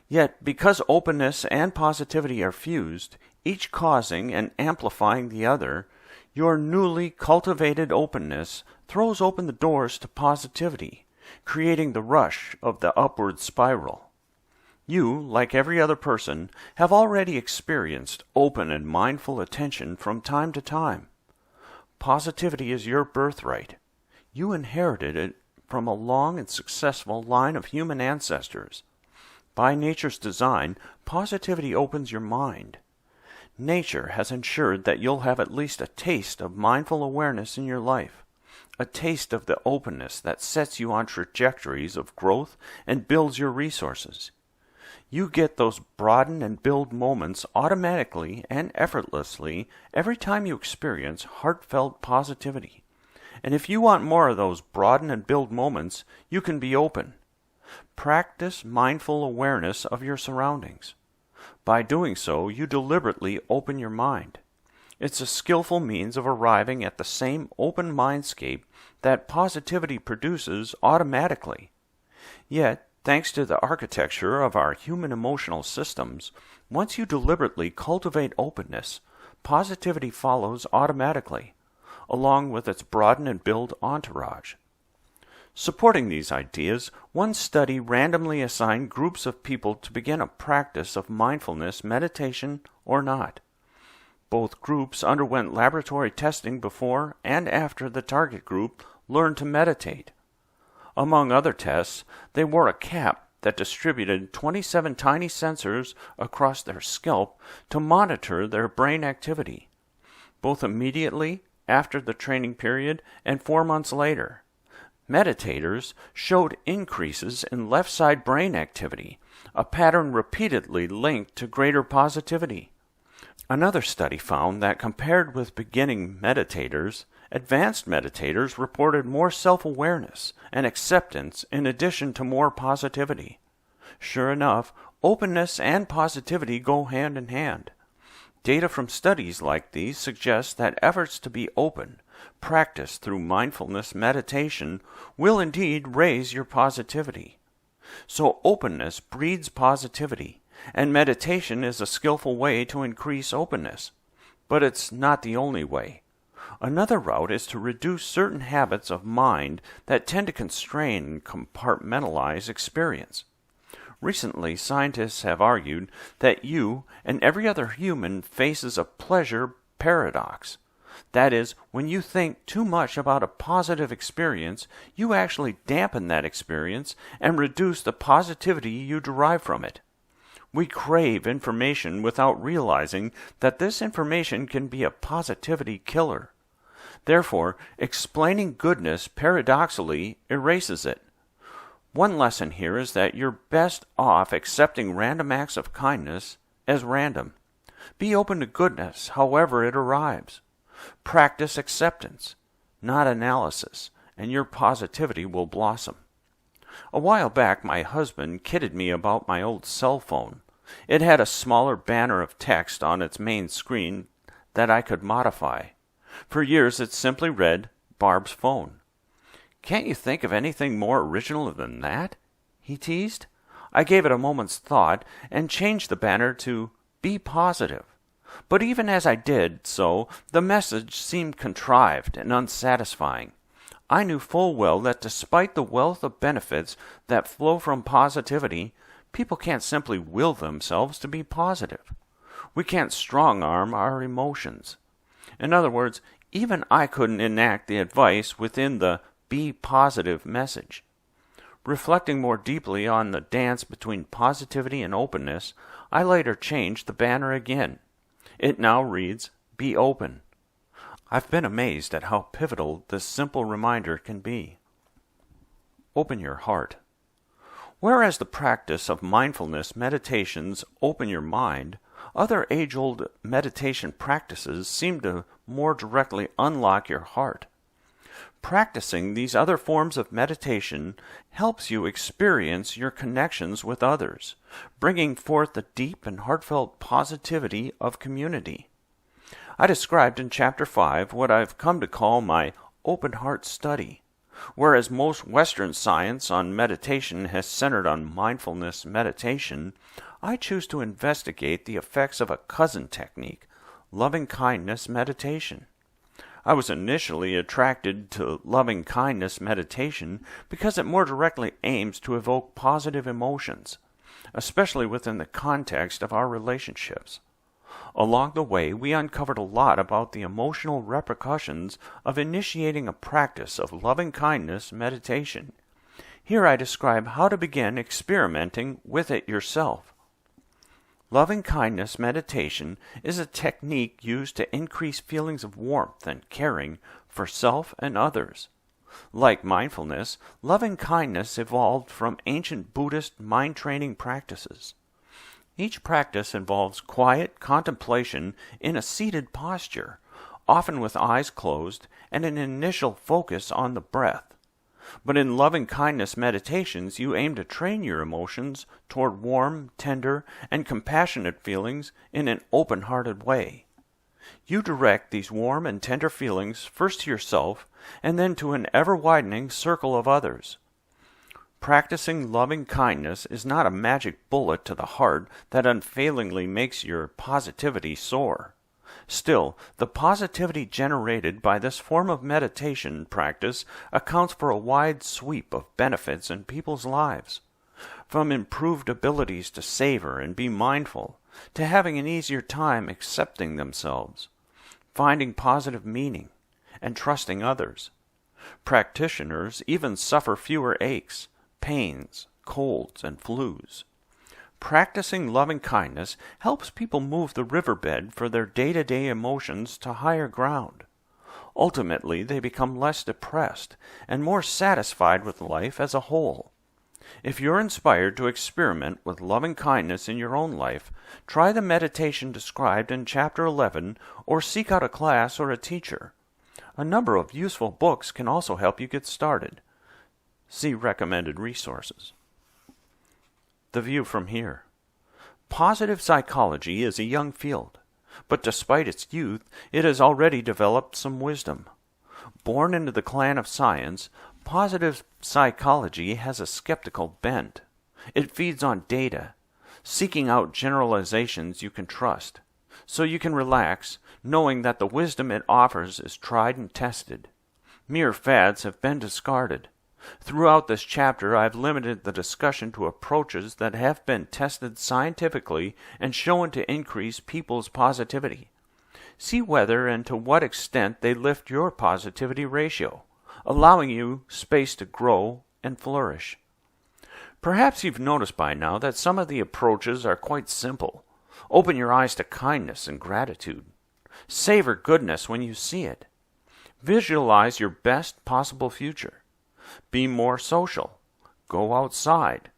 A: Yet, because openness and positivity are fused, each causing and amplifying the other, your newly cultivated openness throws open the doors to positivity, creating the rush of the upward spiral. You, like every other person, have already experienced open and mindful attention from time to time. Positivity is your birthright. You inherited it from a long and successful line of human ancestors. By nature's design, positivity opens your mind. Nature has ensured that you'll have at least a taste of mindful awareness in your life, a taste of the openness that sets you on trajectories of growth and builds your resources. You get those broaden and build moments automatically and effortlessly every time you experience heartfelt positivity. And if you want more of those broaden and build moments, you can be open. Practice mindful awareness of your surroundings. By doing so, you deliberately open your mind. It's a skillful means of arriving at the same open mindscape that positivity produces automatically. Yet, thanks to the architecture of our human emotional systems, once you deliberately cultivate openness, positivity follows automatically, along with its broaden and build entourage. Supporting these ideas, one study randomly assigned groups of people to begin a practice of mindfulness meditation or not. Both groups underwent laboratory testing before and after the target group learned to meditate. Among other tests, they wore a cap that distributed 27 tiny sensors across their scalp to monitor their brain activity, both immediately after the training period and 4 months later. Meditators showed increases in left side brain activity, a pattern repeatedly linked to greater positivity. Another study found that compared with beginning meditators, advanced meditators reported more self-awareness and acceptance in addition to more positivity. Sure enough, openness and positivity go hand in hand. Data from studies like these suggest that efforts to be open, practiced through mindfulness meditation, will indeed raise your positivity. So openness breeds positivity, and meditation is a skillful way to increase openness. But it's not the only way. Another route is to reduce certain habits of mind that tend to constrain and compartmentalize experience. Recently, scientists have argued that you and every other human faces a pleasure paradox. That is, when you think too much about a positive experience, you actually dampen that experience and reduce the positivity you derive from it. We crave information without realizing that this information can be a positivity killer. Therefore, explaining goodness paradoxically erases it. One lesson here is that you're best off accepting random acts of kindness as random. Be open to goodness however it arrives. Practice acceptance, not analysis, and your positivity will blossom. A while back, my husband kidded me about my old cell phone. It had a smaller banner of text on its main screen that I could modify. For years it simply read, Barb's phone. Can't you think of anything more original than that? He teased. I gave it a moment's thought and changed the banner to Be Positive. But even as I did so, the message seemed contrived and unsatisfying. I knew full well that despite the wealth of benefits that flow from positivity, people can't simply will themselves to be positive. We can't strong-arm our emotions. In other words, even I couldn't enact the advice within the Be Positive message. Reflecting more deeply on the dance between positivity and openness, I later changed the banner again. It now reads, Be Open. I've been amazed at how pivotal this simple reminder can be. Open your heart. Whereas the practice of mindfulness meditations open your mind, other age-old meditation practices seem to more directly unlock your heart. Practicing these other forms of meditation helps you experience your connections with others, bringing forth the deep and heartfelt positivity of community. I described in Chapter 5 what I've come to call my open heart study. Whereas most Western science on meditation has centered on mindfulness meditation, I choose to investigate the effects of a cousin technique, loving-kindness meditation. I was initially attracted to loving-kindness meditation because it more directly aims to evoke positive emotions, especially within the context of our relationships. Along the way, we uncovered a lot about the emotional repercussions of initiating a practice of loving-kindness meditation. Here I describe how to begin experimenting with it yourself. Loving-kindness meditation is a technique used to increase feelings of warmth and caring for self and others. Like mindfulness, loving-kindness evolved from ancient Buddhist mind-training practices. Each practice involves quiet contemplation in a seated posture, often with eyes closed and an initial focus on the breath. But in loving-kindness meditations, you aim to train your emotions toward warm, tender, and compassionate feelings in an open-hearted way. You direct these warm and tender feelings first to yourself and then to an ever-widening circle of others. Practicing loving-kindness is not a magic bullet to the heart that unfailingly makes your positivity soar. Still, the positivity generated by this form of meditation practice accounts for a wide sweep of benefits in people's lives. From improved abilities to savor and be mindful, to having an easier time accepting themselves, finding positive meaning, and trusting others. Practitioners even suffer fewer aches, pains, colds, and flus. Practicing loving-kindness helps people move the riverbed for their day-to-day emotions to higher ground. Ultimately, they become less depressed and more satisfied with life as a whole. If you're inspired to experiment with loving-kindness in your own life, try the meditation described in Chapter 11 or seek out a class or a teacher. A number of useful books can also help you get started. See recommended resources. The view from here. Positive psychology is a young field, but despite its youth, it has already developed some wisdom. Born into the clan of science, positive psychology has a skeptical bent. It feeds on data, seeking out generalizations you can trust, so you can relax, knowing that the wisdom it offers is tried and tested. Mere fads have been discarded. Throughout this chapter, I've limited the discussion to approaches that have been tested scientifically and shown to increase people's positivity. See whether and to what extent they lift your positivity ratio, allowing you space to grow and flourish. Perhaps you've noticed by now that some of the approaches are quite simple. Open your eyes to kindness and gratitude. Savor goodness when you see it. Visualize your best possible future. Be more social. Go outside.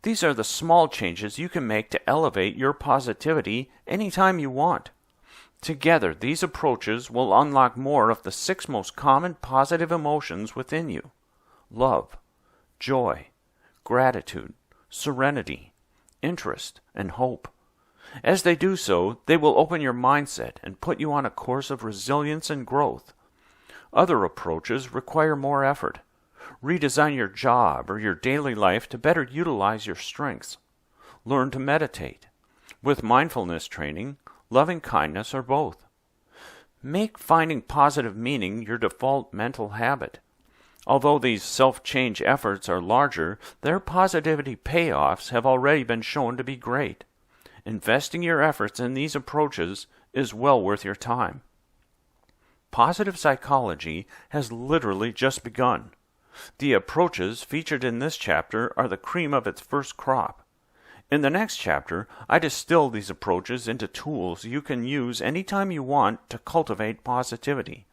A: These are the small changes you can make to elevate your positivity anytime you want. Together, these approaches will unlock more of the 6 most common positive emotions within you: love, joy, gratitude, serenity, interest, and hope. As they do so, they will open your mindset and put you on a course of resilience and growth. Other approaches require more effort. Redesign your job or your daily life to better utilize your strengths. Learn to meditate. With mindfulness training, loving kindness, or both. Make finding positive meaning your default mental habit. Although these self-change efforts are larger, their positivity payoffs have already been shown to be great. Investing your efforts in these approaches is well worth your time. Positive psychology has literally just begun. The approaches featured in this chapter are the cream of its first crop. In the next chapter, I distill these approaches into tools you can use anytime you want to cultivate positivity.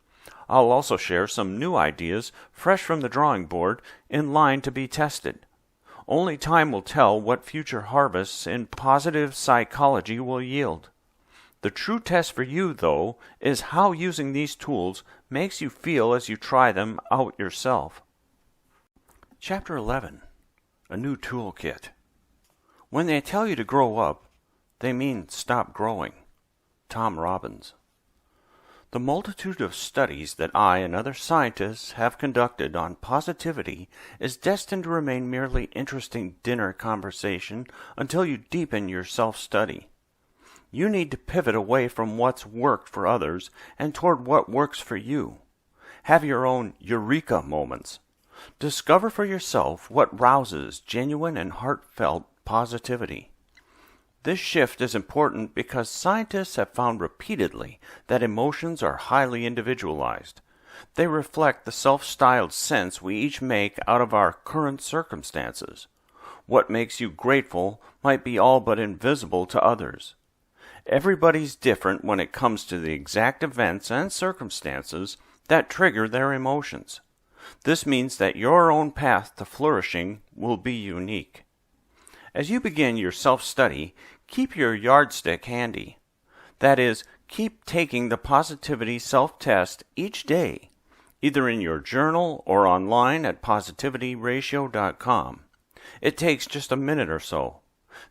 A: I'll also share some new ideas fresh from the drawing board in line to be tested. Only time will tell what future harvests in positive psychology will yield. The true test for you, though, is how using these tools makes you feel as you try them out yourself. Chapter 11. A New Toolkit. When they tell you to grow up, they mean stop growing. Tom Robbins. The multitude of studies that I and other scientists have conducted on positivity is destined to remain merely interesting dinner conversation until you deepen your self-study. You need to pivot away from what's worked for others and toward what works for you. Have your own eureka moments. Discover for yourself what rouses genuine and heartfelt positivity. This shift is important because scientists have found repeatedly that emotions are highly individualized. They reflect the self-styled sense we each make out of our current circumstances. What makes you grateful might be all but invisible to others. Everybody's different when it comes to the exact events and circumstances that trigger their emotions. This means that your own path to flourishing will be unique. As you begin your self-study, keep your yardstick handy. That is, keep taking the positivity self-test each day, either in your journal or online at positivityratio.com. It takes just a minute or so.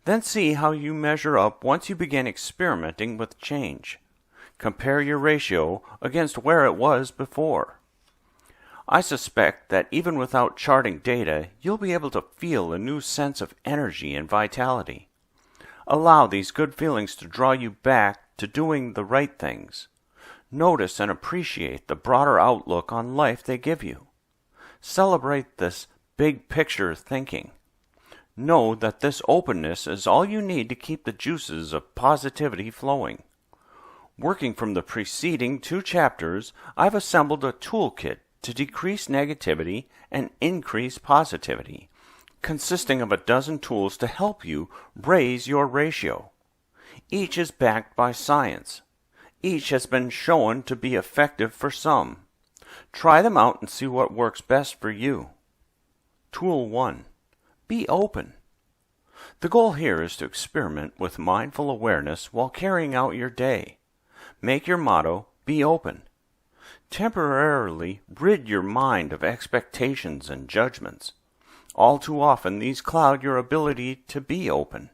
A: Then see how you measure up once you begin experimenting with change. Compare your ratio against where it was before. I suspect that even without charting data, you'll be able to feel a new sense of energy and vitality. Allow these good feelings to draw you back to doing the right things. Notice and appreciate the broader outlook on life they give you. Celebrate this big picture thinking. Know that this openness is all you need to keep the juices of positivity flowing. Working from the preceding 2 chapters, I've assembled a toolkit to decrease negativity and increase positivity, consisting of a dozen tools to help you raise your ratio. Each is backed by science. Each has been shown to be effective for some. Try them out and see what works best for you. Tool 1. Be open. The goal here is to experiment with mindful awareness while carrying out your day. Make your motto, be open. Temporarily rid your mind of expectations and judgments. All too often these cloud your ability to be open.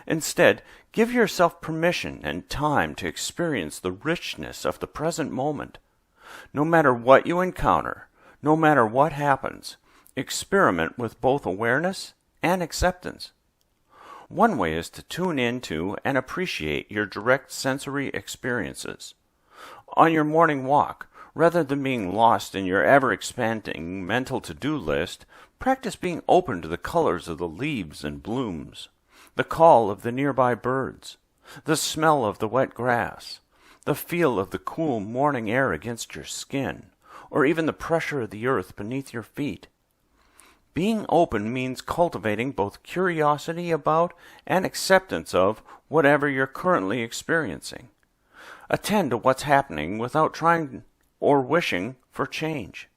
A: Instead, give yourself permission and time to experience the richness of the present moment. No matter what you encounter, no matter what happens, experiment with both awareness and acceptance. One way is to tune into and appreciate your direct sensory experiences. On your morning walk, rather than being lost in your ever-expanding mental to-do list, practice being open to the colors of the leaves and blooms, the call of the nearby birds, the smell of the wet grass, the feel of the cool morning air against your skin, or even the pressure of the earth beneath your feet. Being open means cultivating both curiosity about and acceptance of whatever you're currently experiencing. Attend to what's happening without trying or wishing for change.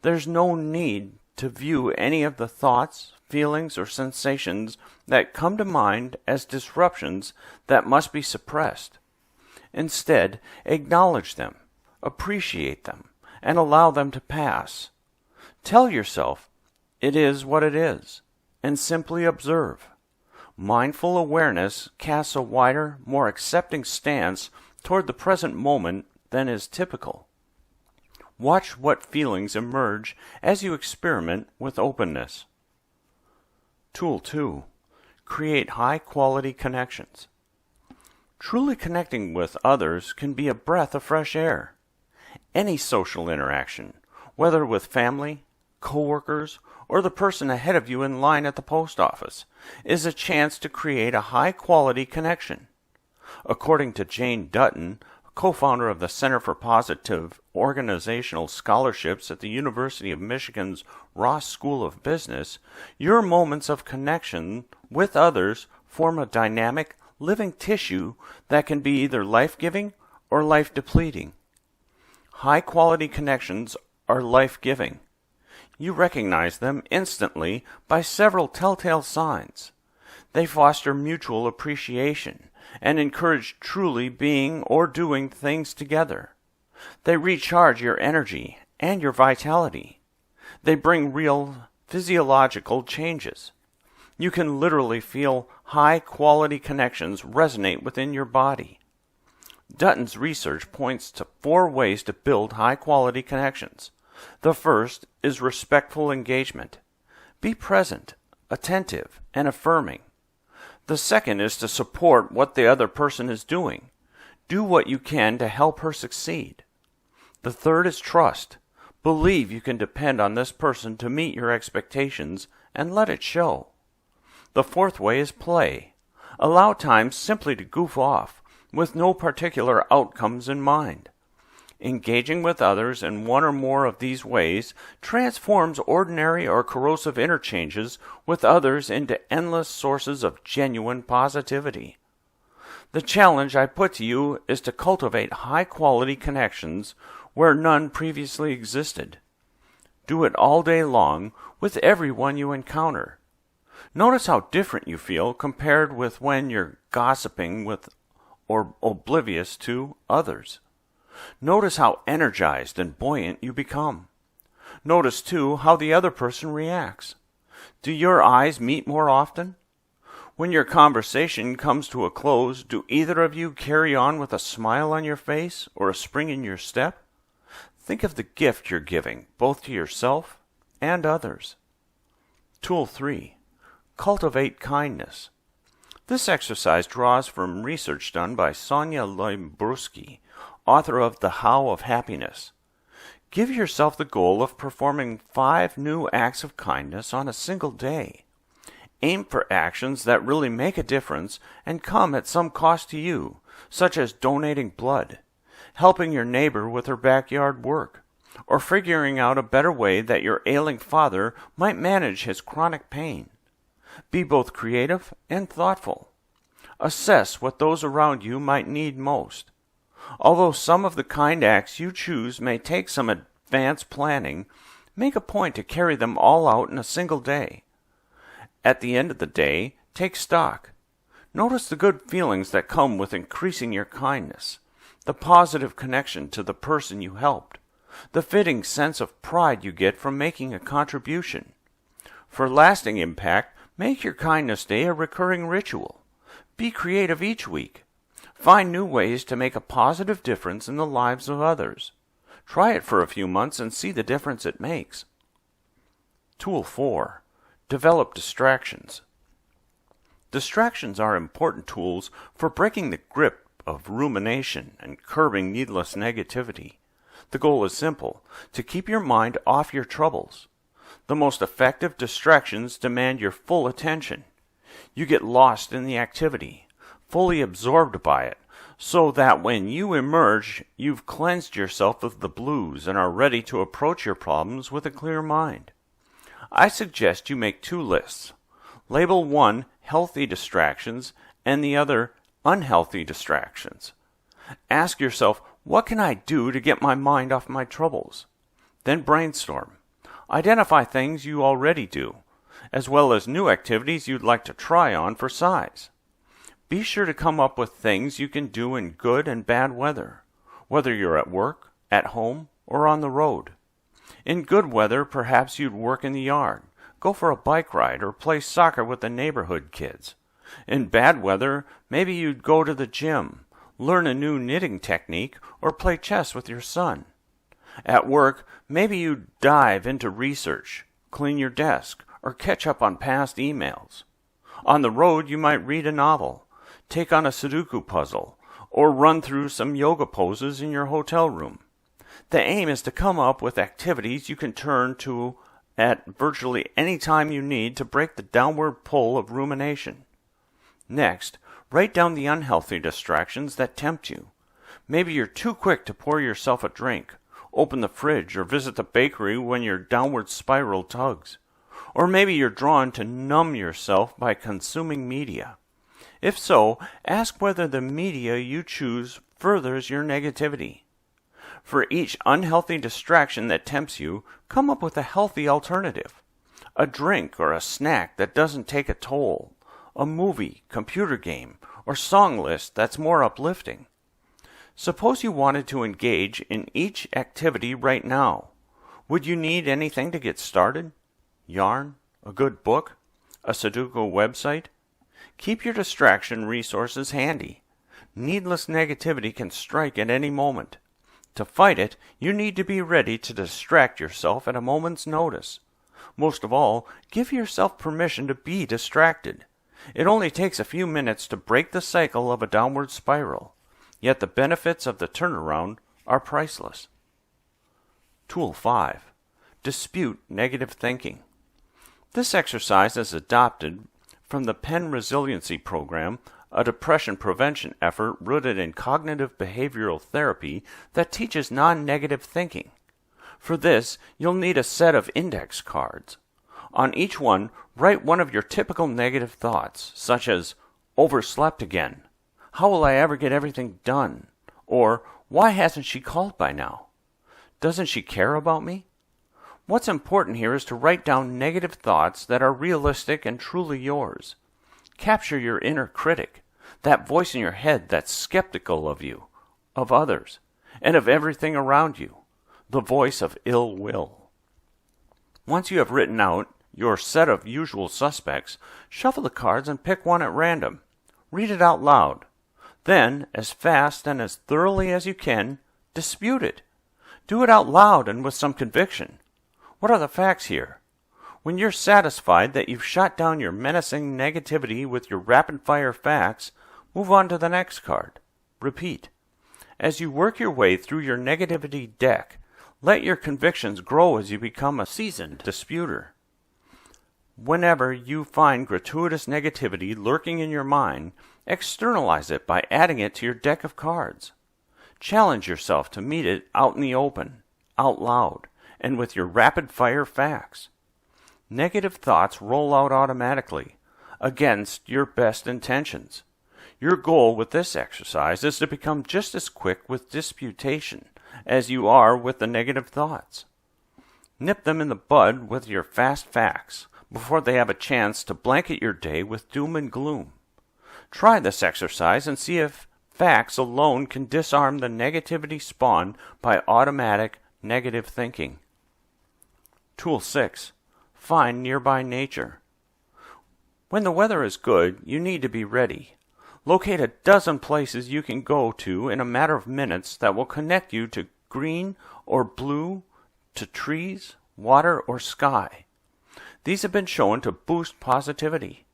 A: There's no need to view any of the thoughts, feelings, or sensations that come to mind as disruptions that must be suppressed. Instead, acknowledge them, appreciate them, and allow them to pass. Tell yourself, it is what it is, and simply observe. Mindful awareness casts a wider, more accepting stance toward the present moment than is typical. Watch what feelings emerge as you experiment with openness. Tool 2. Create high-quality connections. Truly connecting with others can be a breath of fresh air. Any social interaction, whether with family, coworkers, or the person ahead of you in line at the post office, is a chance to create a high-quality connection. According to Jane Dutton, co-founder of the Center for Positive Organizational Scholarships at the University of Michigan's Ross School of Business, your moments of connection with others form a dynamic, living tissue that can be either life-giving or life-depleting. High-quality connections are life-giving. You recognize them instantly by several telltale signs. They foster mutual appreciation and encourage truly being or doing things together. They recharge your energy and your vitality. They bring real physiological changes. You can literally feel high-quality connections resonate within your body. Dutton's research points to 4 ways to build high-quality connections. The first is respectful engagement. Be present, attentive, and affirming. The second is to support what the other person is doing. Do what you can to help her succeed. The third is trust. Believe you can depend on this person to meet your expectations and let it show. The fourth way is play. Allow time simply to goof off, with no particular outcomes in mind. Engaging with others in one or more of these ways transforms ordinary or corrosive interchanges with others into endless sources of genuine positivity. The challenge I put to you is to cultivate high-quality connections where none previously existed. Do it all day long with everyone you encounter. Notice how different you feel compared with when you're gossiping with or oblivious to others. Notice how energized and buoyant you become. Notice, too, how the other person reacts. Do your eyes meet more often? When your conversation comes to a close, do either of you carry on with a smile on your face or a spring in your step? Think of the gift you're giving, both to yourself and others. Tool 3. Cultivate kindness. This exercise draws from research done by Sonia Lyubomirsky, author of The How of Happiness. Give yourself the goal of performing 5 new acts of kindness on a single day. Aim for actions that really make a difference and come at some cost to you, such as donating blood, helping your neighbor with her backyard work, or figuring out a better way that your ailing father might manage his chronic pain. Be both creative and thoughtful. Assess what those around you might need most. Although some of the kind acts you choose may take some advanced planning, make a point to carry them all out in a single day. At the end of the day, take stock. Notice the good feelings that come with increasing your kindness, the positive connection to the person you helped, the fitting sense of pride you get from making a contribution. For lasting impact, make your kindness day a recurring ritual. Be creative each week. Find new ways to make a positive difference in the lives of others. Try it for a few months and see the difference it makes. Tool 4. Develop distractions. Distractions are important tools for breaking the grip of rumination and curbing needless negativity. The goal is simple: to keep your mind off your troubles. The most effective distractions demand your full attention. You get lost in the activity, fully absorbed by it, so that when you emerge, you've cleansed yourself of the blues and are ready to approach your problems with a clear mind. I suggest you make 2 lists. Label one healthy distractions and the other unhealthy distractions. Ask yourself, what can I do to get my mind off my troubles? Then brainstorm. Identify things you already do, as well as new activities you'd like to try on for size. Be sure to come up with things you can do in good and bad weather, whether you're at work, at home, or on the road. In good weather, perhaps you'd work in the yard, go for a bike ride, or play soccer with the neighborhood kids. In bad weather, maybe you'd go to the gym, learn a new knitting technique, or play chess with your son. At work, maybe you'd dive into research, clean your desk, or catch up on past emails. On the road, you might read a novel, take on a Sudoku puzzle, or run through some yoga poses in your hotel room. The aim is to come up with activities you can turn to at virtually any time you need to break the downward pull of rumination. Next, write down the unhealthy distractions that tempt you. Maybe you're too quick to pour yourself a drink, open the fridge, or visit the bakery when your downward spiral tugs. Or maybe you're drawn to numb yourself by consuming media. If so, ask whether the media you choose furthers your negativity. For each unhealthy distraction that tempts you, come up with a healthy alternative. A drink or a snack that doesn't take a toll. A movie, computer game, or song list that's more uplifting. Suppose you wanted to engage in each activity right now. Would you need anything to get started? Yarn? A good book? A Sudoku website? Keep your distraction resources handy. Needless negativity can strike at any moment. To fight it, you need to be ready to distract yourself at a moment's notice. Most of all, give yourself permission to be distracted. It only takes a few minutes to break the cycle of a downward spiral, yet the benefits of the turnaround are priceless. Tool 5. Dispute negative thinking. This exercise is adopted from the Penn Resiliency Program, a depression prevention effort rooted in cognitive behavioral therapy that teaches non-negative thinking. For this, you'll need a set of index cards. On each one, write one of your typical negative thoughts, such as, overslept again, how will I ever get everything done, or why hasn't she called by now? Doesn't she care about me? What's important here is to write down negative thoughts that are realistic and truly yours. Capture your inner critic, that voice in your head that's skeptical of you, of others, and of everything around you, the voice of ill will. Once you have written out your set of usual suspects, shuffle the cards and pick one at random. Read it out loud. Then, as fast and as thoroughly as you can, dispute it. Do it out loud and with some conviction. What are the facts here? When you're satisfied that you've shot down your menacing negativity with your rapid-fire facts, move on to the next card. Repeat. As you work your way through your negativity deck, let your convictions grow as you become a seasoned disputer. Whenever you find gratuitous negativity lurking in your mind, externalize it by adding it to your deck of cards. Challenge yourself to meet it out in the open, out loud, and with your rapid-fire facts. Negative thoughts roll out automatically, against your best intentions. Your goal with this exercise is to become just as quick with disputation as you are with the negative thoughts. Nip them in the bud with your fast facts before they have a chance to blanket your day with doom and gloom. Try this exercise and see if facts alone can disarm the negativity spawned by automatic negative thinking. Tool 6. Find nearby nature. When the weather is good, you need to be ready. Locate a dozen places you can go to in a matter of minutes that will connect you to green or blue, to trees, water, or sky. These have been shown to boost positivity.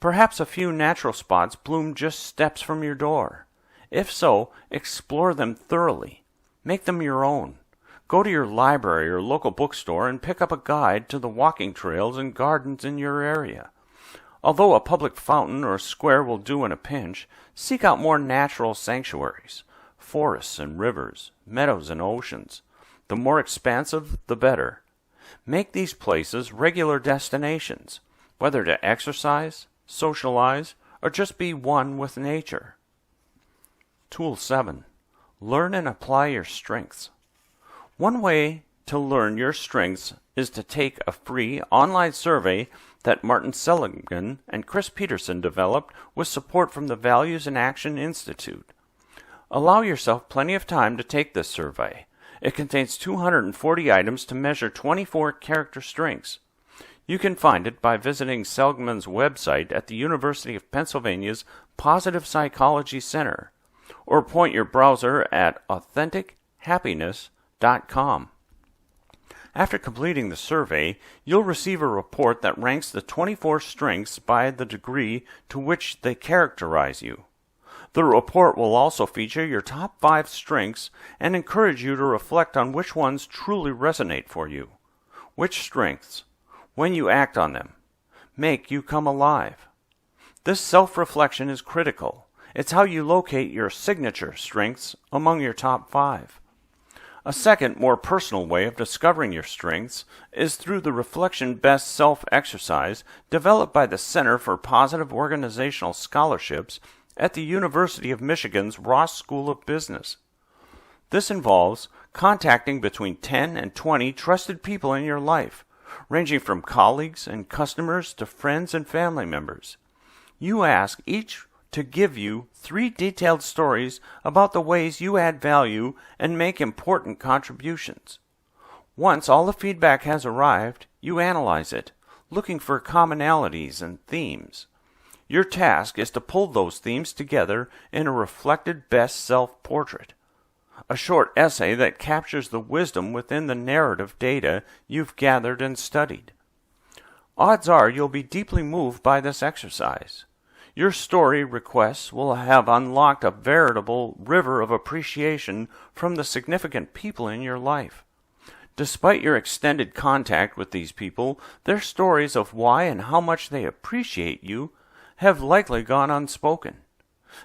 A: Perhaps a few natural spots bloom just steps from your door. If so, explore them thoroughly. Make them your own. Go to your library or local bookstore and pick up a guide to the walking trails and gardens in your area. Although a public fountain or square will do in a pinch, seek out more natural sanctuaries, forests and rivers, meadows and oceans. The more expansive, the better. Make these places regular destinations, whether to exercise, socialize, or just be one with nature. Tool 7. Learn and apply your strengths. One way to learn your strengths is to take a free online survey that Martin Seligman and Chris Peterson developed with support from the Values in Action Institute. Allow yourself plenty of time to take this survey. It contains 240 items to measure 24 character strengths. You can find it by visiting Seligman's website at the University of Pennsylvania's Positive Psychology Center, or point your browser at AuthenticHappiness.com. After completing the survey, you'll receive a report that ranks the 24 strengths by the degree to which they characterize you. The report will also feature your top 5 strengths and encourage you to reflect on which ones truly resonate for you. Which strengths, when you act on them, make you come alive. This self-reflection is critical. It's how you locate your signature strengths among your top 5. A second, more personal way of discovering your strengths is through the Reflection Best Self exercise developed by the Center for Positive Organizational Scholarships at the University of Michigan's Ross School of Business. This involves contacting between 10 and 20 trusted people in your life, ranging from colleagues and customers to friends and family members. You ask each to give you 3 detailed stories about the ways you add value and make important contributions. Once all the feedback has arrived, you analyze it, looking for commonalities and themes. Your task is to pull those themes together in a reflected best self-portrait, a short essay that captures the wisdom within the narrative data you've gathered and studied. Odds are you'll be deeply moved by this exercise. Your story requests will have unlocked a veritable river of appreciation from the significant people in your life. Despite your extended contact with these people, their stories of why and how much they appreciate you have likely gone unspoken.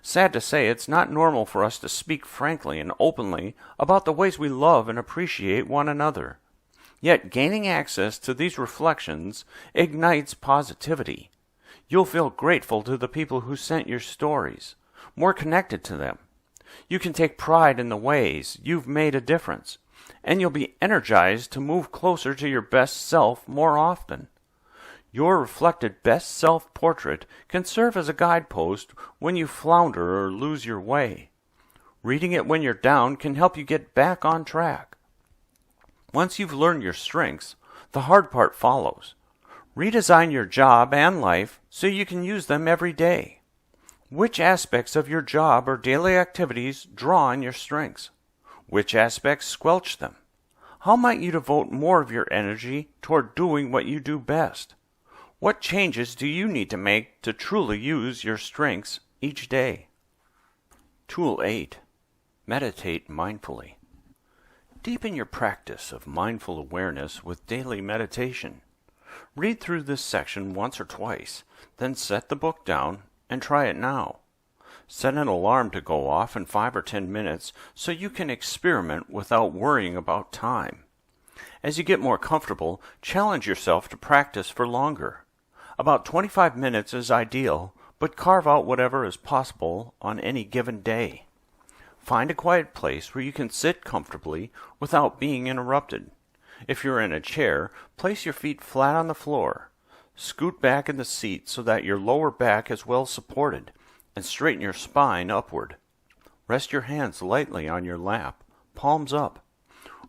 A: Sad to say, it's not normal for us to speak frankly and openly about the ways we love and appreciate one another. Yet gaining access to these reflections ignites positivity. You'll feel grateful to the people who sent your stories, more connected to them. You can take pride in the ways you've made a difference, and you'll be energized to move closer to your best self more often. Your reflected best self-portrait can serve as a guidepost when you flounder or lose your way. Reading it when you're down can help you get back on track. Once you've learned your strengths, the hard part follows. Redesign your job and life so you can use them every day. Which aspects of your job or daily activities draw on your strengths? Which aspects squelch them? How might you devote more of your energy toward doing what you do best? What changes do you need to make to truly use your strengths each day? Tool 8. Meditate mindfully. Deepen your practice of mindful awareness with daily meditation. Read through this section once or twice, then set the book down and try it now. Set an alarm to go off in 5 or 10 minutes so you can experiment without worrying about time. As you get more comfortable, challenge yourself to practice for longer. About 25 minutes is ideal, but carve out whatever is possible on any given day. Find a quiet place where you can sit comfortably without being interrupted. If you're in a chair, place your feet flat on the floor. Scoot back in the seat so that your lower back is well supported, and straighten your spine upward. Rest your hands lightly on your lap, palms up,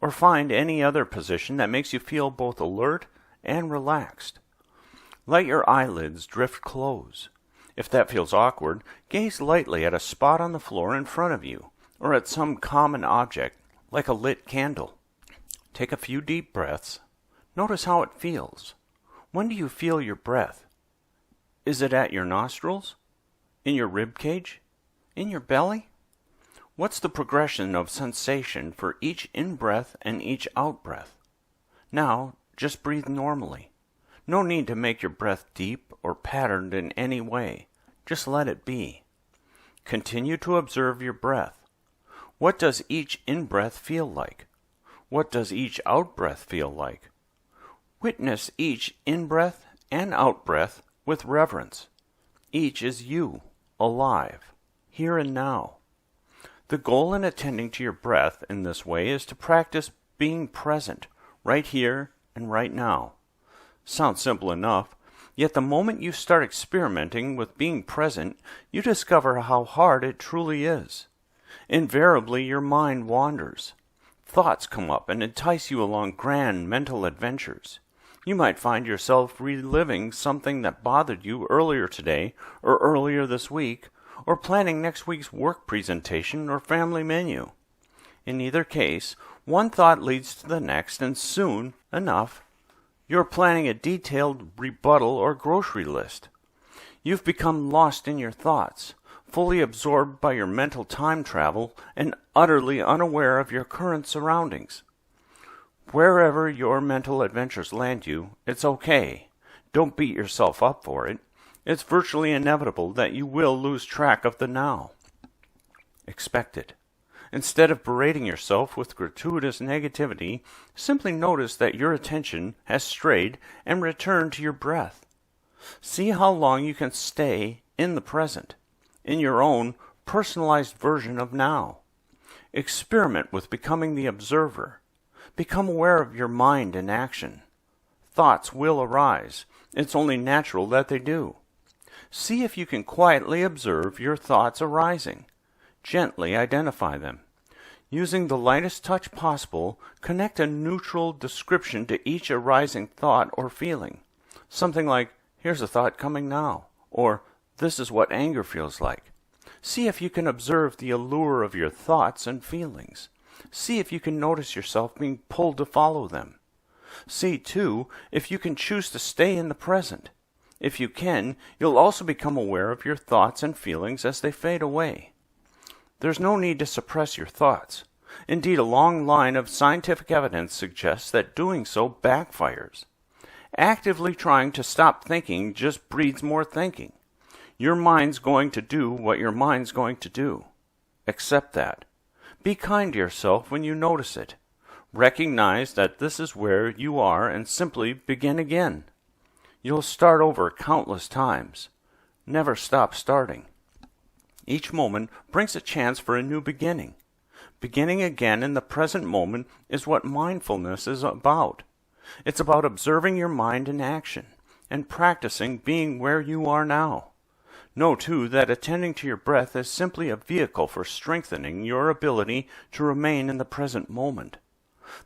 A: or find any other position that makes you feel both alert and relaxed. Let your eyelids drift close. If that feels awkward, gaze lightly at a spot on the floor in front of you, or at some common object, like a lit candle. Take a few deep breaths. Notice how it feels. When do you feel your breath? Is it at your nostrils? In your rib cage? In your belly? What's the progression of sensation for each in-breath and each out-breath? Now, just breathe normally. No need to make your breath deep or patterned in any way. Just let it be. Continue to observe your breath. What does each in-breath feel like? What does each out-breath feel like? Witness each in-breath and out-breath with reverence. Each is you, alive, here and now. The goal in attending to your breath in this way is to practice being present, right here and right now. Sounds simple enough, yet the moment you start experimenting with being present, you discover how hard it truly is. Invariably, your mind wanders. Thoughts come up and entice you along grand mental adventures. You might find yourself reliving something that bothered you earlier today or earlier this week, or planning next week's work presentation or family menu. In either case, one thought leads to the next, and soon enough, you're planning a detailed rebuttal or grocery list. You've become lost in your thoughts, fully absorbed by your mental time travel, and utterly unaware of your current surroundings. Wherever your mental adventures land you, it's okay. Don't beat yourself up for it. It's virtually inevitable that you will lose track of the now. Expect it. Instead of berating yourself with gratuitous negativity, simply notice that your attention has strayed and return to your breath. See how long you can stay in the present, in your own personalized version of now. Experiment with becoming the observer. Become aware of your mind in action. Thoughts will arise. It's only natural that they do. See if you can quietly observe your thoughts arising. Gently identify them. Using the lightest touch possible, connect a neutral description to each arising thought or feeling. Something like, here's a thought coming now, or this is what anger feels like. See if you can observe the allure of your thoughts and feelings. See if you can notice yourself being pulled to follow them. See, too, if you can choose to stay in the present. If you can, you'll also become aware of your thoughts and feelings as they fade away. There's no need to suppress your thoughts. Indeed, a long line of scientific evidence suggests that doing so backfires. Actively trying to stop thinking just breeds more thinking. Your mind's going to do what your mind's going to do. Accept that. Be kind to yourself when you notice it. Recognize that this is where you are and simply begin again. You'll start over countless times. Never stop starting. Each moment brings a chance for a new beginning. Beginning again in the present moment is what mindfulness is about. It's about observing your mind in action and practicing being where you are now. Know, too, that attending to your breath is simply a vehicle for strengthening your ability to remain in the present moment.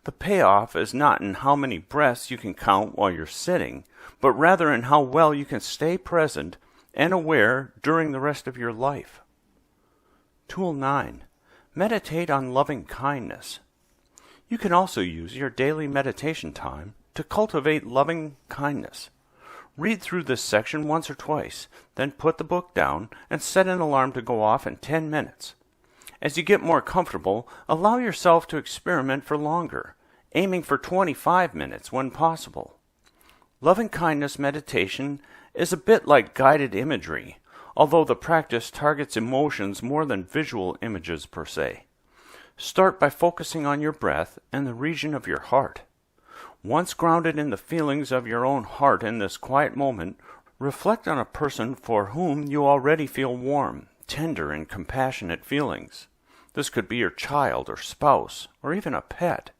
A: The payoff is not in how many breaths you can count while you're sitting, but rather in how well you can stay present and aware during the rest of your life. Tool 9. Meditate on loving kindness. You can also use your daily meditation time to cultivate loving kindness. Read through this section once or twice, then put the book down and set an alarm to go off in 10 minutes. As you get more comfortable, allow yourself to experiment for longer, aiming for 25 minutes when possible. Loving kindness meditation is a bit like guided imagery, although the practice targets emotions more than visual images per se. Start by focusing on your breath and the region of your heart. Once grounded in the feelings of your own heart in this quiet moment, reflect on a person for whom you already feel warm, tender, and compassionate feelings. This could be your child or spouse, or even a pet.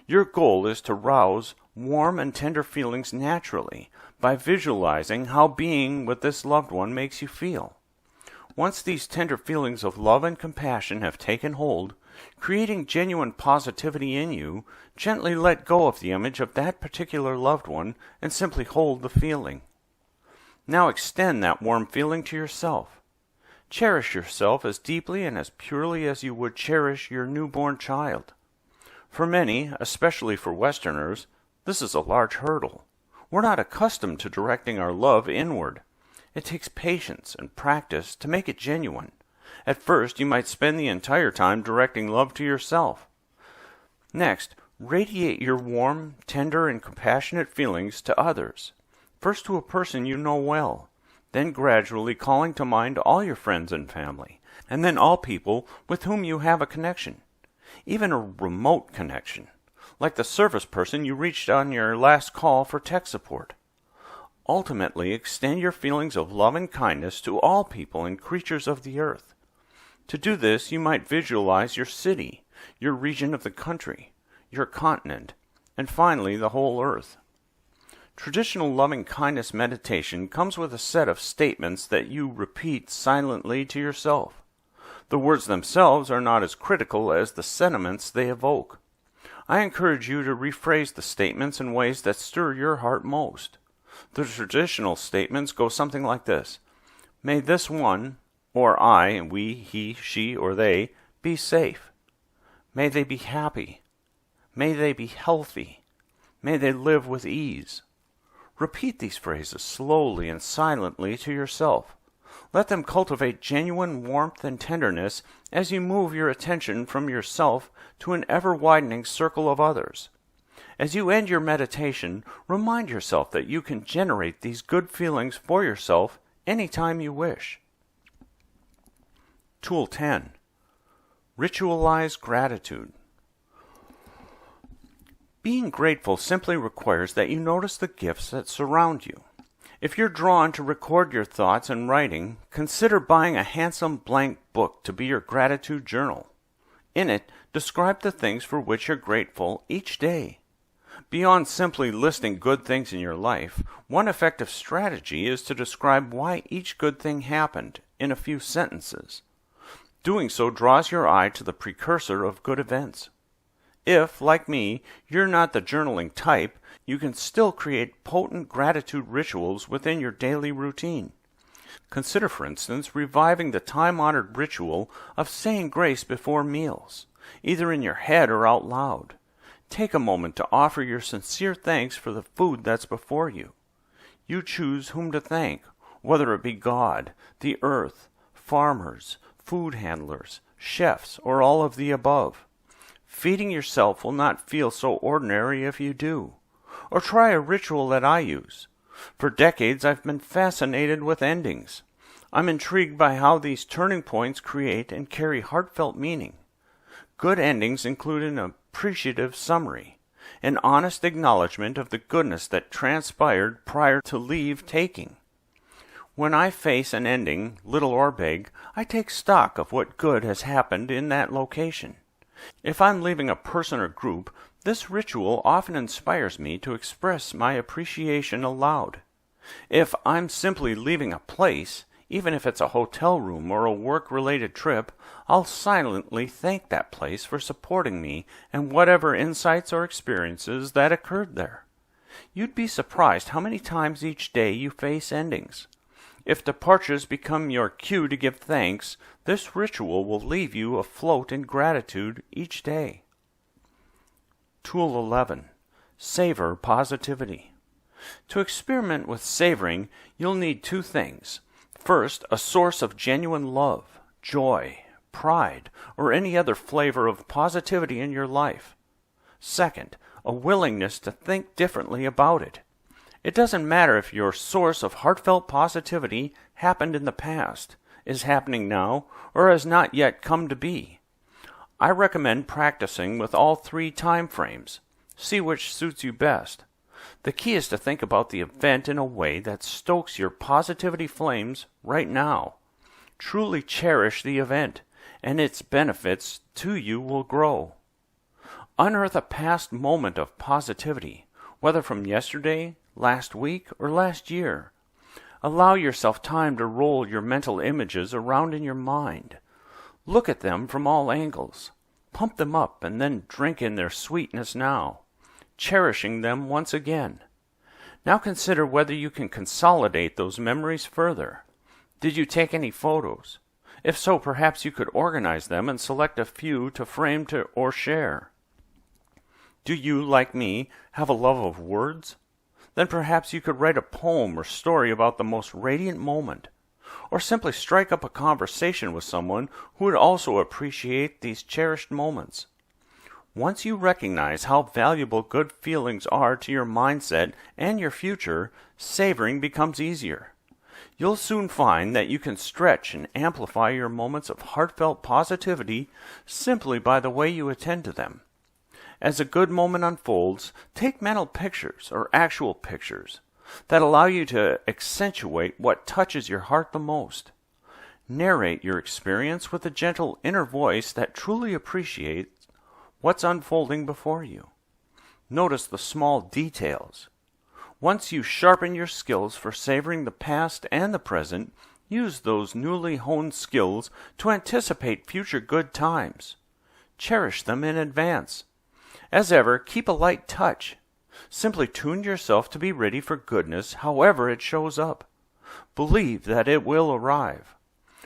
A: Your goal is to rouse warm and tender feelings naturally by visualizing how being with this loved one makes you feel. Once these tender feelings of love and compassion have taken hold, creating genuine positivity in you, gently let go of the image of that particular loved one and simply hold the feeling. Now extend that warm feeling to yourself. Cherish yourself as deeply and as purely as you would cherish your newborn child. For many, especially for Westerners, this is a large hurdle. We're not accustomed to directing our love inward. It takes patience and practice to make it genuine. At first, you might spend the entire time directing love to yourself. Next, radiate your warm, tender, and compassionate feelings to others. First to a person you know well, then gradually calling to mind all your friends and family, and then all people with whom you have a connection, even a remote connection, like the service person you reached on your last call for tech support. Ultimately, extend your feelings of love and kindness to all people and creatures of the earth. To do this, you might visualize your city, your region of the country, your continent, and finally the whole earth. Traditional loving-kindness meditation comes with a set of statements that you repeat silently to yourself. The words themselves are not as critical as the sentiments they evoke. I encourage you to rephrase the statements in ways that stir your heart most. The traditional statements go something like this: May this one, or I, we, he, she, or they, be safe. May they be happy. May they be healthy. May they live with ease. Repeat these phrases slowly and silently to yourself. Let them cultivate genuine warmth and tenderness as you move your attention from yourself to an ever-widening circle of others. As you end your meditation, remind yourself that you can generate these good feelings for yourself anytime you wish. Tool 10. Ritualize gratitude. Being grateful simply requires that you notice the gifts that surround you. If you're drawn to record your thoughts in writing, consider buying a handsome blank book to be your gratitude journal. In it, describe the things for which you're grateful each day. Beyond simply listing good things in your life, one effective strategy is to describe why each good thing happened in a few sentences. Doing so draws your eye to the precursor of good events. If, like me, you're not the journaling type, you can still create potent gratitude rituals within your daily routine. Consider, for instance, reviving the time-honored ritual of saying grace before meals, either in your head or out loud. Take a moment to offer your sincere thanks for the food that's before you. You choose whom to thank, whether it be God, the earth, farmers, food handlers, chefs, or all of the above. Feeding yourself will not feel so ordinary if you do. Or try a ritual that I use. For decades I've been fascinated with endings. I'm intrigued by how these turning points create and carry heartfelt meaning. Good endings include an appreciative summary, an honest acknowledgement of the goodness that transpired prior to leave taking. When I face an ending, little or big, I take stock of what good has happened in that location. If I'm leaving a person or group, this ritual often inspires me to express my appreciation aloud. If I'm simply leaving a place, even if it's a hotel room or a work-related trip, I'll silently thank that place for supporting me and whatever insights or experiences that occurred there. You'd be surprised how many times each day you face endings. If departures become your cue to give thanks, this ritual will leave you afloat in gratitude each day. Tool 11. Savor positivity. To experiment with savoring, you'll need two things. First, a source of genuine love, joy, pride, or any other flavor of positivity in your life. Second, a willingness to think differently about it. It doesn't matter if your source of heartfelt positivity happened in the past, is happening now, or has not yet come to be. I recommend practicing with all three time frames. See which suits you best. The key is to think about the event in a way that stokes your positivity flames right now. Truly cherish the event, and its benefits to you will grow. Unearth a past moment of positivity, whether from yesterday, last week, or last year. Allow yourself time to roll your mental images around in your mind. Look at them from all angles. Pump them up and then drink in their sweetness now, cherishing them once again. Now consider whether you can consolidate those memories further. Did you take any photos? If so, perhaps you could organize them and select a few to frame or share. Do you, like me, have a love of words? Then perhaps you could write a poem or story about the most radiant moment, or simply strike up a conversation with someone who would also appreciate these cherished moments. Once you recognize how valuable good feelings are to your mindset and your future, savoring becomes easier. You'll soon find that you can stretch and amplify your moments of heartfelt positivity simply by the way you attend to them. As a good moment unfolds, take mental pictures or actual pictures that allow you to accentuate what touches your heart the most. Narrate your experience with a gentle inner voice that truly appreciates what's unfolding before you. Notice the small details. Once you sharpen your skills for savoring the past and the present, use those newly honed skills to anticipate future good times. Cherish them in advance. As ever, keep a light touch. Simply tune yourself to be ready for goodness however it shows up. Believe that it will arrive,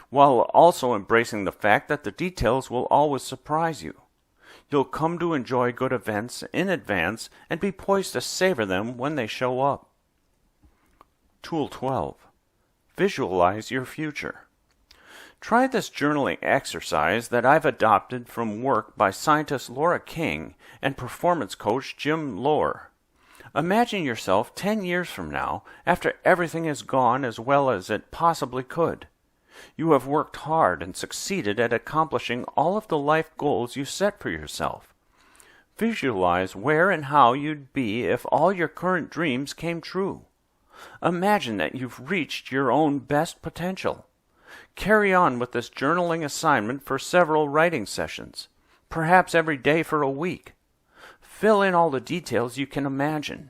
A: while also embracing the fact that the details will always surprise you. You'll come to enjoy good events in advance and be poised to savor them when they show up. Tool 12. Visualize your future. Try this journaling exercise that I've adopted from work by scientist Laura King and performance coach Jim Lohr. Imagine yourself 10 years from now, after everything has gone as well as it possibly could. You have worked hard and succeeded at accomplishing all of the life goals you set for yourself. Visualize where and how you'd be if all your current dreams came true. Imagine that you've reached your own best potential. Carry on with this journaling assignment for several writing sessions, perhaps every day for a week. Fill in all the details you can imagine.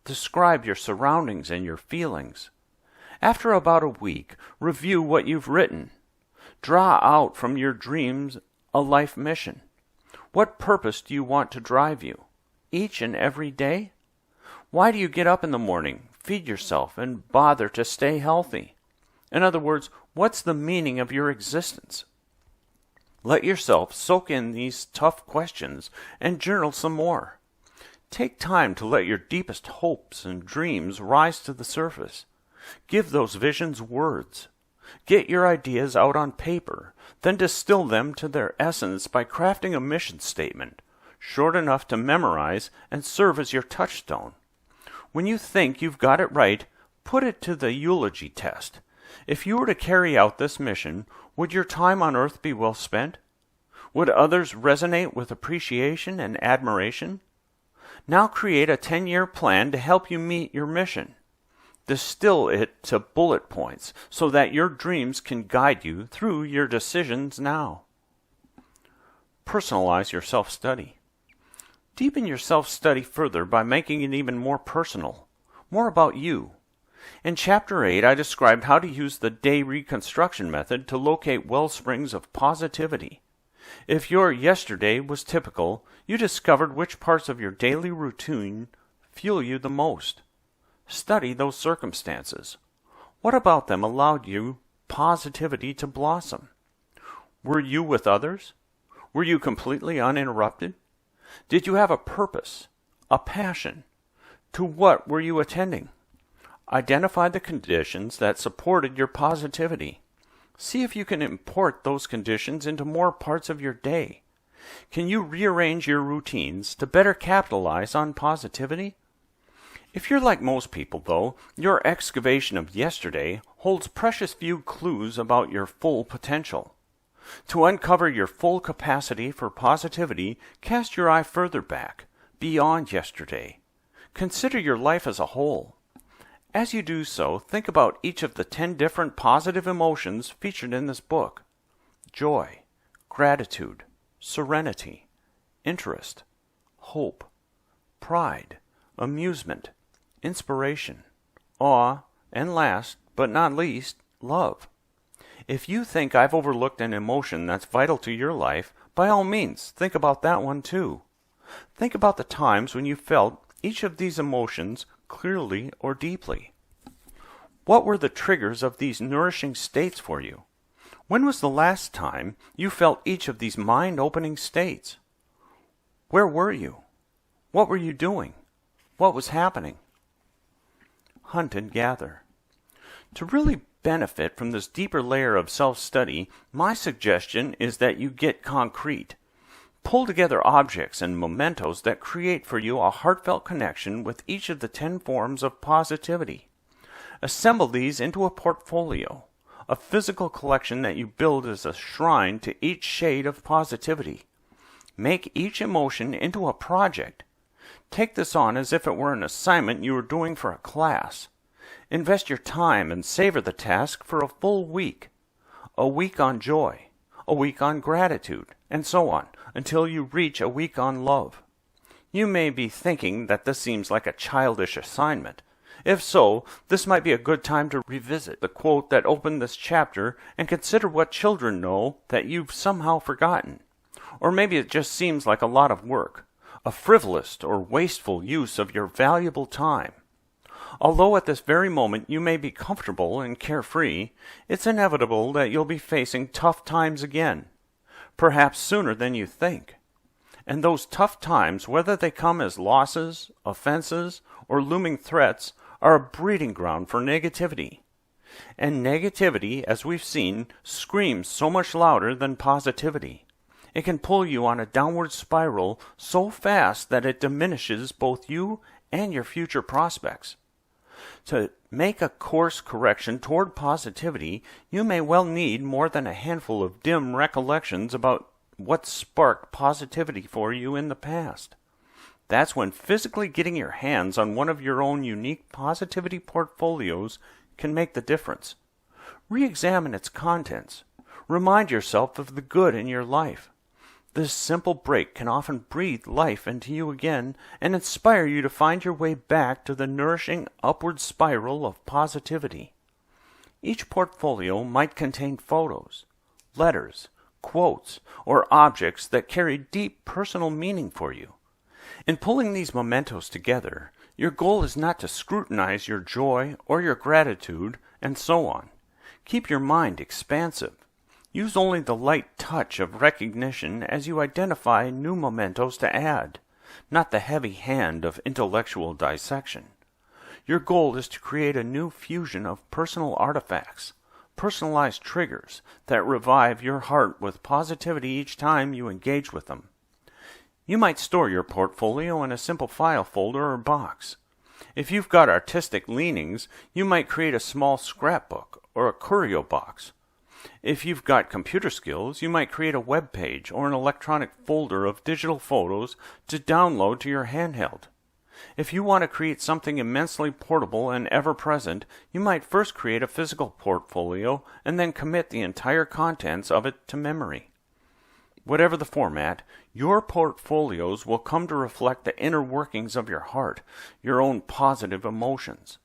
A: Describe your surroundings and your feelings. After about a week, review what you've written. Draw out from your dreams a life mission. What purpose do you want to drive you? Each and every day? Why do you get up in the morning, feed yourself, and bother to stay healthy? In other words, what's the meaning of your existence? Let yourself soak in these tough questions and journal some more. Take time to let your deepest hopes and dreams rise to the surface. Give those visions words. Get your ideas out on paper, then distill them to their essence by crafting a mission statement, short enough to memorize and serve as your touchstone. When you think you've got it right, put it to the eulogy test. If you were to carry out this mission, would your time on earth be well spent? Would others resonate with appreciation and admiration? Now create a 10-year plan to help you meet your mission. Distill it to bullet points so that your dreams can guide you through your decisions now. Personalize your self-study. Deepen your self-study further by making it even more personal, more about you. In Chapter 8, I described how to use the day reconstruction method to locate wellsprings of positivity. If your yesterday was typical, you discovered which parts of your daily routine fuel you the most. Study those circumstances. What about them allowed you positivity to blossom? Were you with others? Were you completely uninterrupted? Did you have a purpose, a passion? To what were you attending? Identify the conditions that supported your positivity. See if you can import those conditions into more parts of your day. Can you rearrange your routines to better capitalize on positivity? If you're like most people, though, your excavation of yesterday holds precious few clues about your full potential. To uncover your full capacity for positivity, cast your eye further back, beyond yesterday. Consider your life as a whole. As you do so, think about each of the 10 different positive emotions featured in this book: joy, gratitude, serenity, interest, hope, pride, amusement, inspiration, awe, and last but not least, love. If you think I've overlooked an emotion that's vital to your life, by all means, think about that one too. Think about the times when you felt each of these emotions clearly or deeply. What were the triggers of these nourishing states for you? When was the last time you felt each of these mind-opening states? Where were you? What were you doing? What was happening? Hunt and gather. To really benefit from this deeper layer of self-study, my suggestion is that you get concrete. Pull together objects and mementos that create for you a heartfelt connection with each of the 10 forms of positivity. Assemble these into a portfolio, a physical collection that you build as a shrine to each shade of positivity. Make each emotion into a project. Take this on as if it were an assignment you were doing for a class. Invest your time and savor the task for a full week. A week on joy, a week on gratitude, and so on, until you reach a week on love. You may be thinking that this seems like a childish assignment. If so, this might be a good time to revisit the quote that opened this chapter and consider what children know that you've somehow forgotten. Or maybe it just seems like a lot of work, a frivolous or wasteful use of your valuable time. Although at this very moment you may be comfortable and carefree, it's inevitable that you'll be facing tough times again, perhaps sooner than you think. And those tough times, whether they come as losses, offenses, or looming threats, are a breeding ground for negativity. And negativity, as we've seen, screams so much louder than positivity. It can pull you on a downward spiral so fast that it diminishes both you and your future prospects. To make a course correction toward positivity, you may well need more than a handful of dim recollections about what sparked positivity for you in the past. That's when physically getting your hands on one of your own unique positivity portfolios can make the difference. Re-examine its contents. Remind yourself of the good in your life. This simple break can often breathe life into you again and inspire you to find your way back to the nourishing upward spiral of positivity. Each portfolio might contain photos, letters, quotes, or objects that carry deep personal meaning for you. In pulling these mementos together, your goal is not to scrutinize your joy or your gratitude, and so on. Keep your mind expansive. Use only the light touch of recognition as you identify new mementos to add, not the heavy hand of intellectual dissection. Your goal is to create a new fusion of personal artifacts, personalized triggers that revive your heart with positivity each time you engage with them. You might store your portfolio in a simple file folder or box. If you've got artistic leanings, you might create a small scrapbook or a curio box. If you've got computer skills, you might create a web page or an electronic folder of digital photos to download to your handheld. If you want to create something immensely portable and ever-present, you might first create a physical portfolio and then commit the entire contents of it to memory. Whatever the format, your portfolios will come to reflect the inner workings of your heart, your own positive emotions.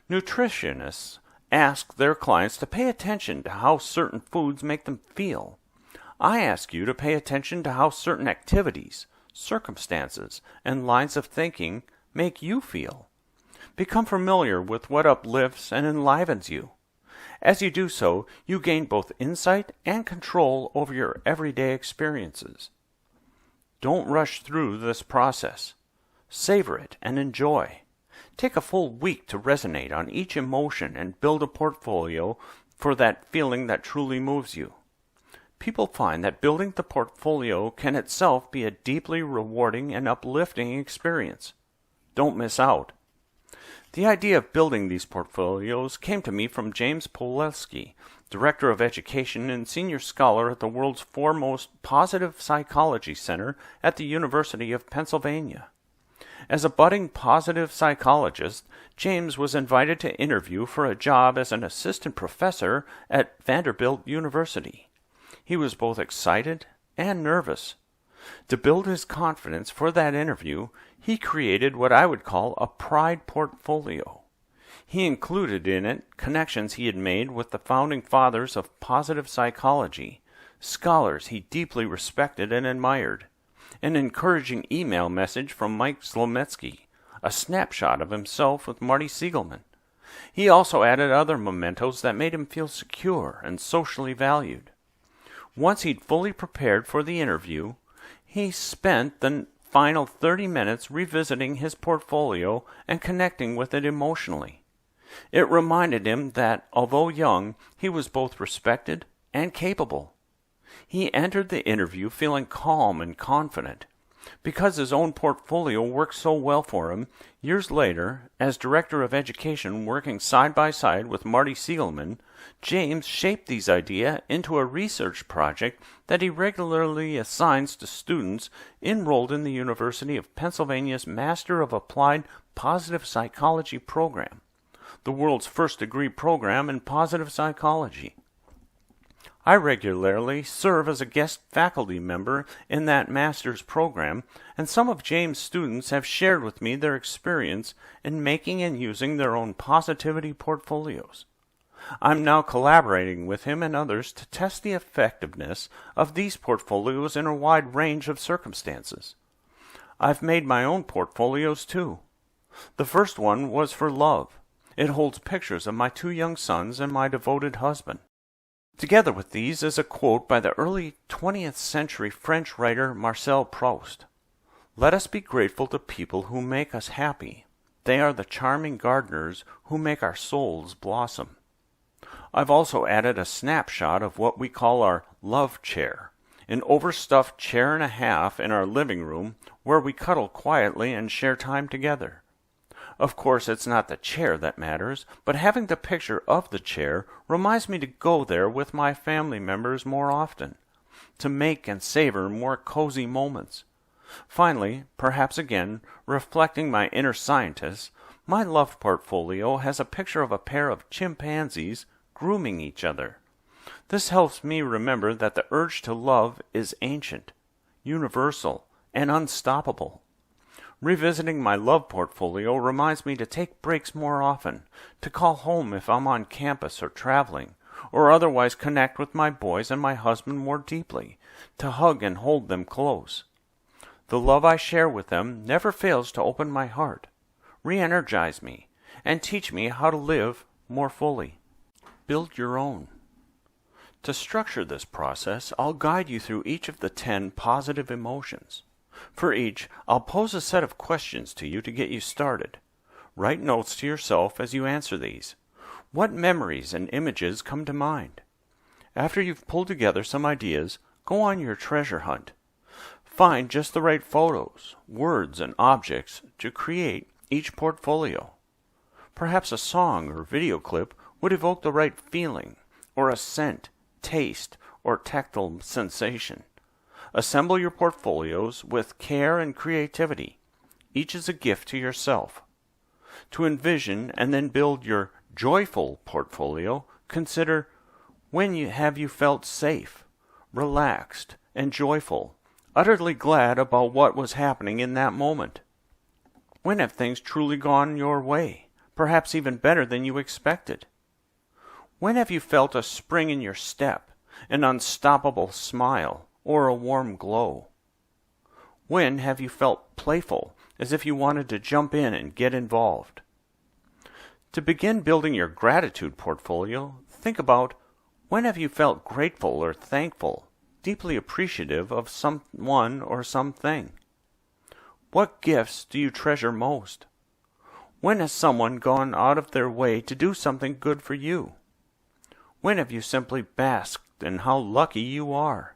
A: Nutritionists ask their clients to pay attention to how certain foods make them feel. I ask you to pay attention to how certain activities, circumstances, and lines of thinking make you feel. Become familiar with what uplifts and enlivens you. As you do so, you gain both insight and control over your everyday experiences. Don't rush through this process. Savor it and enjoy. Take a full week to resonate on each emotion and build a portfolio for that feeling that truly moves you. People find that building the portfolio can itself be a deeply rewarding and uplifting experience. Don't miss out. The idea of building these portfolios came to me from James Polelsky, Director of Education and Senior Scholar at the world's foremost positive psychology center at the University of Pennsylvania. As a budding positive psychologist, James was invited to interview for a job as an assistant professor at Vanderbilt University. He was both excited and nervous. To build his confidence for that interview, he created what I would call a pride portfolio. He included in it connections he had made with the founding fathers of positive psychology, scholars he deeply respected and admired, an encouraging email message from Mike Zlometzky, a snapshot of himself with Marty Siegelman. He also added other mementos that made him feel secure and socially valued. Once he'd fully prepared for the interview, he spent the final 30 minutes revisiting his portfolio and connecting with it emotionally. It reminded him that, although young, he was both respected and capable. He entered the interview feeling calm and confident. Because his own portfolio worked so well for him, years later, as Director of Education working side by side with Marty Seligman, James shaped these ideas into a research project that he regularly assigns to students enrolled in the University of Pennsylvania's Master of Applied Positive Psychology program, the world's first degree program in positive psychology. I regularly serve as a guest faculty member in that master's program, and some of James' students have shared with me their experience in making and using their own positivity portfolios. I'm now collaborating with him and others to test the effectiveness of these portfolios in a wide range of circumstances. I've made my own portfolios too. The first one was for love. It holds pictures of my 2 young sons and my devoted husband. Together with these is a quote by the early 20th century French writer Marcel Proust. "Let us be grateful to people who make us happy. They are the charming gardeners who make our souls blossom." I've also added a snapshot of what we call our love chair, an overstuffed chair and a half in our living room where we cuddle quietly and share time together. Of course, it's not the chair that matters, but having the picture of the chair reminds me to go there with my family members more often, to make and savor more cozy moments. Finally, perhaps again, reflecting my inner scientist, my love portfolio has a picture of a pair of chimpanzees grooming each other. This helps me remember that the urge to love is ancient, universal, and unstoppable. Revisiting my love portfolio reminds me to take breaks more often, to call home if I'm on campus or traveling, or otherwise connect with my boys and my husband more deeply, to hug and hold them close. The love I share with them never fails to open my heart, re-energize me, and teach me how to live more fully. Build your own. To structure this process, I'll guide you through each of the 10 positive emotions. For each, I'll pose a set of questions to you to get you started. Write notes to yourself as you answer these. What memories and images come to mind? After you've pulled together some ideas, go on your treasure hunt. Find just the right photos, words, and objects to create each portfolio. Perhaps a song or video clip would evoke the right feeling, or a scent, taste, or tactile sensation. Assemble your portfolios with care and creativity. Each is a gift to yourself. To envision and then build your joyful portfolio, consider when have you felt safe, relaxed, and joyful, utterly glad about what was happening in that moment. When have things truly gone your way, perhaps even better than you expected? When have you felt a spring in your step, an unstoppable smile, or a warm glow? When have you felt playful, as if you wanted to jump in and get involved? To begin building your gratitude portfolio, think about when have you felt grateful or thankful, deeply appreciative of someone or something? What gifts do you treasure most? When has someone gone out of their way to do something good for you? When have you simply basked in how lucky you are?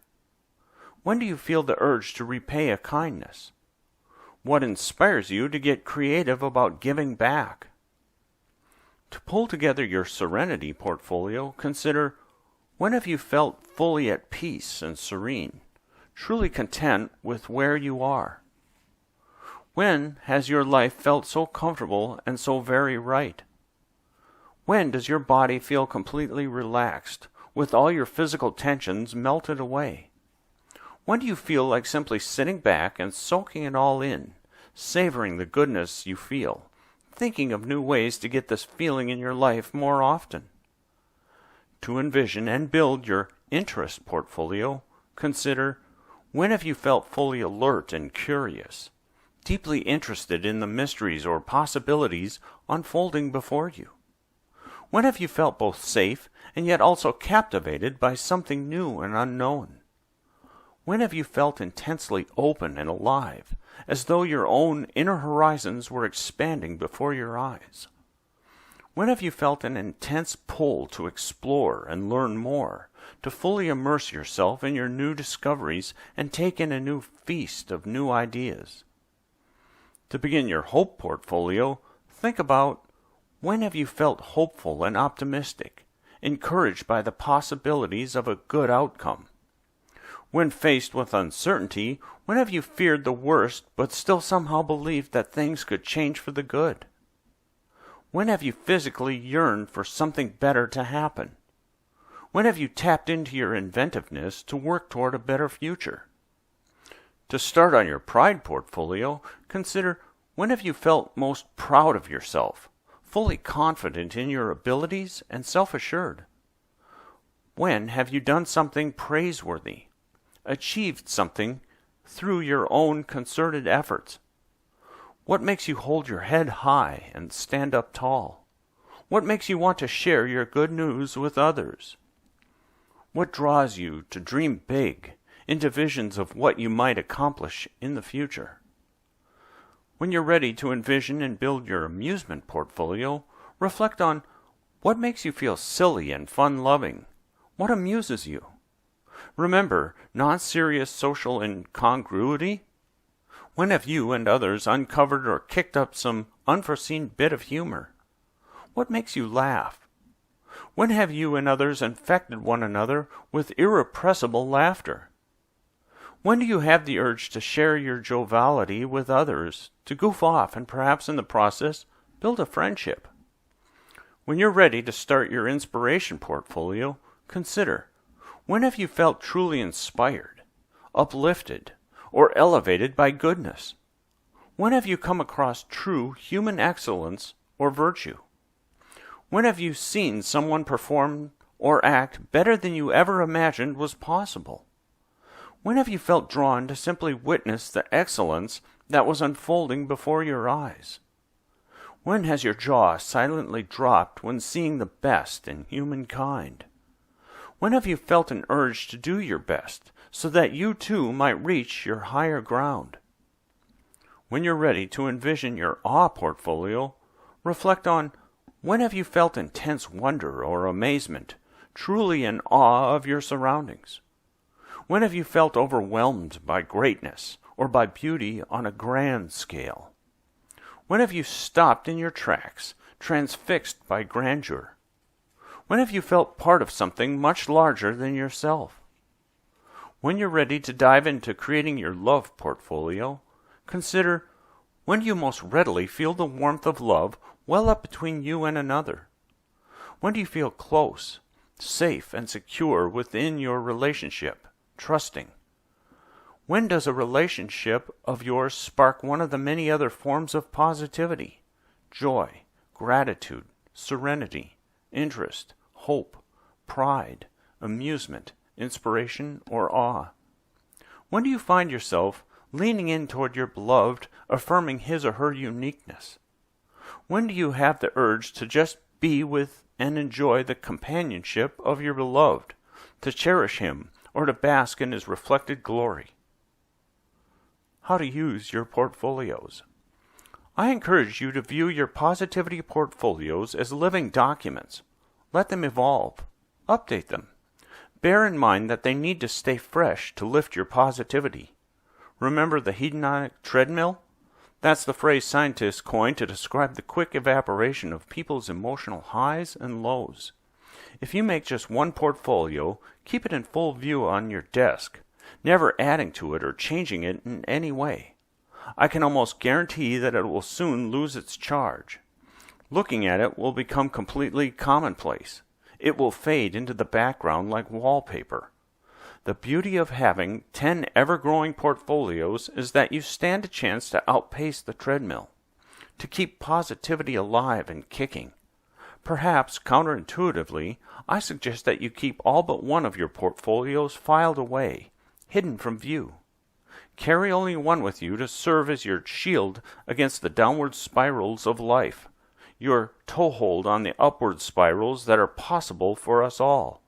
A: When do you feel the urge to repay a kindness? What inspires you to get creative about giving back? To pull together your serenity portfolio, consider when have you felt fully at peace and serene, truly content with where you are? When has your life felt so comfortable and so very right? When does your body feel completely relaxed, with all your physical tensions melted away? When do you feel like simply sitting back and soaking it all in, savoring the goodness you feel, thinking of new ways to get this feeling in your life more often? To envision and build your interest portfolio, consider when have you felt fully alert and curious, deeply interested in the mysteries or possibilities unfolding before you? When have you felt both safe and yet also captivated by something new and unknown? When have you felt intensely open and alive, as though your own inner horizons were expanding before your eyes? When have you felt an intense pull to explore and learn more, to fully immerse yourself in your new discoveries and take in a new feast of new ideas. To begin your hope portfolio, think about when have you felt hopeful and optimistic, encouraged by the possibilities of a good outcome? When faced with uncertainty, when have you feared the worst but still somehow believed that things could change for the good? When have you physically yearned for something better to happen? When have you tapped into your inventiveness to work toward a better future? To start on your pride portfolio, consider when have you felt most proud of yourself, fully confident in your abilities and self-assured? When have you done something praiseworthy, achieved something through your own concerted efforts? What makes you hold your head high and stand up tall? What makes you want to share your good news with others? What draws you to dream big, into visions of what you might accomplish in the future? When you're ready to envision and build your amusement portfolio, reflect on what makes you feel silly and fun-loving. What amuses you? Remember non-serious social incongruity? When have you and others uncovered or kicked up some unforeseen bit of humor? What makes you laugh? When have you and others infected one another with irrepressible laughter? When do you have the urge to share your joviality with others, to goof off and perhaps in the process build a friendship? When you're ready to start your inspiration portfolio, consider, when have you felt truly inspired, uplifted, or elevated by goodness? When have you come across true human excellence or virtue? When have you seen someone perform or act better than you ever imagined was possible? When have you felt drawn to simply witness the excellence that was unfolding before your eyes? When has your jaw silently dropped when seeing the best in humankind? When have you felt an urge to do your best so that you too might reach your higher ground? When you're ready to envision your awe portfolio, reflect on when have you felt intense wonder or amazement, truly in awe of your surroundings? When have you felt overwhelmed by greatness or by beauty on a grand scale? When have you stopped in your tracks, transfixed by grandeur? When have you felt part of something much larger than yourself? When you're ready to dive into creating your love portfolio, consider when do you most readily feel the warmth of love well up between you and another? When do you feel close, safe, and secure within your relationship, trusting? When does a relationship of yours spark one of the many other forms of positivity, joy, gratitude, serenity, interest, hope, pride, amusement, inspiration, or awe? When do you find yourself leaning in toward your beloved, affirming his or her uniqueness? When do you have the urge to just be with and enjoy the companionship of your beloved, to cherish him, or to bask in his reflected glory? How to use your portfolios. I encourage you to view your positivity portfolios as living documents. Let them evolve. Update them. Bear in mind that they need to stay fresh to lift your positivity. Remember the hedonic treadmill? That's the phrase scientists coined to describe the quick evaporation of people's emotional highs and lows. If you make just one portfolio, keep it in full view on your desk, never adding to it or changing it in any way. I can almost guarantee that it will soon lose its charge. Looking at it will become completely commonplace. It will fade into the background like wallpaper. The beauty of having 10 ever-growing portfolios is that you stand a chance to outpace the treadmill, to keep positivity alive and kicking. Perhaps counterintuitively, I suggest that you keep all but one of your portfolios filed away, hidden from view. Carry only one with you to serve as your shield against the downward spirals of life, your toehold on the upward spirals that are possible for us all.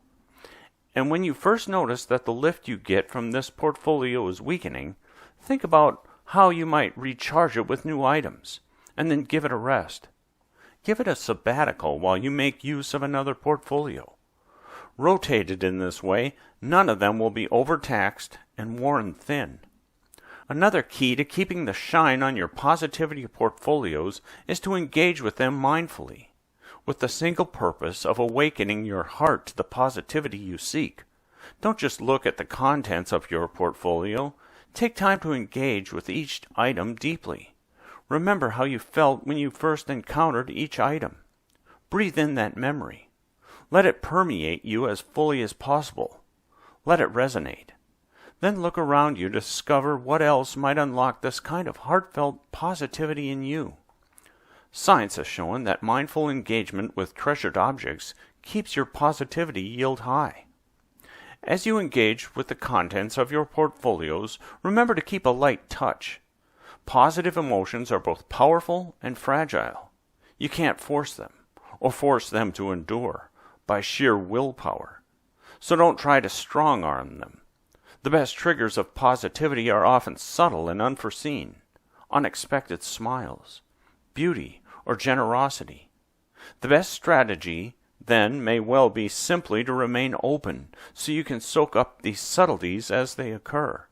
A: And when you first notice that the lift you get from this portfolio is weakening, think about how you might recharge it with new items, and then give it a rest. Give it a sabbatical while you make use of another portfolio. Rotated in this way, none of them will be overtaxed and worn thin. Another key to keeping the shine on your positivity portfolios is to engage with them mindfully, with the single purpose of awakening your heart to the positivity you seek. Don't just look at the contents of your portfolio. Take time to engage with each item deeply. Remember how you felt when you first encountered each item. Breathe in that memory. Let it permeate you as fully as possible. Let it resonate. Then look around you to discover what else might unlock this kind of heartfelt positivity in you. Science has shown that mindful engagement with treasured objects keeps your positivity yield high. As you engage with the contents of your portfolios, remember to keep a light touch. Positive emotions are both powerful and fragile. You can't force them, or force them to endure, by sheer willpower. So don't try to strong-arm them. The best triggers of positivity are often subtle and unforeseen, unexpected smiles, beauty, or generosity. The best strategy, then, may well be simply to remain open so you can soak up these subtleties as they occur.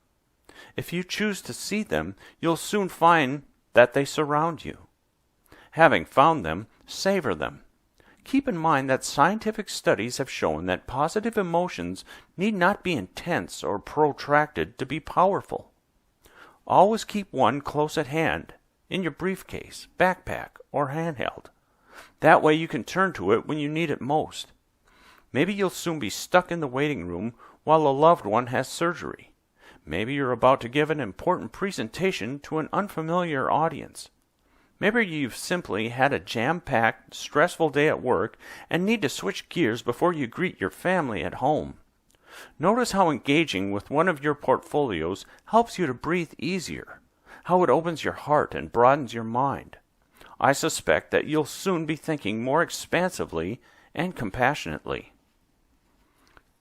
A: If you choose to see them, you'll soon find that they surround you. Having found them, savor them. Keep in mind that scientific studies have shown that positive emotions need not be intense or protracted to be powerful. Always keep one close at hand, in your briefcase, backpack, or handheld. That way you can turn to it when you need it most. Maybe you'll soon be stuck in the waiting room while a loved one has surgery. Maybe you're about to give an important presentation to an unfamiliar audience. Maybe you've simply had a jam-packed, stressful day at work and need to switch gears before you greet your family at home. Notice how engaging with one of your portfolios helps you to breathe easier, how it opens your heart and broadens your mind. I suspect that you'll soon be thinking more expansively and compassionately.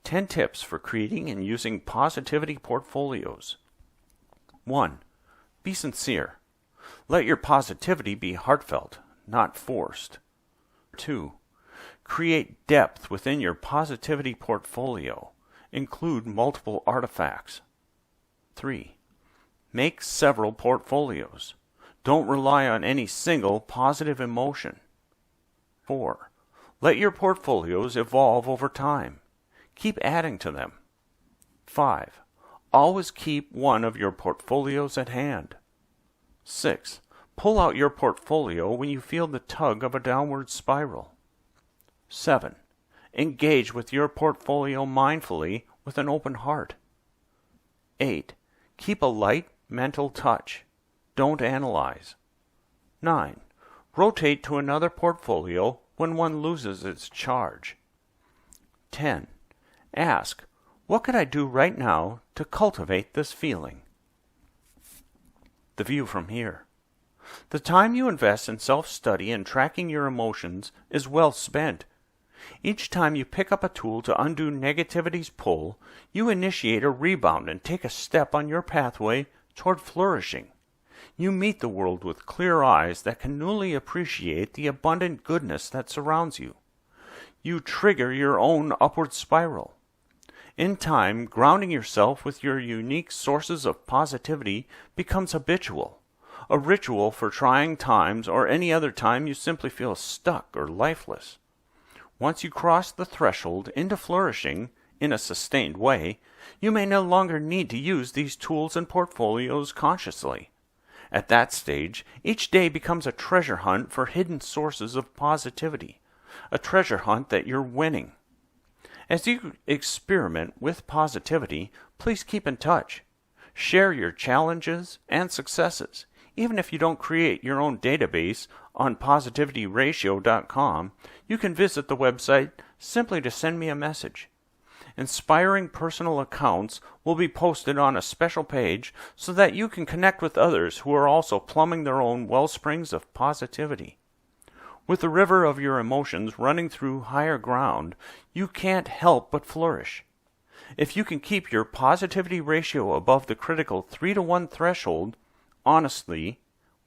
A: 10 tips for creating and using positivity portfolios. 1. Be sincere. Let your positivity be heartfelt, not forced. 2. Create depth within your positivity portfolio. Include multiple artifacts. 3. Make several portfolios. Don't rely on any single positive emotion. 4. Let your portfolios evolve over time. Keep adding to them. 5. Always keep one of your portfolios at hand. 6. Pull out your portfolio when you feel the tug of a downward spiral. 7. Engage with your portfolio mindfully with an open heart. 8. Keep a light mental touch. Don't analyze. 9. Rotate to another portfolio when one loses its charge. 10. Ask, what could I do right now to cultivate this feeling? The view from here. The time you invest in self-study and tracking your emotions is well spent. Each time you pick up a tool to undo negativity's pull, you initiate a rebound and take a step on your pathway toward flourishing. You meet the world with clear eyes that can newly appreciate the abundant goodness that surrounds you. You trigger your own upward spiral. In time, grounding yourself with your unique sources of positivity becomes habitual, a ritual for trying times or any other time you simply feel stuck or lifeless. Once you cross the threshold into flourishing in a sustained way, you may no longer need to use these tools and portfolios consciously. At that stage, each day becomes a treasure hunt for hidden sources of positivity, a treasure hunt that you're winning. As you experiment with positivity, please keep in touch. Share your challenges and successes. Even if you don't create your own database on positivityratio.com, you can visit the website simply to send me a message. Inspiring personal accounts will be posted on a special page so that you can connect with others who are also plumbing their own well springs of positivity. With the river of your emotions running through higher ground, you can't help but flourish. If you can keep your positivity ratio above the critical 3-to-1 threshold, honestly,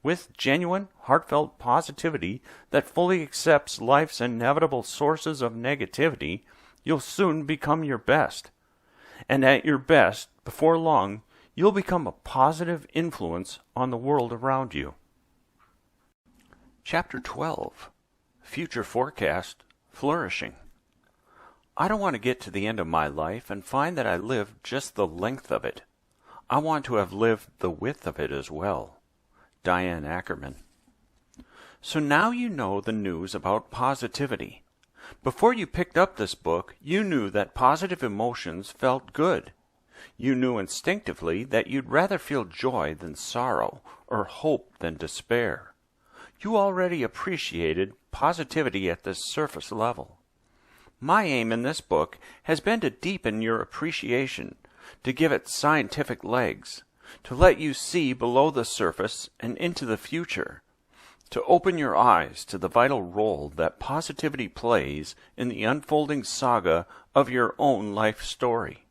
A: with genuine, heartfelt positivity that fully accepts life's inevitable sources of negativity, you'll soon become your best. And at your best, before long, you'll become a positive influence on the world around you. Chapter 12. Future Forecast, Flourishing. I don't want to get to the end of my life and find that I lived just the length of it. I want to have lived the width of it as well. Diane Ackerman. So now you know the news about positivity. Before you picked up this book, you knew that positive emotions felt good. You knew instinctively that you'd rather feel joy than sorrow, or hope than despair. You already appreciated positivity at this surface level. My aim in this book has been to deepen your appreciation, to give it scientific legs, to let you see below the surface and into the future, to open your eyes to the vital role that positivity plays in the unfolding saga of your own life story.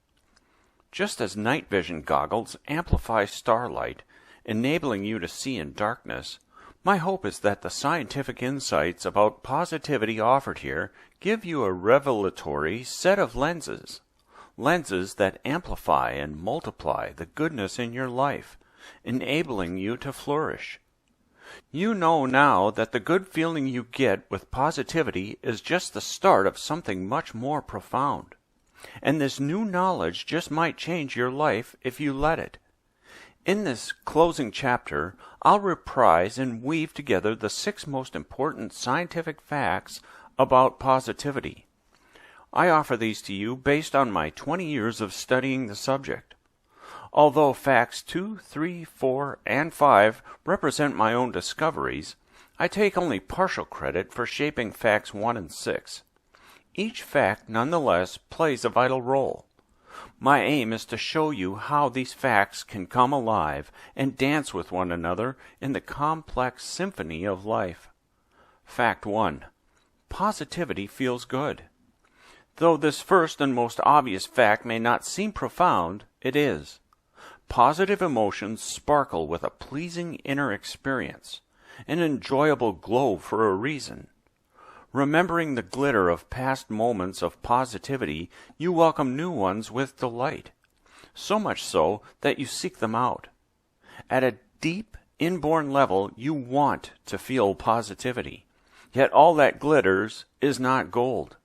A: Just as night vision goggles amplify starlight, enabling you to see in darkness, my hope is that the scientific insights about positivity offered here give you a revelatory set of lenses that amplify and multiply the goodness in your life, enabling you to flourish. You know now that the good feeling you get with positivity is just the start of something much more profound. And this new knowledge just might change your life if you let it. In this closing chapter, I'll reprise and weave together the 6 most important scientific facts about positivity. I offer these to you based on my 20 years of studying the subject. Although facts 2, 3, 4, and 5 represent my own discoveries, I take only partial credit for shaping facts 1 and 6. Each fact, nonetheless, plays a vital role. My aim is to show you how these facts can come alive and dance with one another in the complex symphony of life. Fact 1. Positivity feels good. Though this first and most obvious fact may not seem profound, it is. Positive emotions sparkle with a pleasing inner experience, an enjoyable glow for a reason. Remembering the glitter of past moments of positivity, you welcome new ones with delight, so much so that you seek them out. At a deep, inborn level, you want to feel positivity, yet all that glitters is not gold.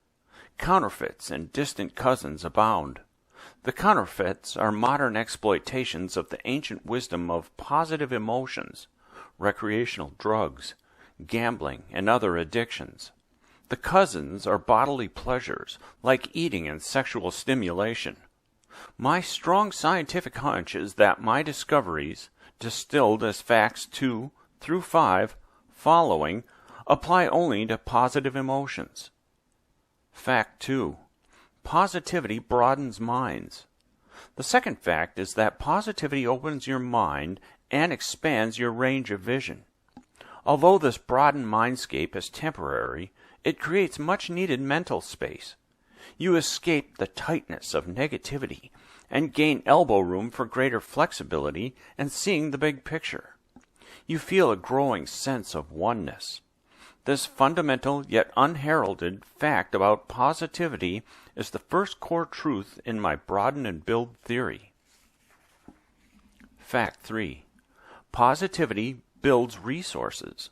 A: Counterfeits and distant cousins abound. The counterfeits are modern exploitations of the ancient wisdom of positive emotions, recreational drugs, gambling, and other addictions. The cousins are bodily pleasures, like eating and sexual stimulation. My strong scientific hunch is that my discoveries, distilled as facts 2 through 5 following, apply only to positive emotions. Fact 2. Positivity broadens minds. The second fact is that positivity opens your mind and expands your range of vision. Although this broadened mindscape is temporary, it creates much-needed mental space. You escape the tightness of negativity and gain elbow room for greater flexibility and seeing the big picture. You feel a growing sense of oneness. This fundamental yet unheralded fact about positivity is the first core truth in my broaden and build theory. Fact 3. Positivity builds resources.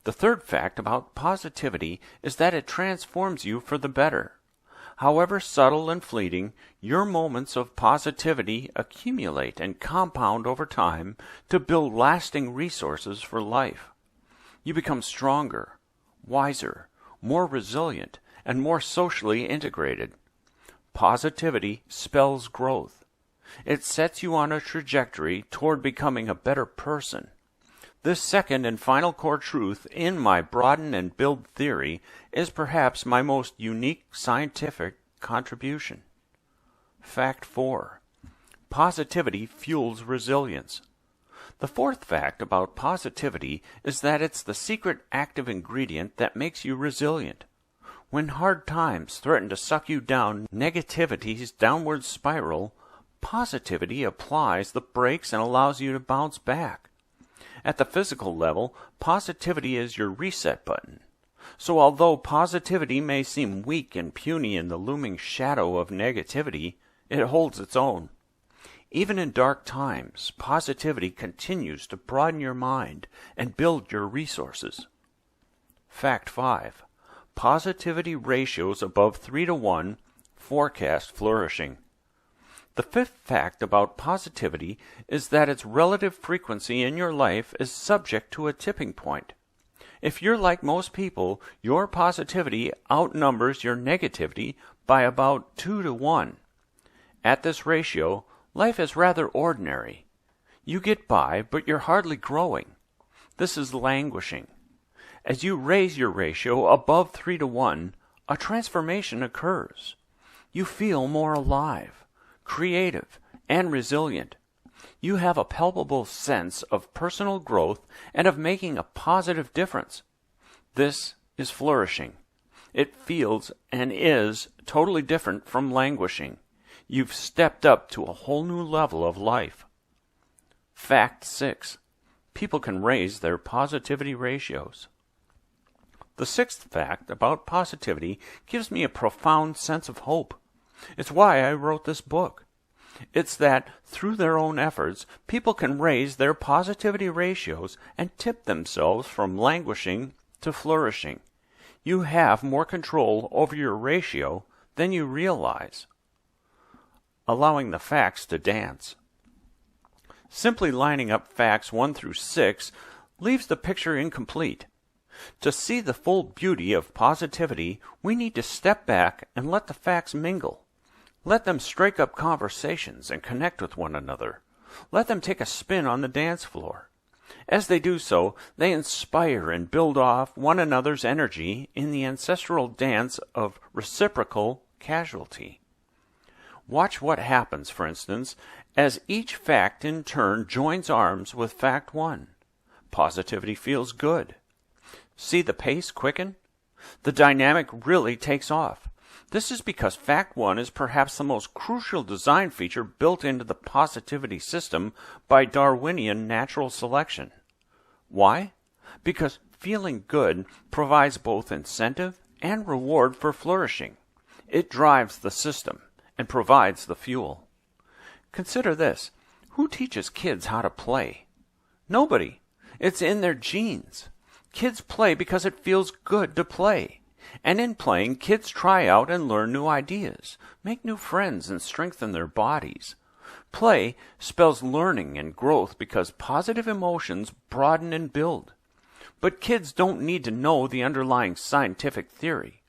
A: The third fact about positivity is that it transforms you for the better. However subtle and fleeting, your moments of positivity accumulate and compound over time to build lasting resources for life. You become stronger, wiser, more resilient, and more socially integrated. Positivity spells growth. It sets you on a trajectory toward becoming a better person. This second and final core truth in my broaden and build theory is perhaps my most unique scientific contribution. Fact 4. Positivity fuels resilience. The fourth fact about positivity is that it's the secret active ingredient that makes you resilient. When hard times threaten to suck you down negativity's downward spiral, positivity applies the brakes and allows you to bounce back. At the physical level, positivity is your reset button. So although positivity may seem weak and puny in the looming shadow of negativity, it holds its own. Even in dark times, positivity continues to broaden your mind and build your resources. Fact 5. Positivity ratios above 3:1 forecast flourishing. The fifth fact about positivity is that its relative frequency in your life is subject to a tipping point. If you're like most people, your positivity outnumbers your negativity by about 2:1. At this ratio, life is rather ordinary. You get by, but you're hardly growing. This is languishing. As you raise your ratio above 3:1, a transformation occurs. You feel more alive, creative, and resilient. You have a palpable sense of personal growth and of making a positive difference. This is flourishing. It feels and is totally different from languishing. You've stepped up to a whole new level of life. Fact 6. People can raise their positivity ratios. The sixth fact about positivity gives me a profound sense of hope. It's why I wrote this book. It's that through their own efforts, people can raise their positivity ratios and tip themselves from languishing to flourishing. You have more control over your ratio than you realize. Allowing the facts to dance. Simply lining up facts 1 through 6 leaves the picture incomplete. To see the full beauty of positivity, we need to step back and let the facts mingle. Let them strike up conversations and connect with one another. Let them take a spin on the dance floor. As they do so, they inspire and build off one another's energy in the ancestral dance of reciprocal casualty. Watch what happens, for instance, as each fact in turn joins arms with fact 1. Positivity feels good. See the pace quicken? The dynamic really takes off. This is because fact 1 is perhaps the most crucial design feature built into the positivity system by Darwinian natural selection. Why? Because feeling good provides both incentive and reward for flourishing. It drives the system and provides the fuel. Consider this. Who teaches kids how to play? Nobody. It's in their genes. Kids play because it feels good to play. And in playing, kids try out and learn new ideas, make new friends, and strengthen their bodies. Play spells learning and growth because positive emotions broaden and build. But kids don't need to know the underlying scientific theory.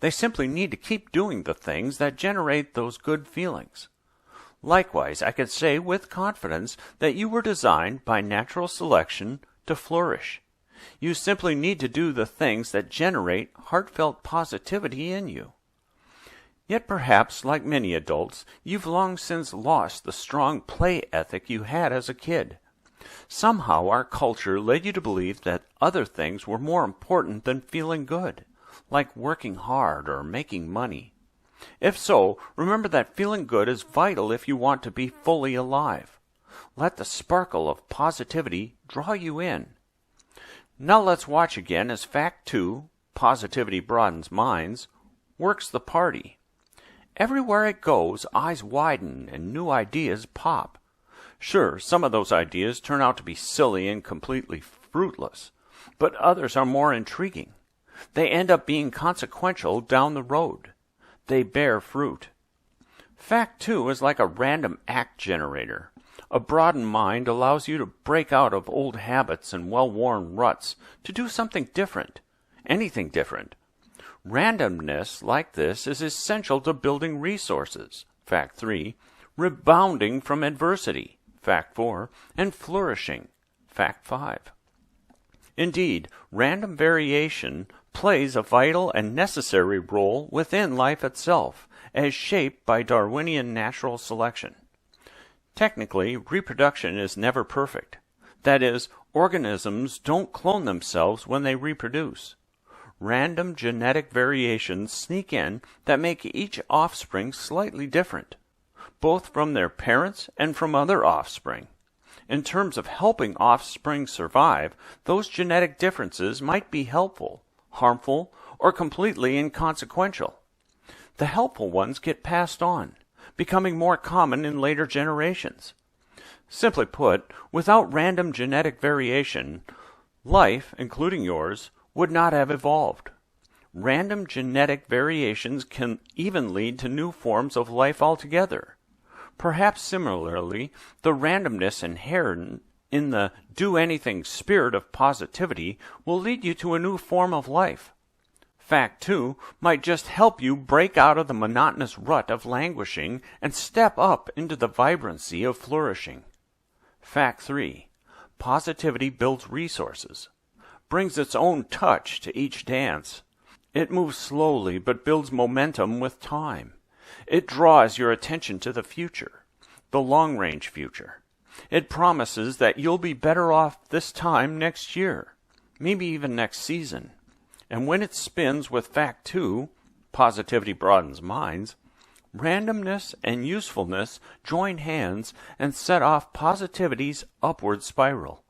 A: They simply need to keep doing the things that generate those good feelings. Likewise, I could say with confidence that you were designed by natural selection to flourish. You simply need to do the things that generate heartfelt positivity in you. Yet perhaps, like many adults, you've long since lost the strong play ethic you had as a kid. Somehow our culture led you to believe that other things were more important than feeling good, like working hard or making money. If so, remember that feeling good is vital if you want to be fully alive. Let the sparkle of positivity draw you in. Now let's watch again as fact 2, positivity broadens minds, works the party. Everywhere it goes, eyes widen and new ideas pop. Sure, some of those ideas turn out to be silly and completely fruitless, but others are more intriguing. They end up being consequential down the road. They bear fruit. Fact 2 is like a random act generator. A broadened mind allows you to break out of old habits and well-worn ruts, to do something different, anything different. Randomness like this is essential to building resources, fact 3, rebounding from adversity, fact 4, and flourishing, fact 5. Indeed, random variation plays a vital and necessary role within life itself, as shaped by Darwinian natural selection. Technically, reproduction is never perfect. That is, organisms don't clone themselves when they reproduce. Random genetic variations sneak in that make each offspring slightly different, both from their parents and from other offspring. In terms of helping offspring survive, those genetic differences might be helpful, harmful, or completely inconsequential. The helpful ones get passed on, becoming more common in later generations. Simply put, without random genetic variation, life, including yours, would not have evolved. Random genetic variations can even lead to new forms of life altogether. Perhaps similarly, the randomness inherent in the do-anything spirit of positivity will lead you to a new form of life. Fact 2 might just help you break out of the monotonous rut of languishing and step up into the vibrancy of flourishing. Fact 3. Positivity builds resources, brings its own touch to each dance. It moves slowly but builds momentum with time. It draws your attention to the future, the long-range future. It promises that you'll be better off this time next year, maybe even next season. And when it spins with Fact 2, positivity broadens minds, randomness and usefulness join hands and set off positivity's upward spiral.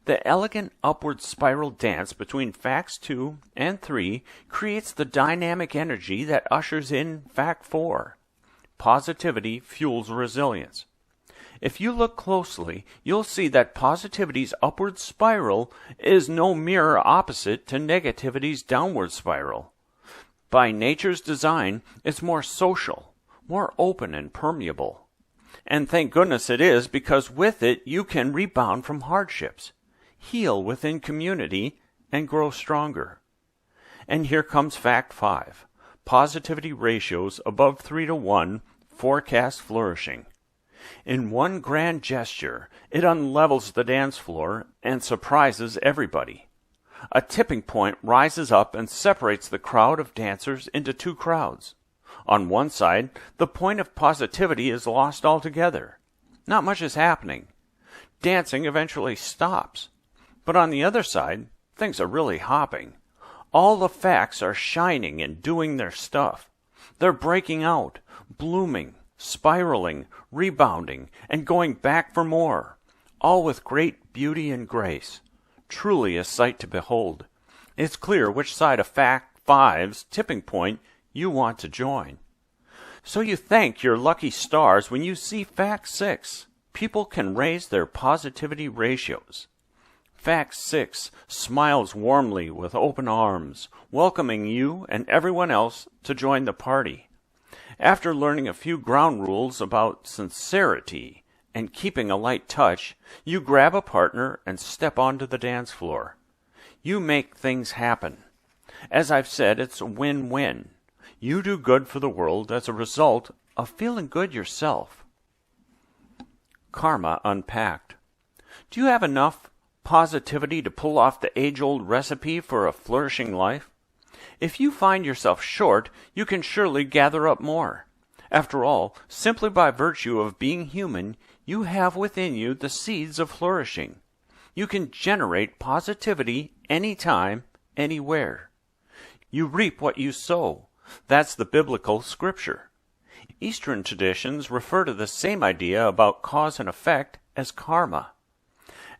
A: The elegant upward spiral dance between Facts 2 and 3 creates the dynamic energy that ushers in Fact 4. Positivity fuels resilience. If you look closely, you'll see that positivity's upward spiral is no mirror opposite to negativity's downward spiral. By nature's design, it's more social, more open and permeable. And thank goodness it is, because with it you can rebound from hardships, heal within community, and grow stronger. And here comes Fact 5. Positivity ratios above 3:1 forecast flourishing. In one grand gesture, it unlevels the dance floor and surprises everybody. A tipping point rises up and separates the crowd of dancers into two crowds. On one side, the point of positivity is lost altogether. Not much is happening. Dancing eventually stops. But on the other side, things are really hopping. All the facts are shining and doing their stuff. They're breaking out, blooming, spiraling, rebounding, and going back for more, all with great beauty and grace. Truly a sight to behold. It's clear which side of Fact 5's tipping point you want to join. So you thank your lucky stars when you see Fact 6. People can raise their positivity ratios. Fact 6 smiles warmly with open arms, welcoming you and everyone else to join the party. After learning a few ground rules about sincerity and keeping a light touch, you grab a partner and step onto the dance floor. You make things happen. As I've said, it's a win-win. You do good for the world as a result of feeling good yourself. Karma Unpacked. Do you have enough positivity to pull off the age-old recipe for a flourishing life? If you find yourself short, you can surely gather up more. After all, simply by virtue of being human, you have within you the seeds of flourishing. You can generate positivity anytime, anywhere. You reap what you sow. That's the biblical scripture. Eastern traditions refer to the same idea about cause and effect as karma.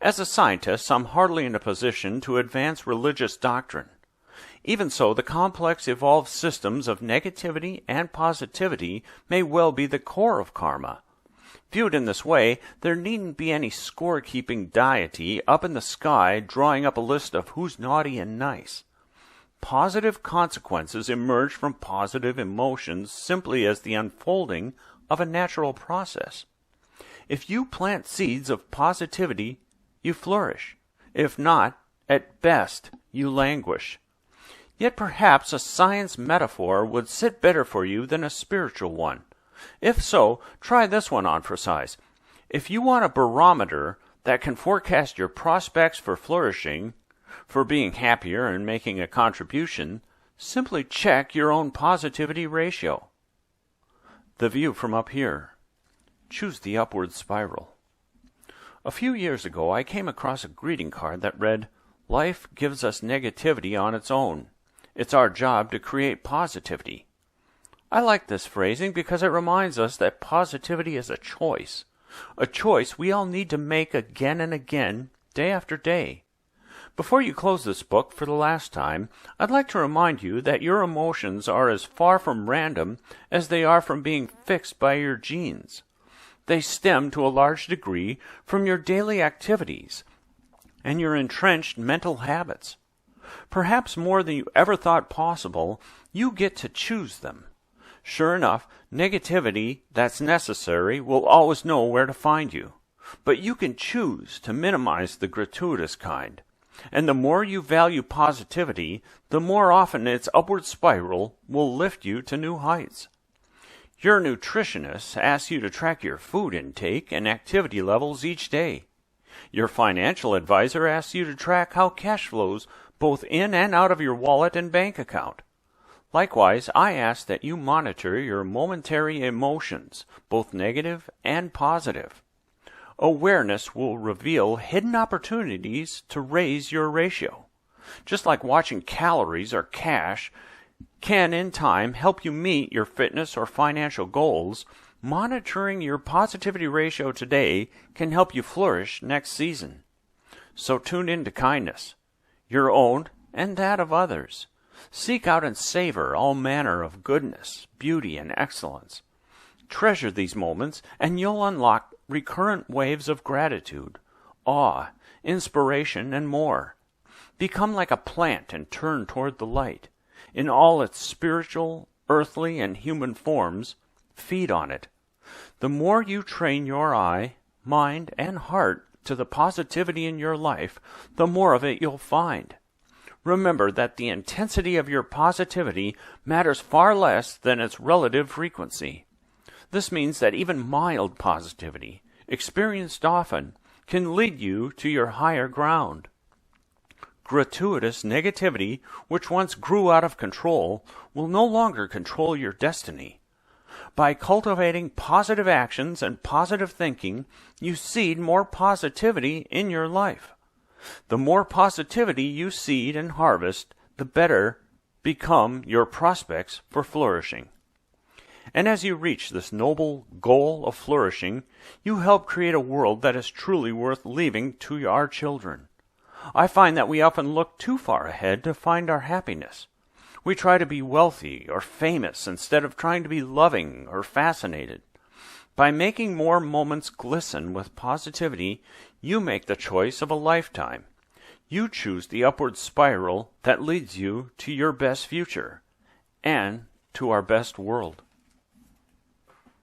A: As a scientist, I'm hardly in a position to advance religious doctrine. Even so, the complex evolved systems of negativity and positivity may well be the core of karma. Viewed in this way, there needn't be any score-keeping deity up in the sky drawing up a list of who's naughty and nice. Positive consequences emerge from positive emotions simply as the unfolding of a natural process. If you plant seeds of positivity, you flourish. If not, at best, you languish. Yet perhaps a science metaphor would sit better for you than a spiritual one. If so, try this one on for size. If you want a barometer that can forecast your prospects for flourishing, for being happier and making a contribution, simply check your own positivity ratio. The view from up here. Choose the upward spiral. A few years ago, I came across a greeting card that read, "Life gives us negativity on its own. It's our job to create positivity." I like this phrasing because it reminds us that positivity is a choice we all need to make again and again, day after day. Before you close this book for the last time, I'd like to remind you that your emotions are as far from random as they are from being fixed by your genes. They stem to a large degree from your daily activities and your entrenched mental habits. Perhaps more than you ever thought possible, you get to choose them. Sure enough, negativity that's necessary will always know where to find you. But you can choose to minimize the gratuitous kind. And the more you value positivity, the more often its upward spiral will lift you to new heights. Your nutritionist asks you to track your food intake and activity levels each day. Your financial advisor asks you to track how cash flows both in and out of your wallet and bank account. Likewise, I ask that you monitor your momentary emotions, both negative and positive. Awareness will reveal hidden opportunities to raise your ratio. Just like watching calories or cash can, in time, help you meet your fitness or financial goals, monitoring your positivity ratio today can help you flourish next season. So tune in to kindness, your own and that of others. Seek out and savor all manner of goodness, beauty, and excellence. Treasure these moments, and you'll unlock recurrent waves of gratitude, awe, inspiration, and more. Become like a plant and turn toward the light. In all its spiritual, earthly, and human forms, feed on it. The more you train your eye, mind, and heart to the positivity in your life, the more of it you'll find. Remember that the intensity of your positivity matters far less than its relative frequency. This means that even mild positivity, experienced often, can lead you to your higher ground. Gratuitous negativity, which once grew out of control, will no longer control your destiny. By cultivating positive actions and positive thinking, you seed more positivity in your life. The more positivity you seed and harvest, the better become your prospects for flourishing. And as you reach this noble goal of flourishing, you help create a world that is truly worth leaving to our children. I find that we often look too far ahead to find our happiness. We try to be wealthy or famous instead of trying to be loving or fascinated. By making more moments glisten with positivity, you make the choice of a lifetime. You choose the upward spiral that leads you to your best future and to our best world.